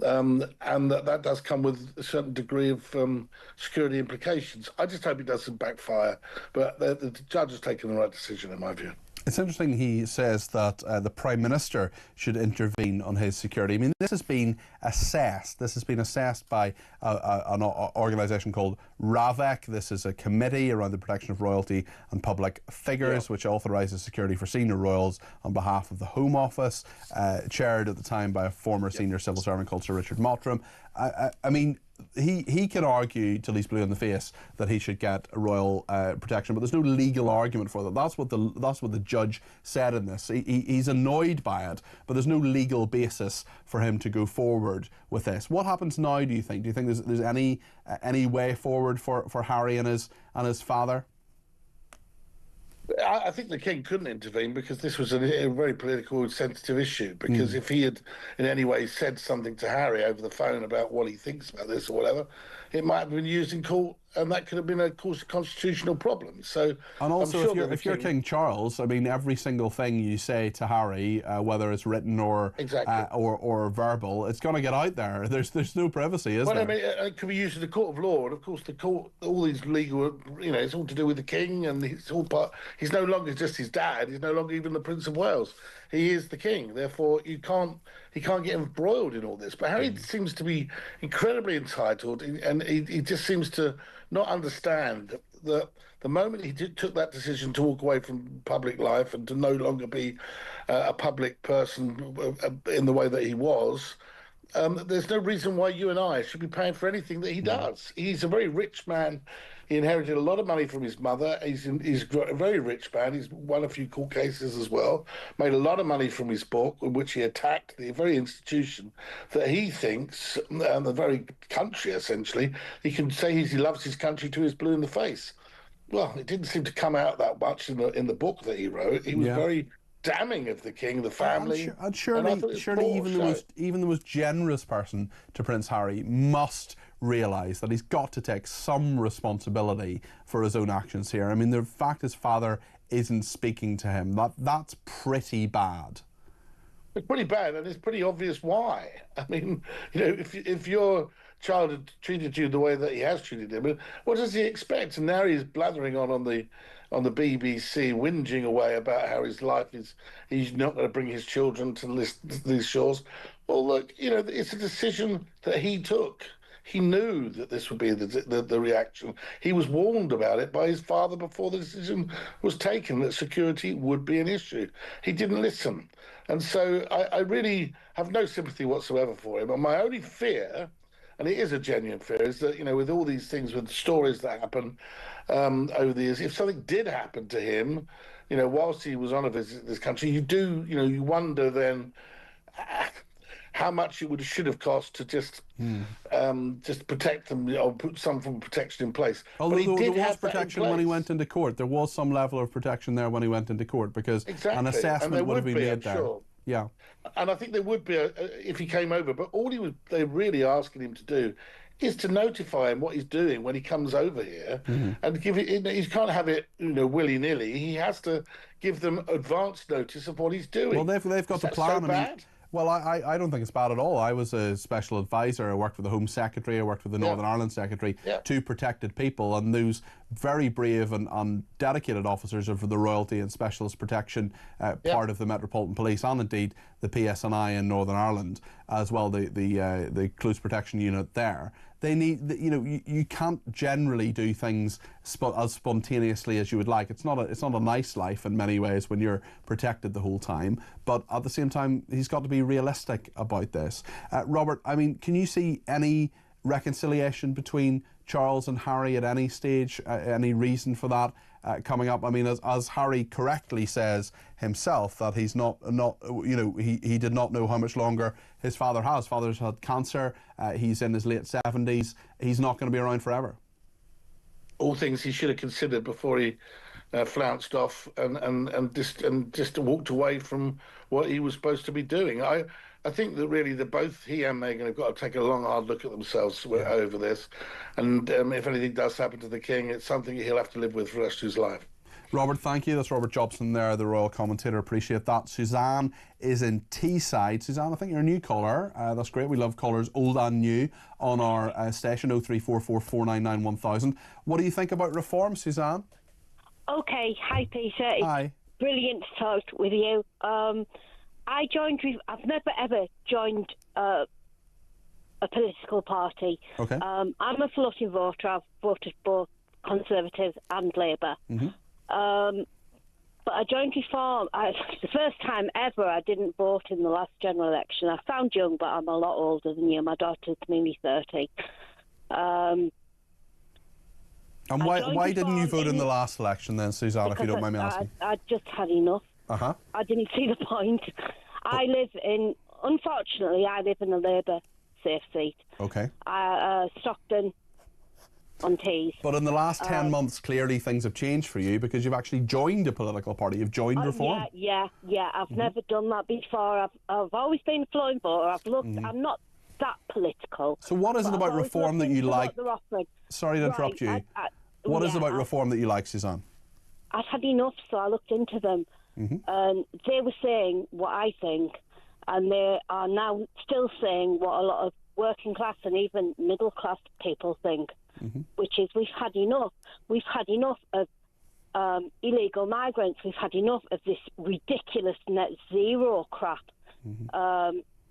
And that does come with a certain degree of security implications. I just hope it doesn't backfire. But the judge has taken the right decision, in my view.
It's interesting he says that the Prime Minister should intervene on his security. I mean, this has been assessed. This has been assessed by an organisation called RAVEC. This is a committee around the protection of royalty and public figures, which authorises security for senior royals on behalf of the Home Office, chaired at the time by a former senior civil servant called Sir Richard Mottram. I mean, he can argue till he's blue in the face that he should get royal protection, but there's no legal argument for that. That's what the judge said in this. He's annoyed by it, but there's no legal basis for him to go forward with this. What happens now, do you think? Do you think there's any way forward for Harry and his father?
I think the King couldn't intervene because this was a very political, sensitive issue. Because if he had in any way said something to Harry over the phone about what he thinks about this or whatever, it might have been used in court, and that could have been a constitutional problem. So,
and also,
I'm sure
if you're King Charles, I mean, every single thing you say to Harry, whether it's written or or verbal, it's going to get out there. There's no privacy, is there?
I mean, it could be used in the court of law, and of course, the court, all these legal, it's all to do with the King, and it's all part. He's no longer just his dad. He's no longer even the Prince of Wales. He is the King. Therefore, he can't get embroiled in all this. But Harry seems to be incredibly entitled, and he just seems to not understand that the moment he took that decision to walk away from public life and to no longer be a public person in the way that he was, there's no reason why you and I should be paying for anything that he does. He's a very rich man. He inherited a lot of money from his mother. He's a very rich man. He's won a few court cases as well. Made a lot of money from his book, in which he attacked the very institution that he thinks, the very country essentially, he can say he loves his country till he's blue in the face. Well, it didn't seem to come out that much in the book that he wrote. He was very damning of the King, the family.
And surely even the most generous person to Prince Harry must realise that he's got to take some responsibility for his own actions here. I mean, the fact his father isn't speaking to him, that's pretty bad.
It's pretty bad, and it's pretty obvious why. I mean, if your child had treated you the way that he has treated him, what does he expect? And now he's blathering on the BBC, whinging away about how his life he's not going to bring his children to these shores. Well, look, it's a decision that he took. He knew that this would be the reaction. He was warned about it by his father before the decision was taken, that security would be an issue. He didn't listen. And so I really have no sympathy whatsoever for him. And my only fear, and it is a genuine fear, is that, with all these things, with stories that happen over the years, if something did happen to him, whilst he was on a visit to this country, you wonder then how much it should have cost to just protect them, or put some form of protection in place.
Although there was protection when he went into court. There was some level of protection there when he went into court, because an assessment would have been made there. Sure. Yeah.
And I think there would be if he came over, but all they're really asking him to do is to notify him what he's doing when he comes over here, and give it. He can't have it, willy-nilly. He has to give them advance notice of what he's doing.
Well, they've got the plan.
So bad?
Well, I don't think it's bad at all. I was a special advisor. I worked with the Home Secretary. I worked with the Northern Ireland Secretary. Two protected people, and those very brave and dedicated officers of the Royalty and Specialist Protection part of the Metropolitan Police, and indeed the PSNI in Northern Ireland as well, the Close Protection Unit there. They need, you can't generally do things as spontaneously as you would like. It's not a nice life in many ways when you're protected the whole time, but at the same time, he's got to be realistic about this. Robert, I mean, can you see any reconciliation between Charles and Harry at any stage? Any reason for that coming up? I mean, as Harry correctly says himself, that he's he did not know how much longer his father has. Father's had cancer. He's in his late 70s. He's not going to be around forever.
All things he should have considered before he flounced off and just walked away from what he was supposed to be doing. I think that really both he and Meghan have got to take a long, hard look at themselves over this. And if anything does happen to the King, it's something he'll have to live with for the rest of his life.
Robert, thank you. That's Robert Jobson there, the Royal Commentator. Appreciate that. Suzanne is in Teesside. Suzanne, I think you're a new caller. That's great. We love callers old and new on our station, 0344 499 1000. What do you think about reform, Suzanne?
Okay. Hi, Peter.
Hi.
It's brilliant to talk with you. I've never ever joined a political party.
Okay.
I'm a floating voter. I've voted both Conservative and Labour. But I joined Reform. The first time ever I didn't vote in the last general election. I sound young, but I'm a lot older than you. My daughter's nearly 30.
And why didn't you vote in the last election then, Suzanne, if you don't mind me asking?
I just had enough.
Uh-huh.
I didn't see the point. Unfortunately, I live in a Labour safe seat.
Okay.
Stockton, on teas.
But in the last 10 months, clearly things have changed for you because you've actually joined a political party. You've joined Reform.
Yeah. I've never done that before. I've always been a flying voter. I've looked. I'm not that political.
So what is it about Reform that you like? Sorry to interrupt you. What is it about Reform that you like, Suzanne?
I'd had enough, so I looked into them. And they were saying what I think, and they are now still saying what a lot of working class and even middle class people think, which is we've had enough. We've had enough of illegal migrants. We've had enough of this ridiculous net zero crap.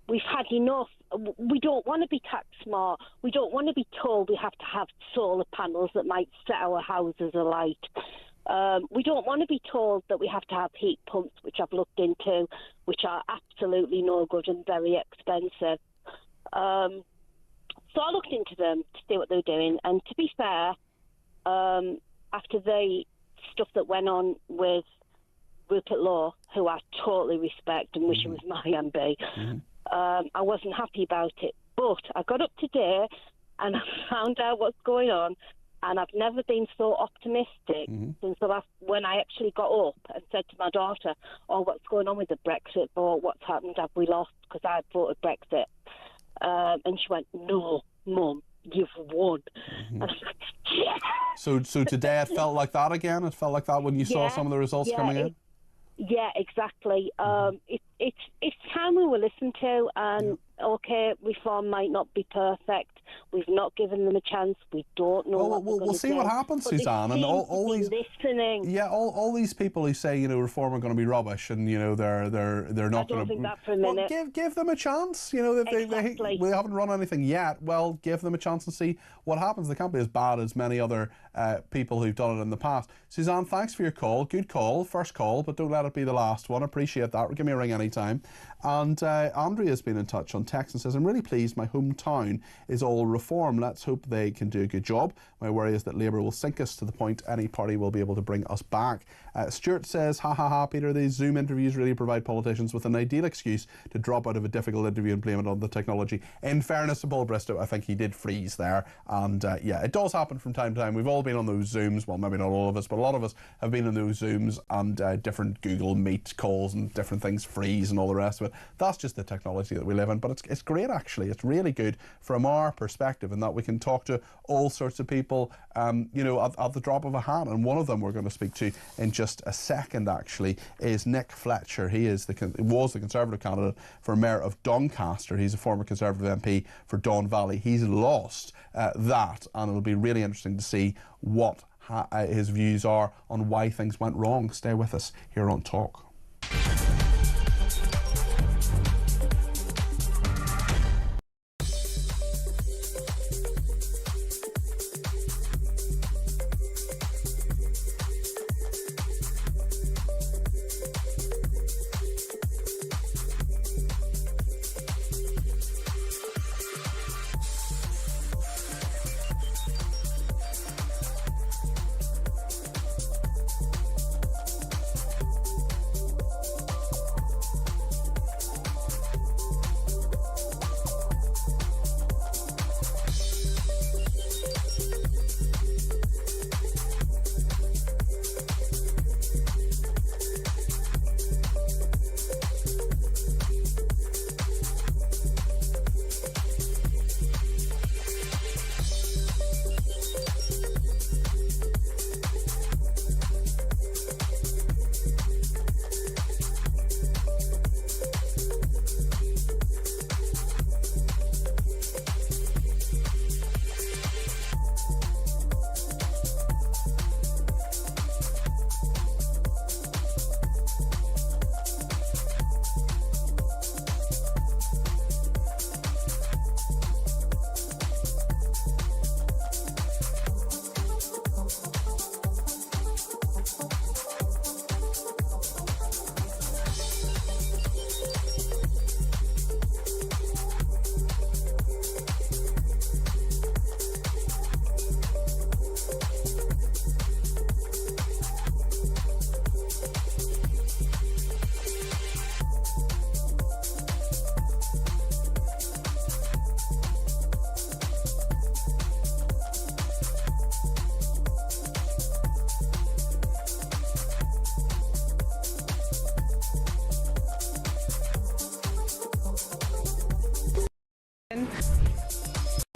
We've had enough. We don't want to be tax smart. We don't want to be told we have to have solar panels that might set our houses alight. We don't want to be told that we have to have heat pumps, which I've looked into, which are absolutely no good and very expensive. So I looked into them to see what they were doing. And to be fair, after the stuff that went on with Rupert Law, who I totally respect and wish he was my MB, I wasn't happy about it. But I got up today and I found out what's going on. And I've never been so optimistic since the last, when I actually got up and said to my daughter, oh, what's going on with the Brexit vote? What's happened? Have we lost? Because I voted Brexit. And she went, no, Mum, you've won. And I was like, yeah.
So today it felt like that again? It felt like that when you saw some of the results coming in?
Yeah, exactly. It's time we were listened to, and okay, Reform might not be perfect. We've not given them a chance. We don't know.
We'll see what happens, Suzanne, and all these
listening.
Yeah, all these people who say Reform are going to be rubbish, and they're not going to.
I don't think that for a minute.
Well, give them a chance. If we haven't run anything yet. Well, give them a chance and see what happens. They can't be as bad as many other people who've done it in the past. Suzanne, thanks for your call. Good call, first call, but don't let it be the last one. Appreciate that. Give me a ring anytime. And Andrea's been in touch on text and says, I'm really pleased my hometown is all Reform. Let's hope they can do a good job. My worry is that Labour will sink us to the point any party will be able to bring us back. Stuart says, ha, Peter, these Zoom interviews really provide politicians with an ideal excuse to drop out of a difficult interview and blame it on the technology. In fairness to Paul Bristow, I think he did freeze there. And yeah, it does happen from time to time. We've all been on those Zooms. Well, maybe not all of us, but a lot of us have been on those Zooms, and different Google Meet calls and different things freeze and all the rest of it. That's just the technology that we live in. But it's great, actually. It's really good from our perspective in that we can talk to all sorts of people, at the drop of a hat. And one of them we're going to speak to in just a second, actually, is Nick Fletcher. He was the Conservative candidate for Mayor of Doncaster. He's a former Conservative MP for Don Valley. He's lost that, and it'll be really interesting to see what his views are on why things went wrong. Stay with us here on Talk.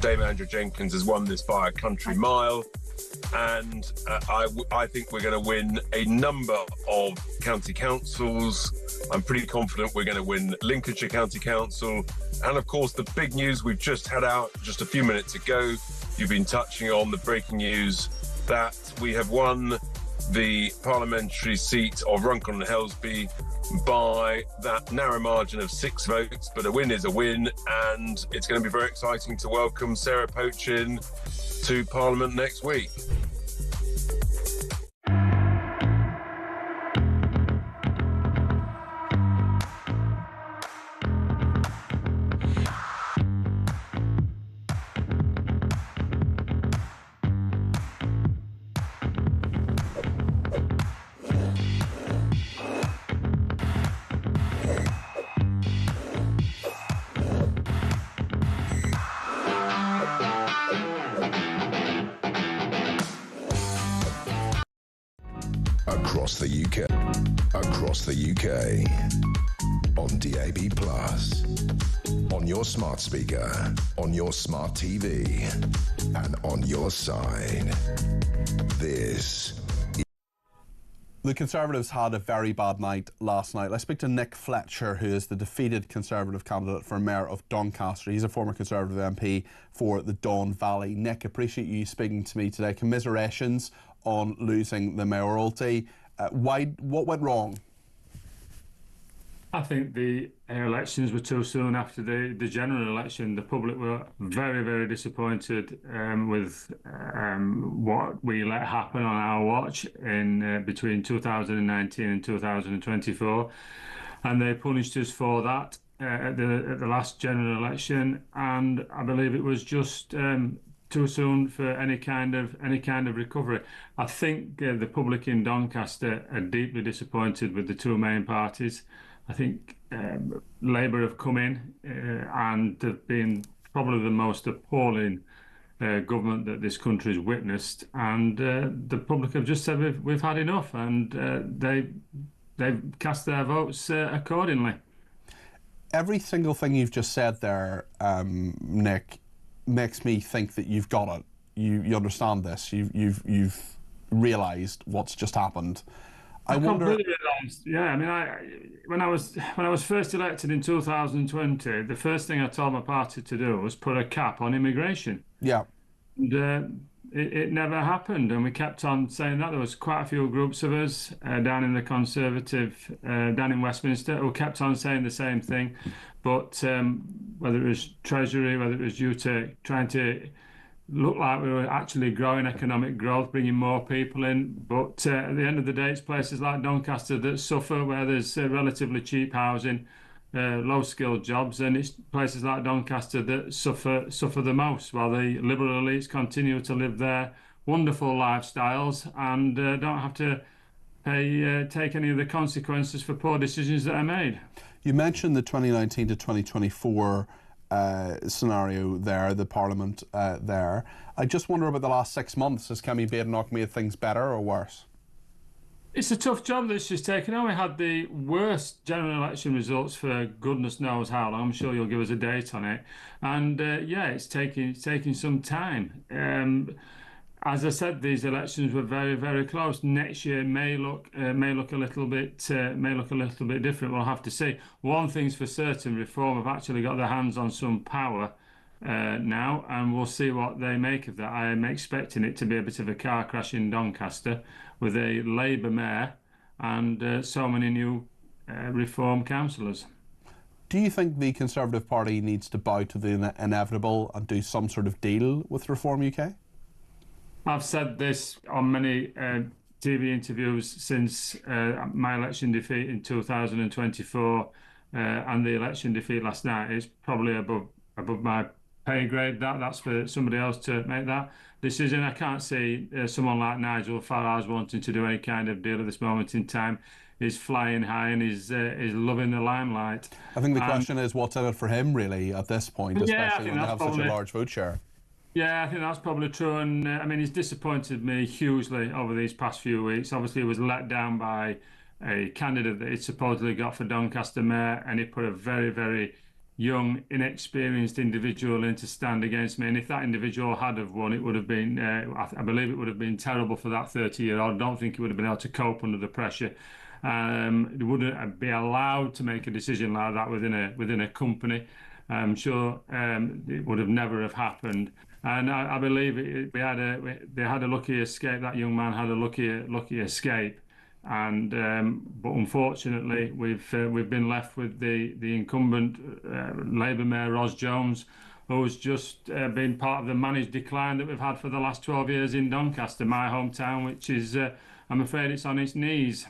Dame Andrew Jenkins has won this by a country mile, and I think we're going to win a number of county councils. I'm pretty confident we're going to win Lincolnshire County Council. And of course, the big news we've just had out just a few minutes ago, you've been touching on the breaking news that we have won the parliamentary seat of Runcorn and Helsby by that narrow margin of 6 votes, but a win is a win, and it's going to be very exciting to welcome Sarah Pochin to Parliament next week.
Across the UK, on DAB+, on your smart speaker, on your smart TV, and on your side.
The Conservatives had a very bad night last night. Let's speak to Nick Fletcher, who is the defeated Conservative candidate for Mayor of Doncaster. He's a former Conservative MP for the Don Valley. Nick, appreciate you speaking to me today. Commiserations on losing the mayoralty. What went wrong?
I think the elections were too soon after the general election. The public were very, very disappointed with what we let happen on our watch in between 2019 and 2024, and they punished us for that at the last general election. And I believe it was just too soon for any kind of recovery. I think the public in Doncaster are deeply disappointed with the two main parties. I think Labour have come in and they've been probably the most appalling government that this country's witnessed, and the public have just said we've had enough, and they've cast their votes accordingly.
Every single thing you've just said there, Nick, makes me think that you've got it. You understand this. You've realised what's just happened. I wonder.
Completely realised. Yeah, I mean, when I was first elected in 2020, the first thing I told my party to do was put a cap on immigration.
Yeah.
And it never happened, and we kept on saying that. There was quite a few groups of us down in the Conservative, down in Westminster, who kept on saying the same thing. But whether it was Treasury, whether it was due to trying to look like we were actually growing economic growth, bringing more people in. But at the end of the day, it's places like Doncaster that suffer, where there's relatively cheap housing, low-skilled jobs, and it's places like Doncaster that suffer the most, while the liberal elites continue to live their wonderful lifestyles and don't have to take any of the consequences for poor decisions that are made.
You mentioned the 2019 to 2024 scenario there, the Parliament there. I just wonder about the last 6 months. Has Kemi Badenoch made things better or worse?
It's a tough job that she's taken on. We had the worst general election results for goodness knows how long. I'm sure you'll give us a date on it. And yeah, it's taking some time. As I said, these elections were very, very close. Next year may look a little bit different. We'll have to see. One thing's for certain: Reform have actually got their hands on some power now, and we'll see what they make of that. I am expecting it to be a bit of a car crash in Doncaster with a Labour mayor and so many new Reform councillors.
Do you think the Conservative Party needs to bow to the inevitable and do some sort of deal with Reform UK?
I've said this on many TV interviews since my election defeat in 2024 and the election defeat last night. It's probably above my pay grade. That's for somebody else to make that decision. I can't see someone like Nigel Farage wanting to do any kind of deal at this moment in time. He's flying high and he's loving the limelight.
I think the question is what's in it for him really at this point, especially when they have such a large vote share.
Yeah, I think that's probably true, and I mean, he's disappointed me hugely over these past few weeks. Obviously, he was let down by a candidate that he supposedly got for Doncaster Mayor, and he put a very, very young, inexperienced individual in to stand against me. And if that individual had have won, it would have been, I believe it would have been terrible for that 30-year-old. I don't think he would have been able to cope under the pressure. He wouldn't be allowed to make a decision like that within a company. I'm sure it would have never have happened. And I believe they had a lucky escape. That young man had a lucky escape. And but unfortunately, we've been left with the incumbent Labour Mayor Ros Jones, who's just been part of the managed decline that we've had for the last 12 years in Doncaster, my hometown, which is, I'm afraid, it's on its knees.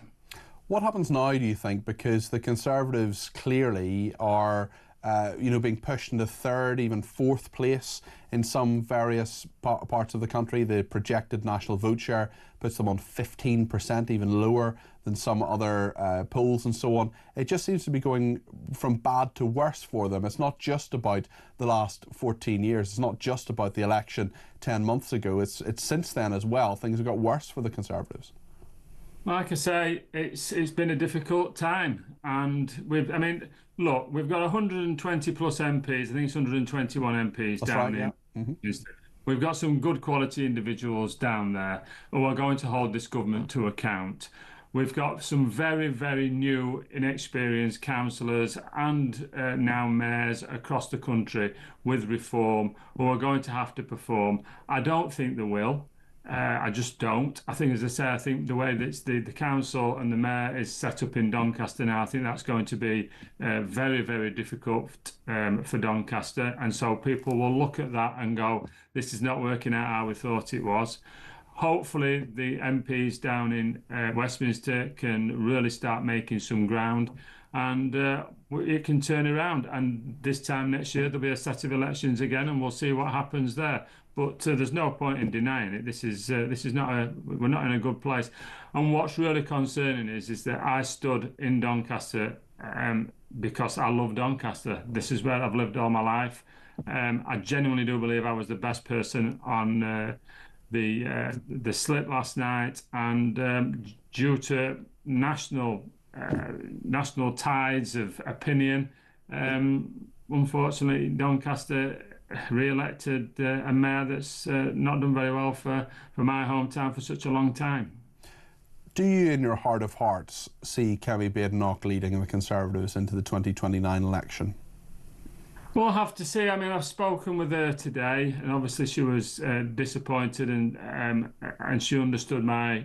What happens now, do you think? Because the Conservatives clearly are being pushed into third, even fourth place in some various parts of the country. The projected national vote share puts them on 15%, even lower than some other polls and so on. It just seems to be going from bad to worse for them. It's not just about the last 14 years. It's not just about the election 10 months ago. It's since then as well. Things have got worse for the Conservatives.
Like I say, it's been a difficult time, and we've got 120 plus MPs. I think it's 121 MPs down here. We've got some good quality individuals down there who are going to hold this government to account. We've got some very, very new, inexperienced councillors and now mayors across the country with reform who are going to have to perform. I don't think they will. I just don't. I think, as I say, I think the way that the council and the mayor is set up in Doncaster now, I think that's going to be very, very difficult for Doncaster. And so people will look at that and go, this is not working out how we thought it was. Hopefully the MPs down in Westminster can really start making some ground, and it can turn around. And this time next year there'll be a set of elections again, and we'll see what happens there. But there's no point in denying it. This is not we're not in a good place. And what's really concerning is that I stood in Doncaster because I love Doncaster. This is where I've lived all my life. I genuinely do believe I was the best person on the slip last night, and due to national tides of opinion, unfortunately Doncaster re-elected a mayor that's not done very well for my hometown for such a long time.
Do you, in your heart of hearts, see Kemi Badenoch leading the Conservatives into the 2029 election?
Well, I have to say, I mean, I've spoken with her today, and obviously she was disappointed, and she understood my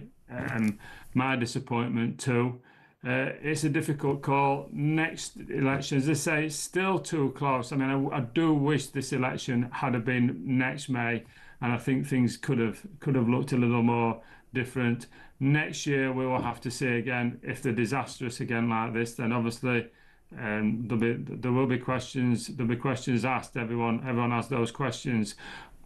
disappointment too. It's a difficult call. Next election, as I say, it's still too close. I mean, I do wish this election had been next May, and I think things could have looked a little more different. Next year, we will have to see again if they're disastrous again like this. Then obviously, there will be questions. There'll be questions asked. Everyone has those questions.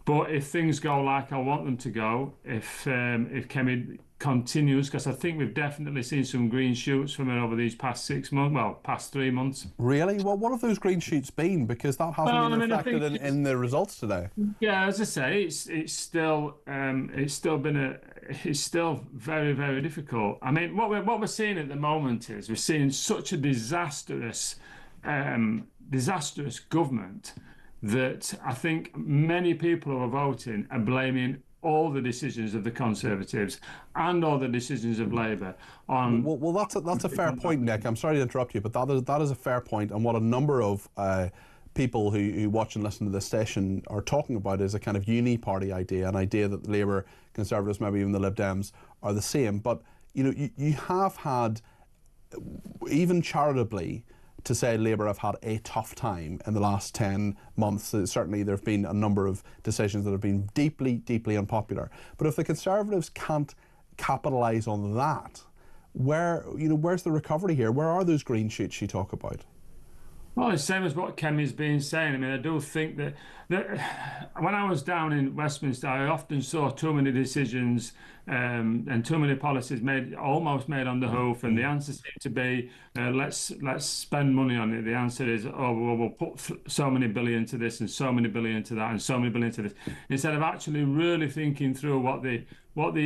But if things go like I want them to go, if Kemi continues, because I think we've definitely seen some green shoots from her over these past 6 months, past 3 months.
Really? Well, what have those green shoots been? Because that hasn't been reflected in the results today.
Yeah, as I say, it's still very, very difficult. I mean, what we're seeing at the moment is we're seeing such a disastrous government that I think many people who are voting are blaming all the decisions of the Conservatives and all the decisions of Labour on...
Well, that's a fair point, Nick. I'm sorry to interrupt you, but that is a fair point. And what a number of people who watch and listen to this station are talking about is a kind of uni-party idea, an idea that the Labour, Conservatives, maybe even the Lib Dems are the same. But, you know, you have had, even charitably, to say Labour have had a tough time in the last 10 months. Certainly there have been a number of decisions that have been deeply, deeply unpopular. But if the Conservatives can't capitalise on that, where's the recovery here? Where are those green shoots you talk about?
Well, it's the same as what Kemi's been saying. I mean, I do think that when I was down in Westminster, I often saw too many decisions and too many policies almost made on the hoof, and the answer seemed to be, let's spend money on it. The answer is, we'll put so many billion to this and so many billion to that and so many billion to this, instead of actually really thinking through what the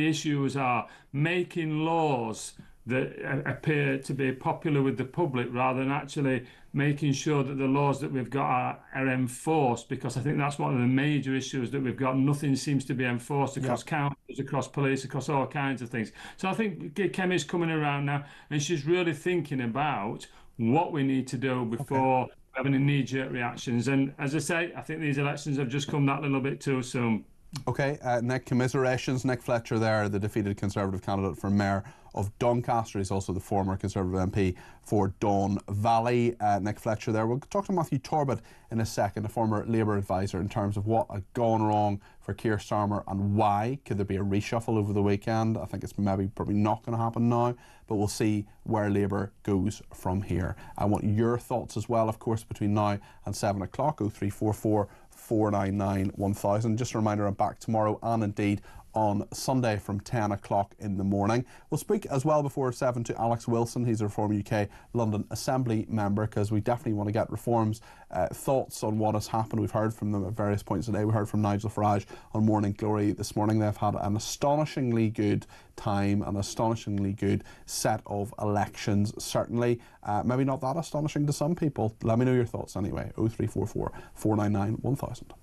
issues are, making laws that appear to be popular with the public rather than actually making sure that the laws that we've got are enforced, because I think that's one of the major issues that we've got. Nothing seems to be enforced across councils, across police, across all kinds of things. So I think Kemi's coming around now and she's really thinking about what we need to do before having any knee-jerk reactions. And as I say, I think these elections have just come that little bit too soon.
OK, Nick, commiserations. Nick Fletcher there, the defeated Conservative candidate for Mayor of Doncaster. He's also the former Conservative MP for Don Valley. Nick Fletcher there. We'll talk to Matthew Torbett in a second, a former Labour advisor, in terms of what had gone wrong for Keir Starmer and why. Could there be a reshuffle over the weekend? I think it's probably not going to happen now, but we'll see where Labour goes from here. I want your thoughts as well, of course, between now and 7 o'clock, 0344 499 1000. Just a reminder, I'm back tomorrow and indeed on Sunday from 10 o'clock in the morning. We'll speak as well before 7 to Alex Wilson. He's a Reform UK London Assembly member, because we definitely want to get Reform's thoughts on what has happened. We've heard from them at various points today. We heard from Nigel Farage on Morning Glory this morning. They've had an astonishingly good time, an astonishingly good set of elections, certainly. Maybe not that astonishing to some people. Let me know your thoughts anyway. 0344 499 1000.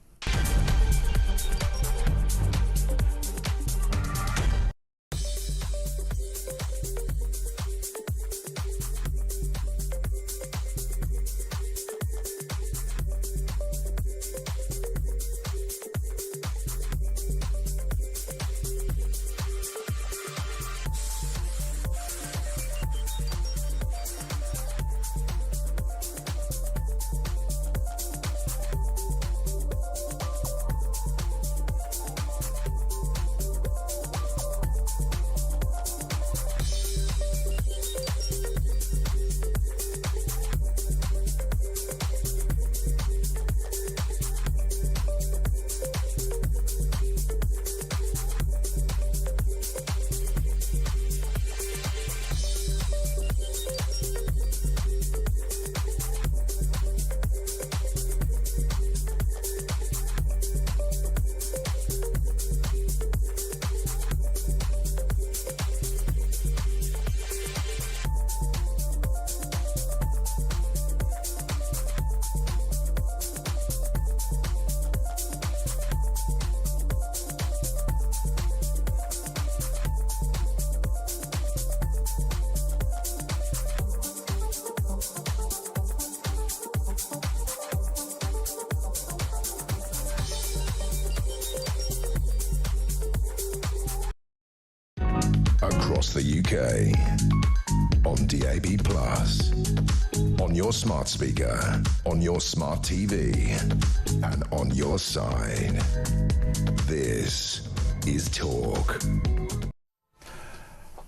Across the UK, on DAB+, on your smart speaker, on your smart TV, and on your side. This is Talk.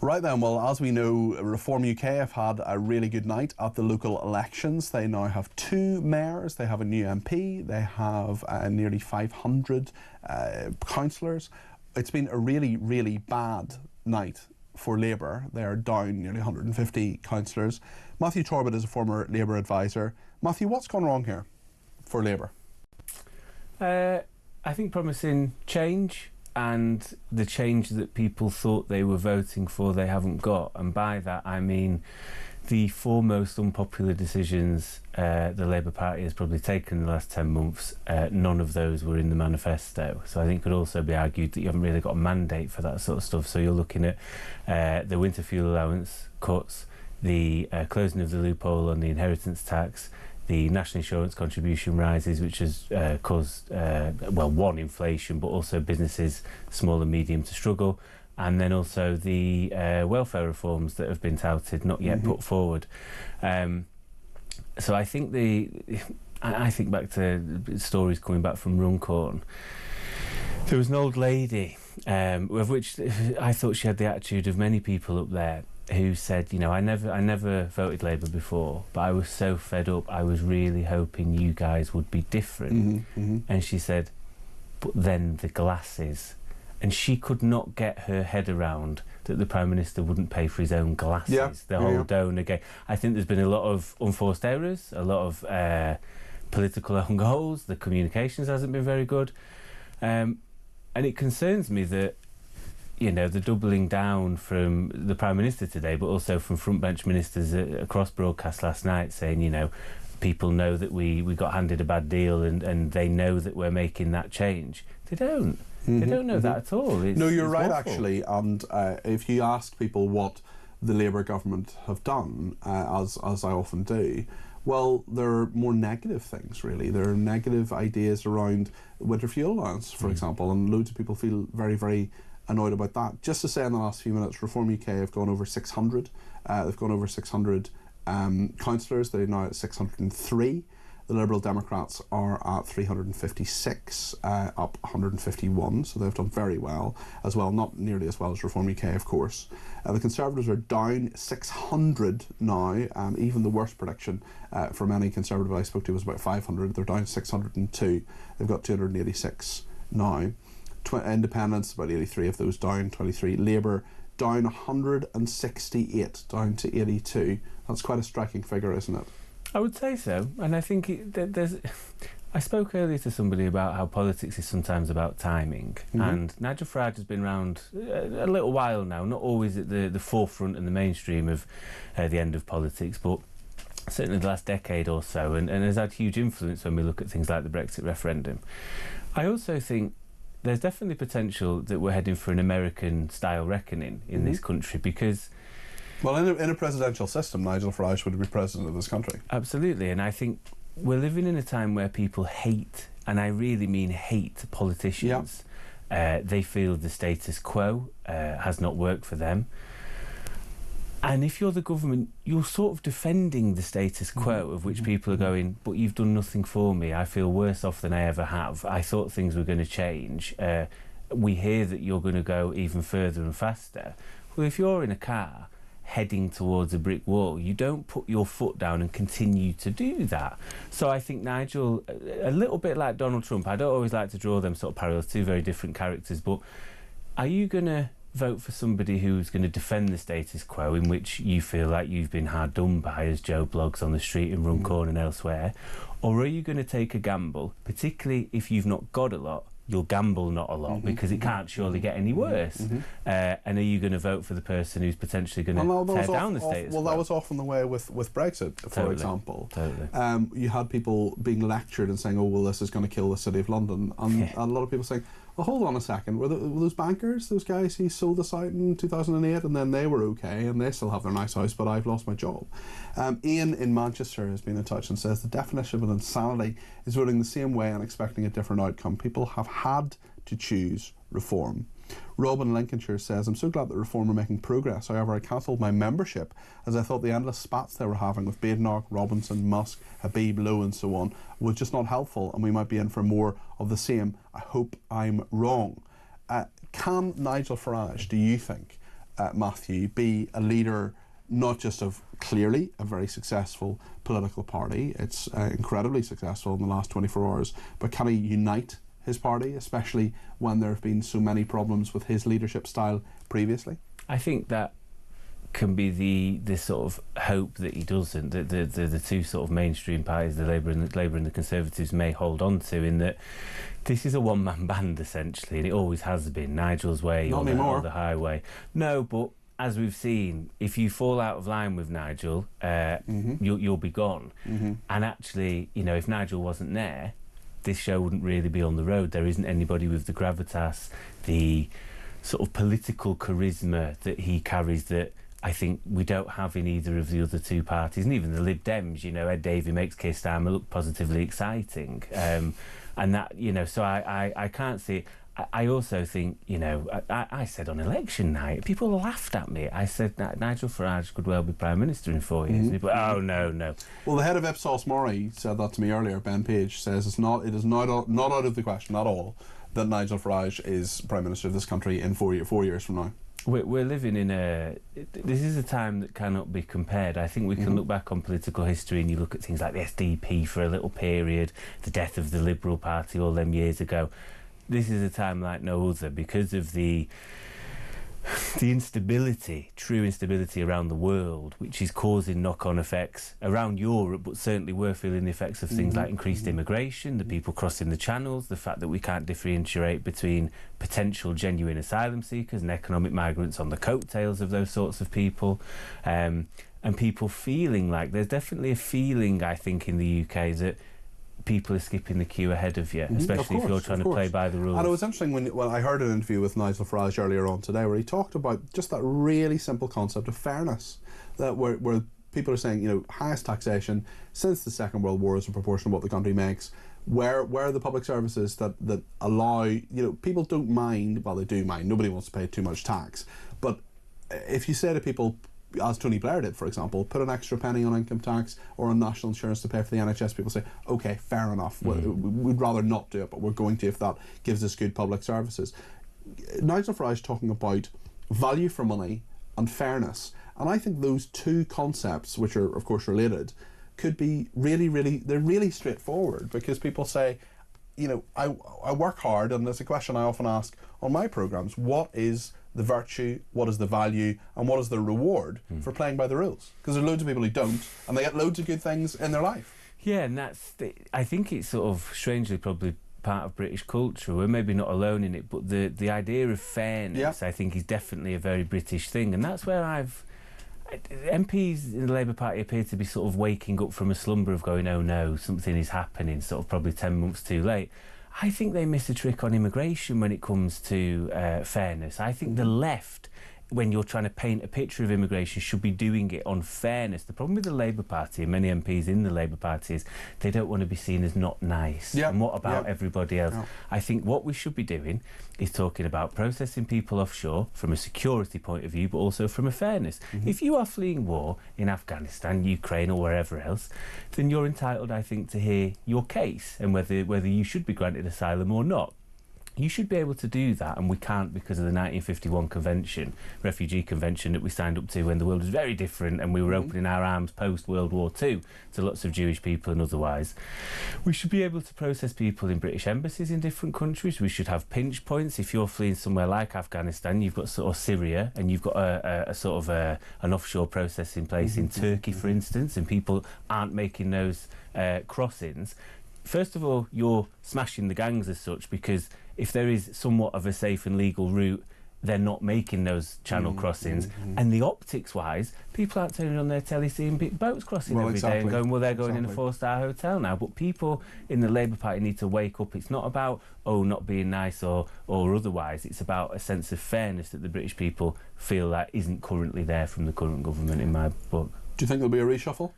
Right then, well, as we know, Reform UK have had a really good night at the local elections. They now have 2 mayors, they have a new MP, they have nearly 500 councillors. It's been a really, really bad night for Labour. They are down nearly 150 councillors. Matthew Torbett is a former Labour advisor. Matthew, what's gone wrong here for Labour?
I think promising change, and the change that people thought they were voting for they haven't got. And by that I mean the 4 most unpopular decisions the Labour Party has probably taken in the last 10 months, none of those were in the manifesto. So I think it could also be argued that you haven't really got a mandate for that sort of stuff. So you're looking at the winter fuel allowance cuts, the closing of the loophole on the inheritance tax, the national insurance contribution rises, which has caused, one, inflation, but also businesses, small and medium, to struggle. And then also the welfare reforms that have been touted, not yet put forward. So I think I think back to stories coming back from Runcorn. There was an old lady, of which I thought she had the attitude of many people up there, who said, you know, I never voted Labour before, but I was so fed up, I was really hoping you guys would be different. And she said, but then the glasses. And she could not get her head around that the Prime Minister wouldn't pay for his own glasses, the whole donor game. I think there's been a lot of unforced errors, a lot of political own goals, the communications hasn't been very good. And it concerns me that you know, the doubling down from the Prime Minister today, but also from frontbench ministers across broadcast last night saying, you know, people know that we got handed a bad deal and they know that we're making that change. They don't. They don't know that at all.
No, you're right,
awful.
actually. And if you ask people what the Labour government have done, as I often do, well, there are more negative things, really. There are negative ideas around winter fuel allowance, for example, and loads of people feel very, very annoyed about that. Just to say in the last few minutes, Reform UK have gone over 600. They've gone over 600 councillors. They're now at 603. The Liberal Democrats are at 356, up 151, so they've done very well as well, not nearly as well as Reform UK, of course. The Conservatives are down 600 now, even the worst prediction from any Conservative I spoke to was about 500. They're down 602. They've got 286 now. Independents, about 83 of those down, 23. Labour down 168, down to 82. That's quite a striking figure, isn't it?
I would say so, and I think there's. I spoke earlier to somebody about how politics is sometimes about timing, and Nigel Farage has been around a little while now, not always at the forefront and the mainstream of the end of politics, but certainly the last decade or so, and has had huge influence when we look at things like the Brexit referendum. I also think there's definitely potential that we're heading for an American-style reckoning in this country, because...
Well, in a presidential system, Nigel Farage would be president of this country.
Absolutely, and I think we're living in a time where people hate, and I really mean hate, politicians. They feel the status quo has not worked for them. And if you're the government, you're sort of defending the status quo, of which people are going, but you've done nothing for me. I feel worse off than I ever have. I thought things were going to change. We hear that you're going to go even further and faster. Well, if you're in a car heading towards a brick wall, you don't put your foot down and continue to do that. So I think Nigel, a little bit like Donald Trump, I don't always like to draw them sort of parallels, two very different characters, but are you going to vote for somebody who's going to defend the status quo, in which you feel like you've been hard done by, as Joe blogs on the street in Runcorn and elsewhere, or are you going to take a gamble, particularly if you've not got a lot? You'll gamble not a lot, because it can't surely get any worse. And are you going to vote for the person who's potentially going to tear down the status quo?
Well, that was often the way with Brexit, for example. You had people being lectured and saying, oh, well, this is going to kill the City of London. And a lot of people saying, well, hold on a second, were those bankers, those guys who sold us out in 2008, and then they were okay, and they still have their nice house, but I've lost my job. Ian in Manchester has been in touch and says the definition of an insanity is voting the same way and expecting a different outcome. People have had to choose reform. Rob in Lincolnshire says, I'm so glad that Reform are making progress. However, I cancelled my membership as I thought the endless spats they were having with Badenoch, Robinson, Musk, Habib, Lowe and so on was just not helpful, and we might be in for more of the same. I hope I'm wrong. Can Nigel Farage, do you think, Matthew, be a leader not just of clearly a very successful political party, it's incredibly successful in the last 24 hours, but can he unite his party, especially when there have been so many problems with his leadership style previously?
I think that can be the sort of hope that he doesn't, that the two sort of mainstream parties, the Labour and the Conservatives, may hold on to, in that this is a one-man band essentially, and it always has been. Nigel's way or the highway. No, but as we've seen, if you fall out of line with Nigel, you'll be gone. And actually, you know, if Nigel wasn't there, this show wouldn't really be on the road. There isn't anybody with the gravitas, the sort of political charisma that he carries that I think we don't have in either of the other two parties. And even the Lib Dems, you know, Ed Davey makes Keir Starmer look positively exciting. And that, you know, so I can't see it. I also think, you know, I said on election night, people laughed at me. I said that Nigel Farage could well be Prime Minister in 4 years. And people, oh, no.
Well, the head of Ipsos Mori said that to me earlier. Ben Page says it is not out of the question at all that Nigel Farage is Prime Minister of this country in 4 years from now.
We're living in this is a time that cannot be compared. I think we can look back on political history and you look at things like the SDP for a little period, the death of the Liberal Party all them years ago. This is a time like no other because of the the instability, true instability around the world, which is causing knock-on effects around Europe, but certainly we're feeling the effects of things like increased immigration, the people crossing the channels, the fact that we can't differentiate between potential genuine asylum seekers and economic migrants on the coattails of those sorts of people, and people feeling like there's definitely a feeling, I think, in the UK that people are skipping the queue ahead of you, especially if you're trying to play by the rules.
And it was interesting when I heard an interview with Nigel Farage earlier on today where he talked about just that really simple concept of fairness, that where people are saying, you know, highest taxation since the Second World War as a proportion of what the country makes. Where are the public services that allow, you know, people don't mind, well, they do mind, nobody wants to pay too much tax, but if you say to people, as Tony Blair did, for example, put an extra penny on income tax or on national insurance to pay for the NHS, people say, OK, fair enough, we'd rather not do it, but we're going to if that gives us good public services. Nigel Farage talking about value for money and fairness, and I think those two concepts, which are of course related, could be they're really straightforward, because people say, you know, I work hard, and there's a question I often ask on my programmes: what is the virtue, what is the value, and what is the reward for playing by the rules? Because there's loads of people who don't, and they get loads of good things in their life.
Yeah, and I think it's sort of strangely probably part of British culture. We're maybe not alone in it, but the idea of fairness, I think, is definitely a very British thing, and that's where MPs in the Labour Party appear to be sort of waking up from a slumber of going, oh no, something is happening, sort of probably 10 months too late. I think they miss a trick on immigration when it comes to fairness. I think the left, when you're trying to paint a picture of immigration, should be doing it on fairness. The problem with the Labour Party, and many MPs in the Labour Party, is they don't want to be seen as not nice. And what about everybody else? I think what we should be doing is talking about processing people offshore from a security point of view, but also from a fairness. If you are fleeing war in Afghanistan, Ukraine, or wherever else, then you're entitled, I think, to hear your case and whether you should be granted asylum or not. You should be able to do that, and we can't because of the 1951 convention, refugee convention, that we signed up to when the world was very different and we were opening our arms post-World War II to lots of Jewish people and otherwise. We should be able to process people in British embassies in different countries. We should have pinch points. If you're fleeing somewhere like Afghanistan, you've got sort of Syria, and you've got a sort of an offshore processing place in Turkey, for instance, and people aren't making those crossings. First of all, you're smashing the gangs as such, because if there is somewhat of a safe and legal route, they're not making those channel crossings. And the optics-wise, people aren't turning on their telly seeing big boats crossing every day and going, well, they're going in a 4-star hotel now. But people in the Labour Party need to wake up. It's not about, not being nice or otherwise. It's about a sense of fairness that the British people feel that isn't currently there from the current government, in my book.
Do you think there'll be a reshuffle?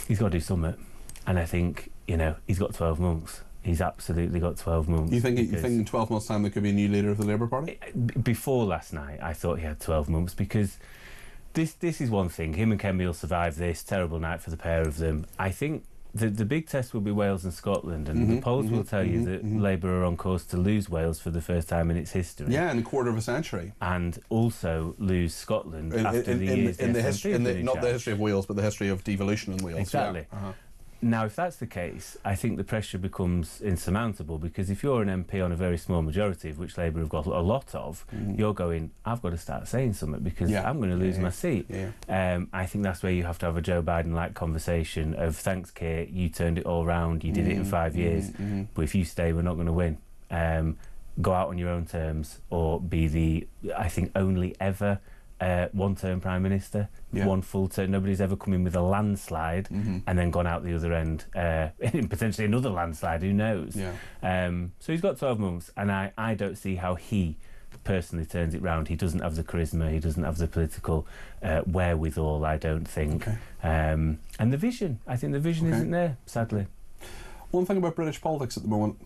He's got to do something. And I think, you know, he's got 12 months. He's absolutely got 12 months.
You think in 12 months' time there could be a new leader of the Labour Party?
Before last night, I thought he had 12 months, because this is one thing. Him and Kemi will survive this. Terrible night for the pair of them. I think the big test will be Wales and Scotland, and the polls will tell you that Labour are on course to lose Wales for the first time in its history.
Yeah, in a quarter of a century.
And also lose Scotland after the years
in the history, not the history of Wales, but the history of devolution in Wales.
Exactly.
Yeah.
Now, if that's the case, I think the pressure becomes insurmountable, because if you're an MP on a very small majority, of which Labour have got a lot of, you're going, I've got to start saying something, because I'm going to lose my seat. I think that's where you have to have a Joe Biden-like conversation of, thanks, Keir, you turned it all round, you did it in 5 years, but if you stay, we're not going to win. Go out on your own terms, or be the, I think, only ever one-term Prime Minister, one full term. Nobody's ever come in with a landslide and then gone out the other end in potentially another landslide, who knows. So he's got 12 months, and I don't see how he personally turns it round. He doesn't have the charisma, he doesn't have the political wherewithal, I don't think. And the vision, I think the vision isn't there, sadly.
One thing about British politics at the moment,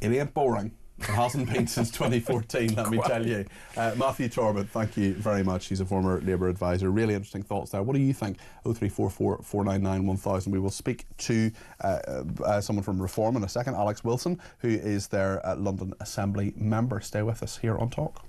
it ain't boring. It hasn't been since 2014, let me tell you. Matthew Torbett, thank you very much. He's a former Labour advisor. Really interesting thoughts there. What do you think? 0344 499 1000. We will speak to someone from Reform in a second, Alex Wilson, who is their London Assembly member. Stay with us here on Talk.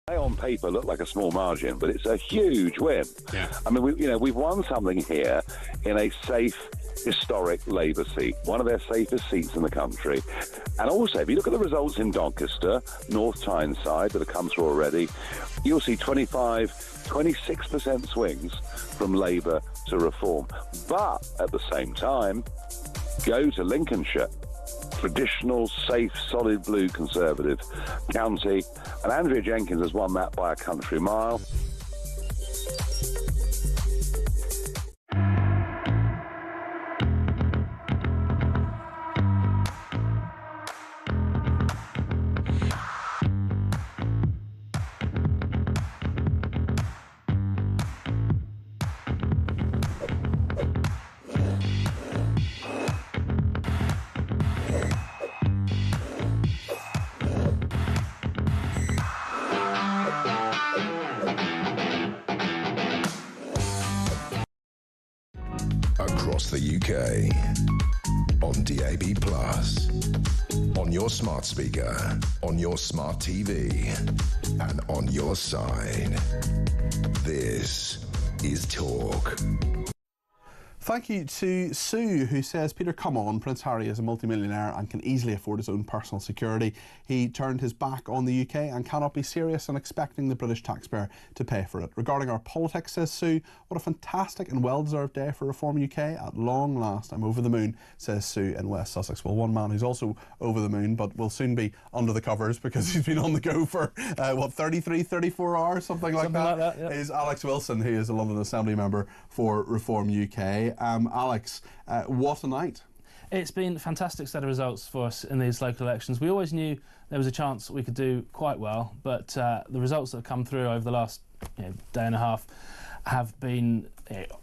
On paper look like a small margin, but it's a huge win.
Yeah.
I mean, we've won something here in a safe, historic Labour seat, one of their safest seats in the country. And also, if you look at the results in Doncaster, North Tyneside that have come through already, you'll see 26% swings from Labour to Reform. But at the same time, go to Lincolnshire, traditional, safe, solid blue Conservative county, and Andrea Jenkyns has won that by a country mile.
Across the UK, on DAB+, on your smart speaker, on your smart TV, and on your side. This is Talk.
Thank you to Sue, who says, Peter, come on, Prince Harry is a multimillionaire and can easily afford his own personal security. He turned his back on the UK and cannot be serious in expecting the British taxpayer to pay for it. Regarding our politics, says Sue, what a fantastic and well-deserved day for Reform UK. At long last, I'm over the moon, says Sue in West Sussex. Well, one man who's also over the moon, but will soon be under the covers because he's been on the go for, 33, 34 hours, something like that,
yeah.
Is Alex Wilson, who is a London Assembly member for Reform UK. Alex, what a night.
It's been a fantastic set of results for us in these local elections. We always knew there was a chance we could do quite well, but the results that have come through over the last day and a half have been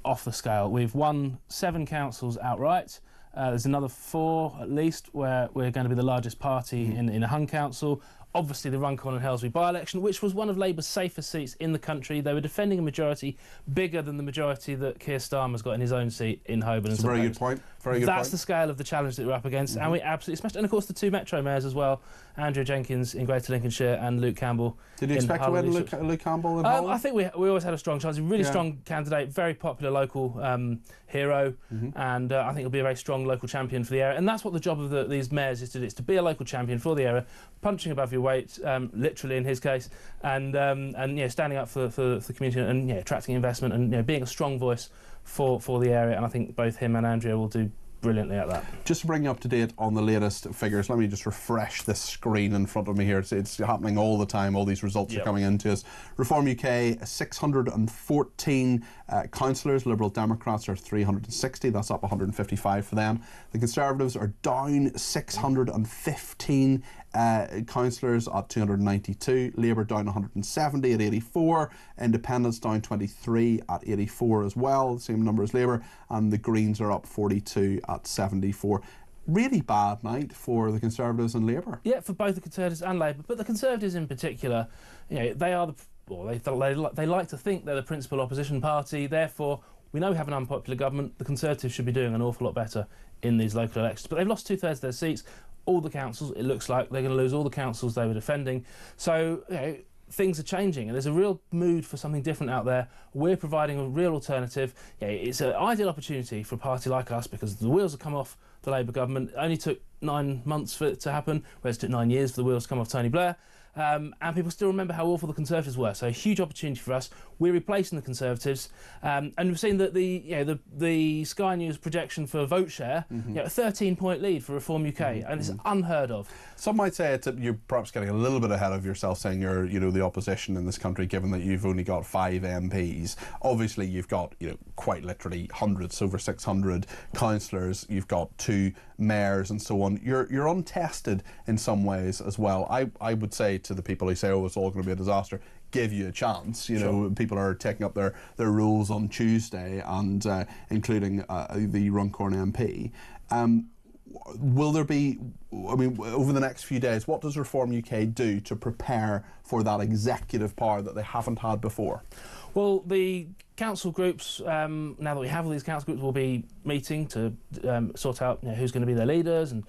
off the scale. We've won 7 councils outright. There's another 4 at least where we're going to be the largest party in a hung council. Obviously the Runcorn and Helsby by-election, which was one of Labour's safest seats in the country. They were defending a majority bigger than the majority that Keir Starmer's got in his own seat in Holborn.
That's a very good point.
That's the scale of the challenge that we're up against, and we absolutely smashed it. And of course the 2 Metro mayors as well, Andrea Jenkyns in Greater Lincolnshire and Luke Campbell.
Did you expect to win Luke Campbell in Holland?
I think we always had a strong chance. A really strong candidate, very popular local hero, and I think he'll be a very strong local champion for the area. And that's what the job of these mayors is to do, is to be a local champion for the area, punching above your weight, literally in his case, and standing up for the community and attracting investment and being a strong voice for the area. And I think both him and Andrea will do brilliantly at that.
Just to bring you up to date on the latest figures, let me just refresh this screen in front of me here. It's happening all the time. All these results are coming into us. Reform UK, 614 councillors. Liberal Democrats are 360. That's up 155 for them. The Conservatives are down 615 councillors at 292. Labour down 170 at 84. Independents down 23 at 84 as well, the same number as Labour. And the Greens are up 42 at 74. Really bad night for the Conservatives and Labour.
Yeah, for both the Conservatives and Labour, but the Conservatives in particular, they are they like to think they're the principal opposition party. Therefore, we know we have an unpopular government. The Conservatives should be doing an awful lot better in these local elections. But they've lost 2/3 of their seats. All the councils, it looks like they're going to lose all the councils they were defending. So things are changing, and there's a real mood for something different out there. We're providing a real alternative. It's an ideal opportunity for a party like us because the wheels have come off the Labour government. It only took 9 months for it to happen, whereas it took 9 years for the wheels to come off Tony Blair. And people still remember how awful the Conservatives were. So a huge opportunity for us. We're replacing the Conservatives, and we've seen that the Sky News projection for vote share, a 13-point lead for Reform UK, and it's unheard of.
Some might say you're perhaps getting a little bit ahead of yourself, saying you're the opposition in this country, given that you've only got 5 MPs. Obviously, you've got quite literally hundreds, over 600 councillors. You've got 2 mayors and so on. You're untested in some ways as well. I would say to the people who say, oh, it's all going to be a disaster, give you a chance. People are taking up their rules on Tuesday, and including the Runcorn MP. Will there be, over the next few days, what does Reform UK do to prepare for that executive power that they haven't had before?
Well, the council groups, now that we have all these council groups, will be meeting to sort out who's going to be their leaders and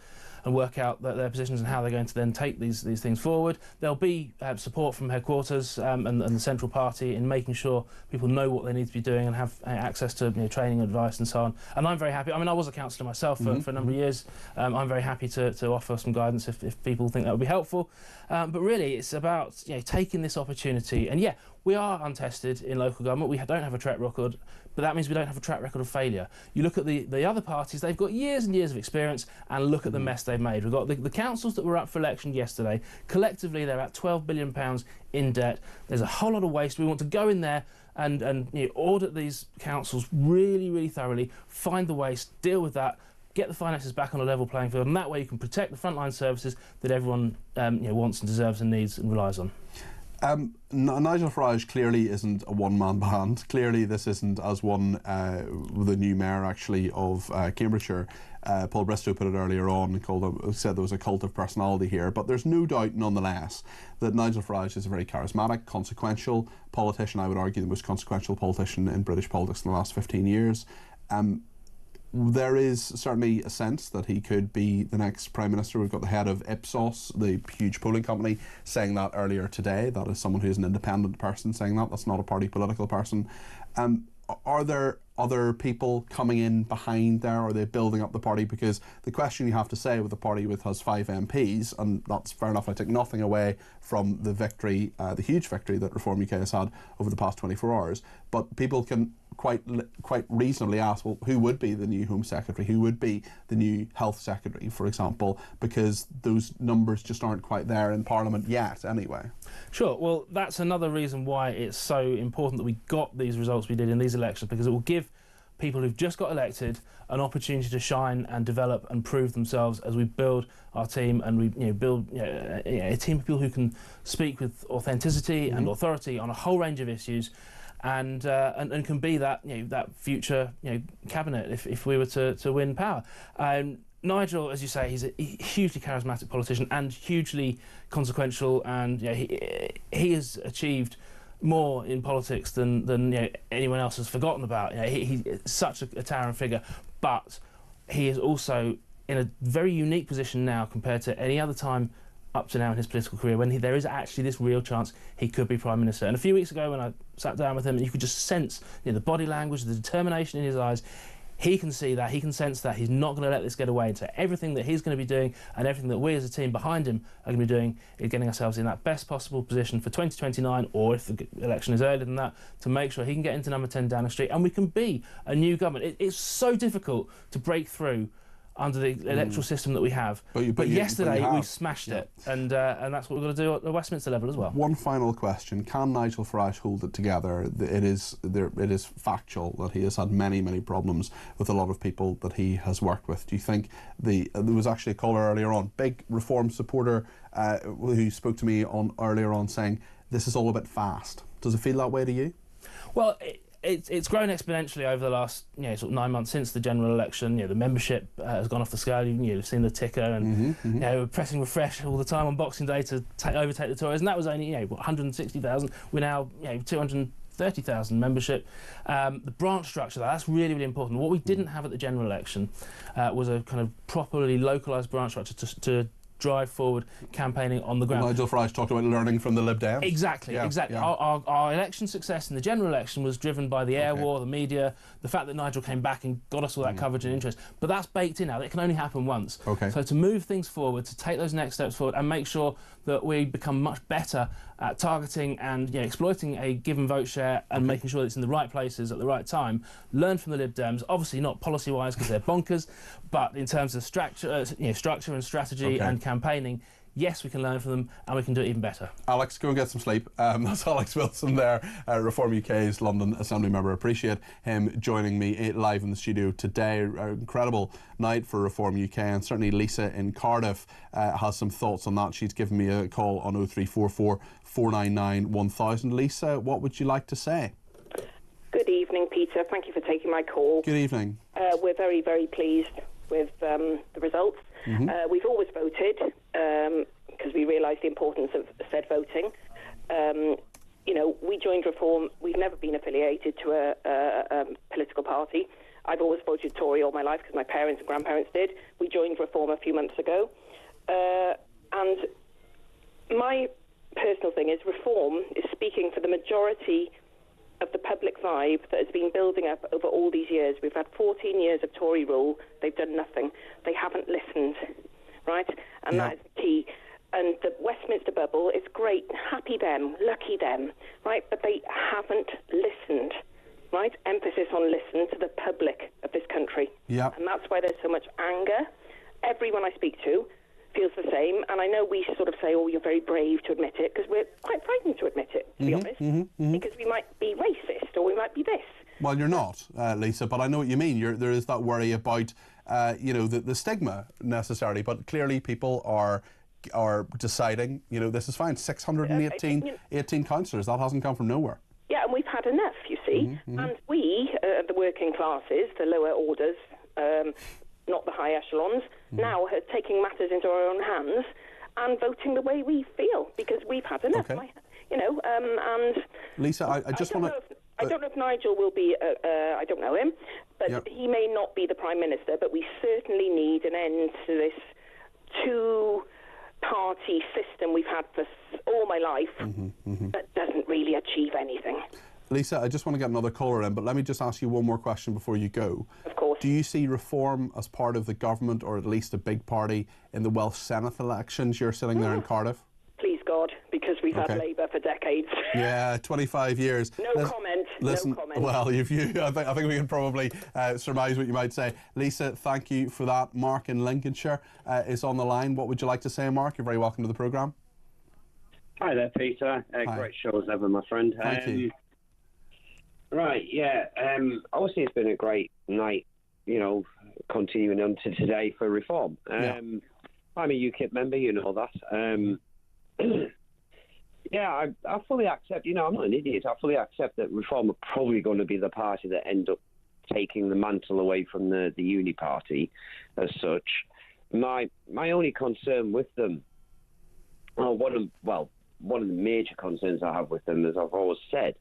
work out their positions and how they're going to then take these things forward. There'll be support from headquarters and the central party in making sure people know what they need to be doing and have access to training, advice and so on. And I'm very happy. I mean, I was a councillor myself for a number of years. I'm very happy to offer some guidance if people think that would be helpful. But really, it's about taking this opportunity. And yeah, we are untested in local government. We don't have a track record, but that means we don't have a track record of failure. You look at the other parties, they've got years and years of experience, and look at the mess they've made. We've got the councils that were up for election yesterday. Collectively, they're at £12 billion in debt. There's a whole lot of waste. We want to go in there and audit these councils really, really thoroughly, find the waste, deal with that, get the finances back on a level playing field, and that way you can protect the frontline services that everyone wants and deserves and needs and relies on.
Nigel Farage clearly isn't a one-man band. Clearly this isn't, as one the new mayor actually of Cambridgeshire, Paul Bristow, put it earlier on, said there was a cult of personality here. But there's no doubt nonetheless that Nigel Farage is a very charismatic, consequential politician. I would argue the most consequential politician in British politics in the last 15 years. There is certainly a sense that he could be the next Prime Minister. We've got the head of Ipsos, the huge polling company, saying that earlier today. That is someone who is an independent person saying that. That's not a party political person. Are there other people coming in behind there? Are they building up the party? Because the question you have to say with a party which has 5 MPs, and that's fair enough, I take nothing away from the victory, the huge victory that Reform UK has had over the past 24 hours, but people can quite reasonably ask, well, who would be the new Home Secretary? Who would be the new Health Secretary, for example? Because those numbers just aren't quite there in Parliament yet, anyway.
Sure. Well, that's another reason why it's so important that we got these results we did in these elections, because it will give people who've just got elected an opportunity to shine and develop and prove themselves as we build our team and we build a team of people who can speak with authenticity and authority on a whole range of issues. And can be that that future cabinet if we were to win power. Nigel, as you say, he's a hugely charismatic politician and hugely consequential, and he has achieved more in politics than anyone else has forgotten about. He's such a towering figure, but he is also in a very unique position now compared to any other time up to now in his political career, when there is actually this real chance he could be Prime Minister. And a few weeks ago when I sat down with him, you could just sense the body language, the determination in his eyes. He can see that, he can sense that, he's not going to let this get away. And so everything that he's going to be doing and everything that we as a team behind him are going to be doing is getting ourselves in that best possible position for 2029, or if the election is earlier than that, to make sure he can get into number 10 Downing Street and we can be a new government. It's so difficult to break through under the electoral system that we have. But yesterday we smashed it, and that's what we're going to do at the Westminster level as well.
One final question: can Nigel Farage hold it together? It is factual that he has had many problems with a lot of people that he has worked with. Do you think there was actually a caller earlier on, big Reform supporter, who spoke to me earlier on saying this is all a bit fast? Does it feel that way to you?
Well, it's grown exponentially over the last sort of 9 months since the general election. The membership has gone off the scale. You've seen the ticker, and we're pressing refresh all the time on Boxing Day to overtake the Tories, and that was only 160,000. We're now 230,000 membership. The branch structure, that's really important. What we didn't have at the general election was a kind of properly localised branch structure to drive forward campaigning on the ground.
Nigel Farage talked about learning from the Lib Dem.
Exactly. Yeah. Our election success in the general election was driven by the air war, the media, the fact that Nigel came back and got us all that coverage and interest. But that's baked in now. It can only happen once. So to move things forward, to take those next steps forward and make sure that we become much better at targeting and exploiting a given vote share and making sure that it's in the right places at the right time. Learn from the Lib Dems, obviously not policy-wise because they're bonkers, but in terms of structure and strategy and campaigning, yes, we can learn from them and we can do it even better.
Alex, go and get some sleep. That's Alex Wilson there, Reform UK's London Assembly member. Appreciate him joining me live in the studio today. Incredible night for Reform UK, and certainly Lisa in Cardiff has some thoughts on that. She's given me a call on 0344 499 1000. Lisa, what would you like to say?
Good evening, Peter. Thank you for taking my call.
Good evening.
We're very pleased with the results. We've always voted because we realise the importance of said voting. We joined Reform. We've never been affiliated to a political party. I've always voted Tory all my life because my parents and grandparents did. We joined Reform a few months ago. And my personal thing is Reform is speaking for the majority of the public vibe that has been building up over all these years. We've had 14 years of Tory rule. They've done nothing. They haven't listened, right? And that is the key. And the Westminster bubble is great. Happy them, lucky them, right? But they haven't listened, right? Emphasis on listen to the public of this country.
Yeah.
And that's why there's so much anger. Everyone I speak to feels the same. And I know we sort of say, oh, you're very brave to admit it, because we're quite frightened to admit it, to be honest, because we might be racist or we might be this.
Well, you're not, Lisa, but I know what you mean. There is that worry about, the stigma necessarily, but clearly people are deciding, this is fine. 618 councillors, that hasn't come from nowhere.
Yeah, and we've had enough, you see. And we, the working classes, the lower orders, not the high echelons, now are taking matters into our own hands and voting the way we feel, because we've had enough.
Okay.
And
Lisa, I just want to...
I don't know if Nigel will be, I don't know him, but he may not be the Prime Minister, but we certainly need an end to this two-party system we've had for all my life that doesn't really achieve anything.
Lisa, I just want to get another caller in, but let me just ask you one more question before you go.
Of course.
Do you see Reform as part of the government, or at least a big party, in the Welsh Senate elections? You're sitting there in Cardiff.
Please, God, because we've had Labour for decades.
Yeah, 25 years.
No comment.
Listen,
no comment.
well, I think we can probably surmise what you might say. Lisa, thank you for that. Mark in Lincolnshire is on the line. What would you like to say, Mark? You're very welcome to the programme.
Hi there, Peter. Great show as ever, my friend.
Thank you.
Right, yeah. Obviously, it's been a great night, continuing on to today for Reform. I'm a UKIP member, you know that. Yeah, I fully accept, I'm not an idiot. I fully accept that Reform are probably going to be the party that end up taking the mantle away from the Uni Party as such. My only concern with them, one of the major concerns I have with them, as I've always said,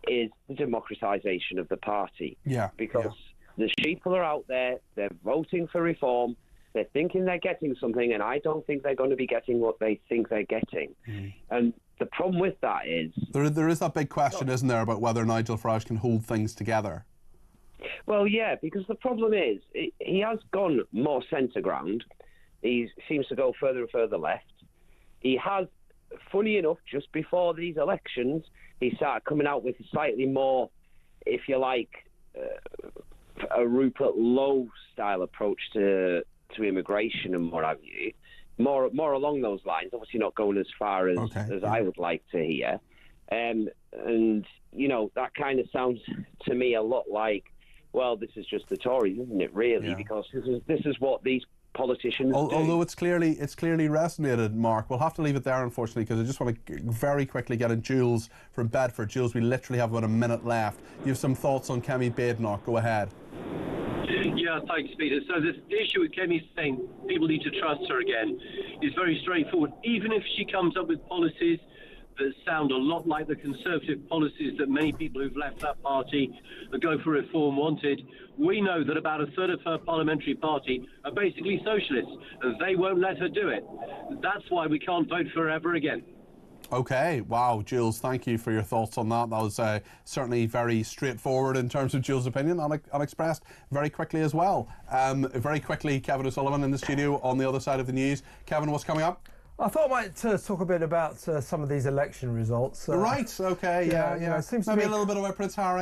is the democratisation of the party.
Yeah.
Because the sheeple are out there, they're voting for Reform, they're thinking they're getting something, and I don't think they're going to be getting what they think they're getting. And the problem with that is...
There is that big question, isn't there, about whether Nigel Farage can hold things together?
Well, yeah, because the problem is, he has gone more centre ground. He seems to go further and further left. He has, funny enough, just before these elections, he started coming out with a slightly more, if you like, a Rupert Lowe style approach to immigration and what have you. More along those lines, obviously not going as far as I would like to hear. And that kind of sounds to me a lot like, well, this is just the Tories, isn't it, really? Because this is what these politicians do.
Although it's clearly resonated, Mark. We'll have to leave it there, unfortunately, because I just want to very quickly get in Jules from Bedford. Jules, we literally have about a minute left. You have some thoughts on Kemi Badenoch. Go ahead.
Yeah, thanks, Peter. So the issue with Kemi saying people need to trust her again is very straightforward. Even if she comes up with policies that sound a lot like the Conservative policies that many people who've left that party that go for Reform wanted, we know that about a third of her parliamentary party are basically socialists, and they won't let her do it. That's why we can't vote for her ever again.
Okay, wow, Jules, thank you for your thoughts on that. That was certainly very straightforward in terms of Jules' opinion, unexpressed very quickly as well. Very quickly, Kevin O'Sullivan in the studio on the other side of the news. Kevin, what's coming up?
I thought I might talk a bit about some of these election results.
Right, okay, yeah.
It seems
maybe
to be
a little bit about Prince Harry.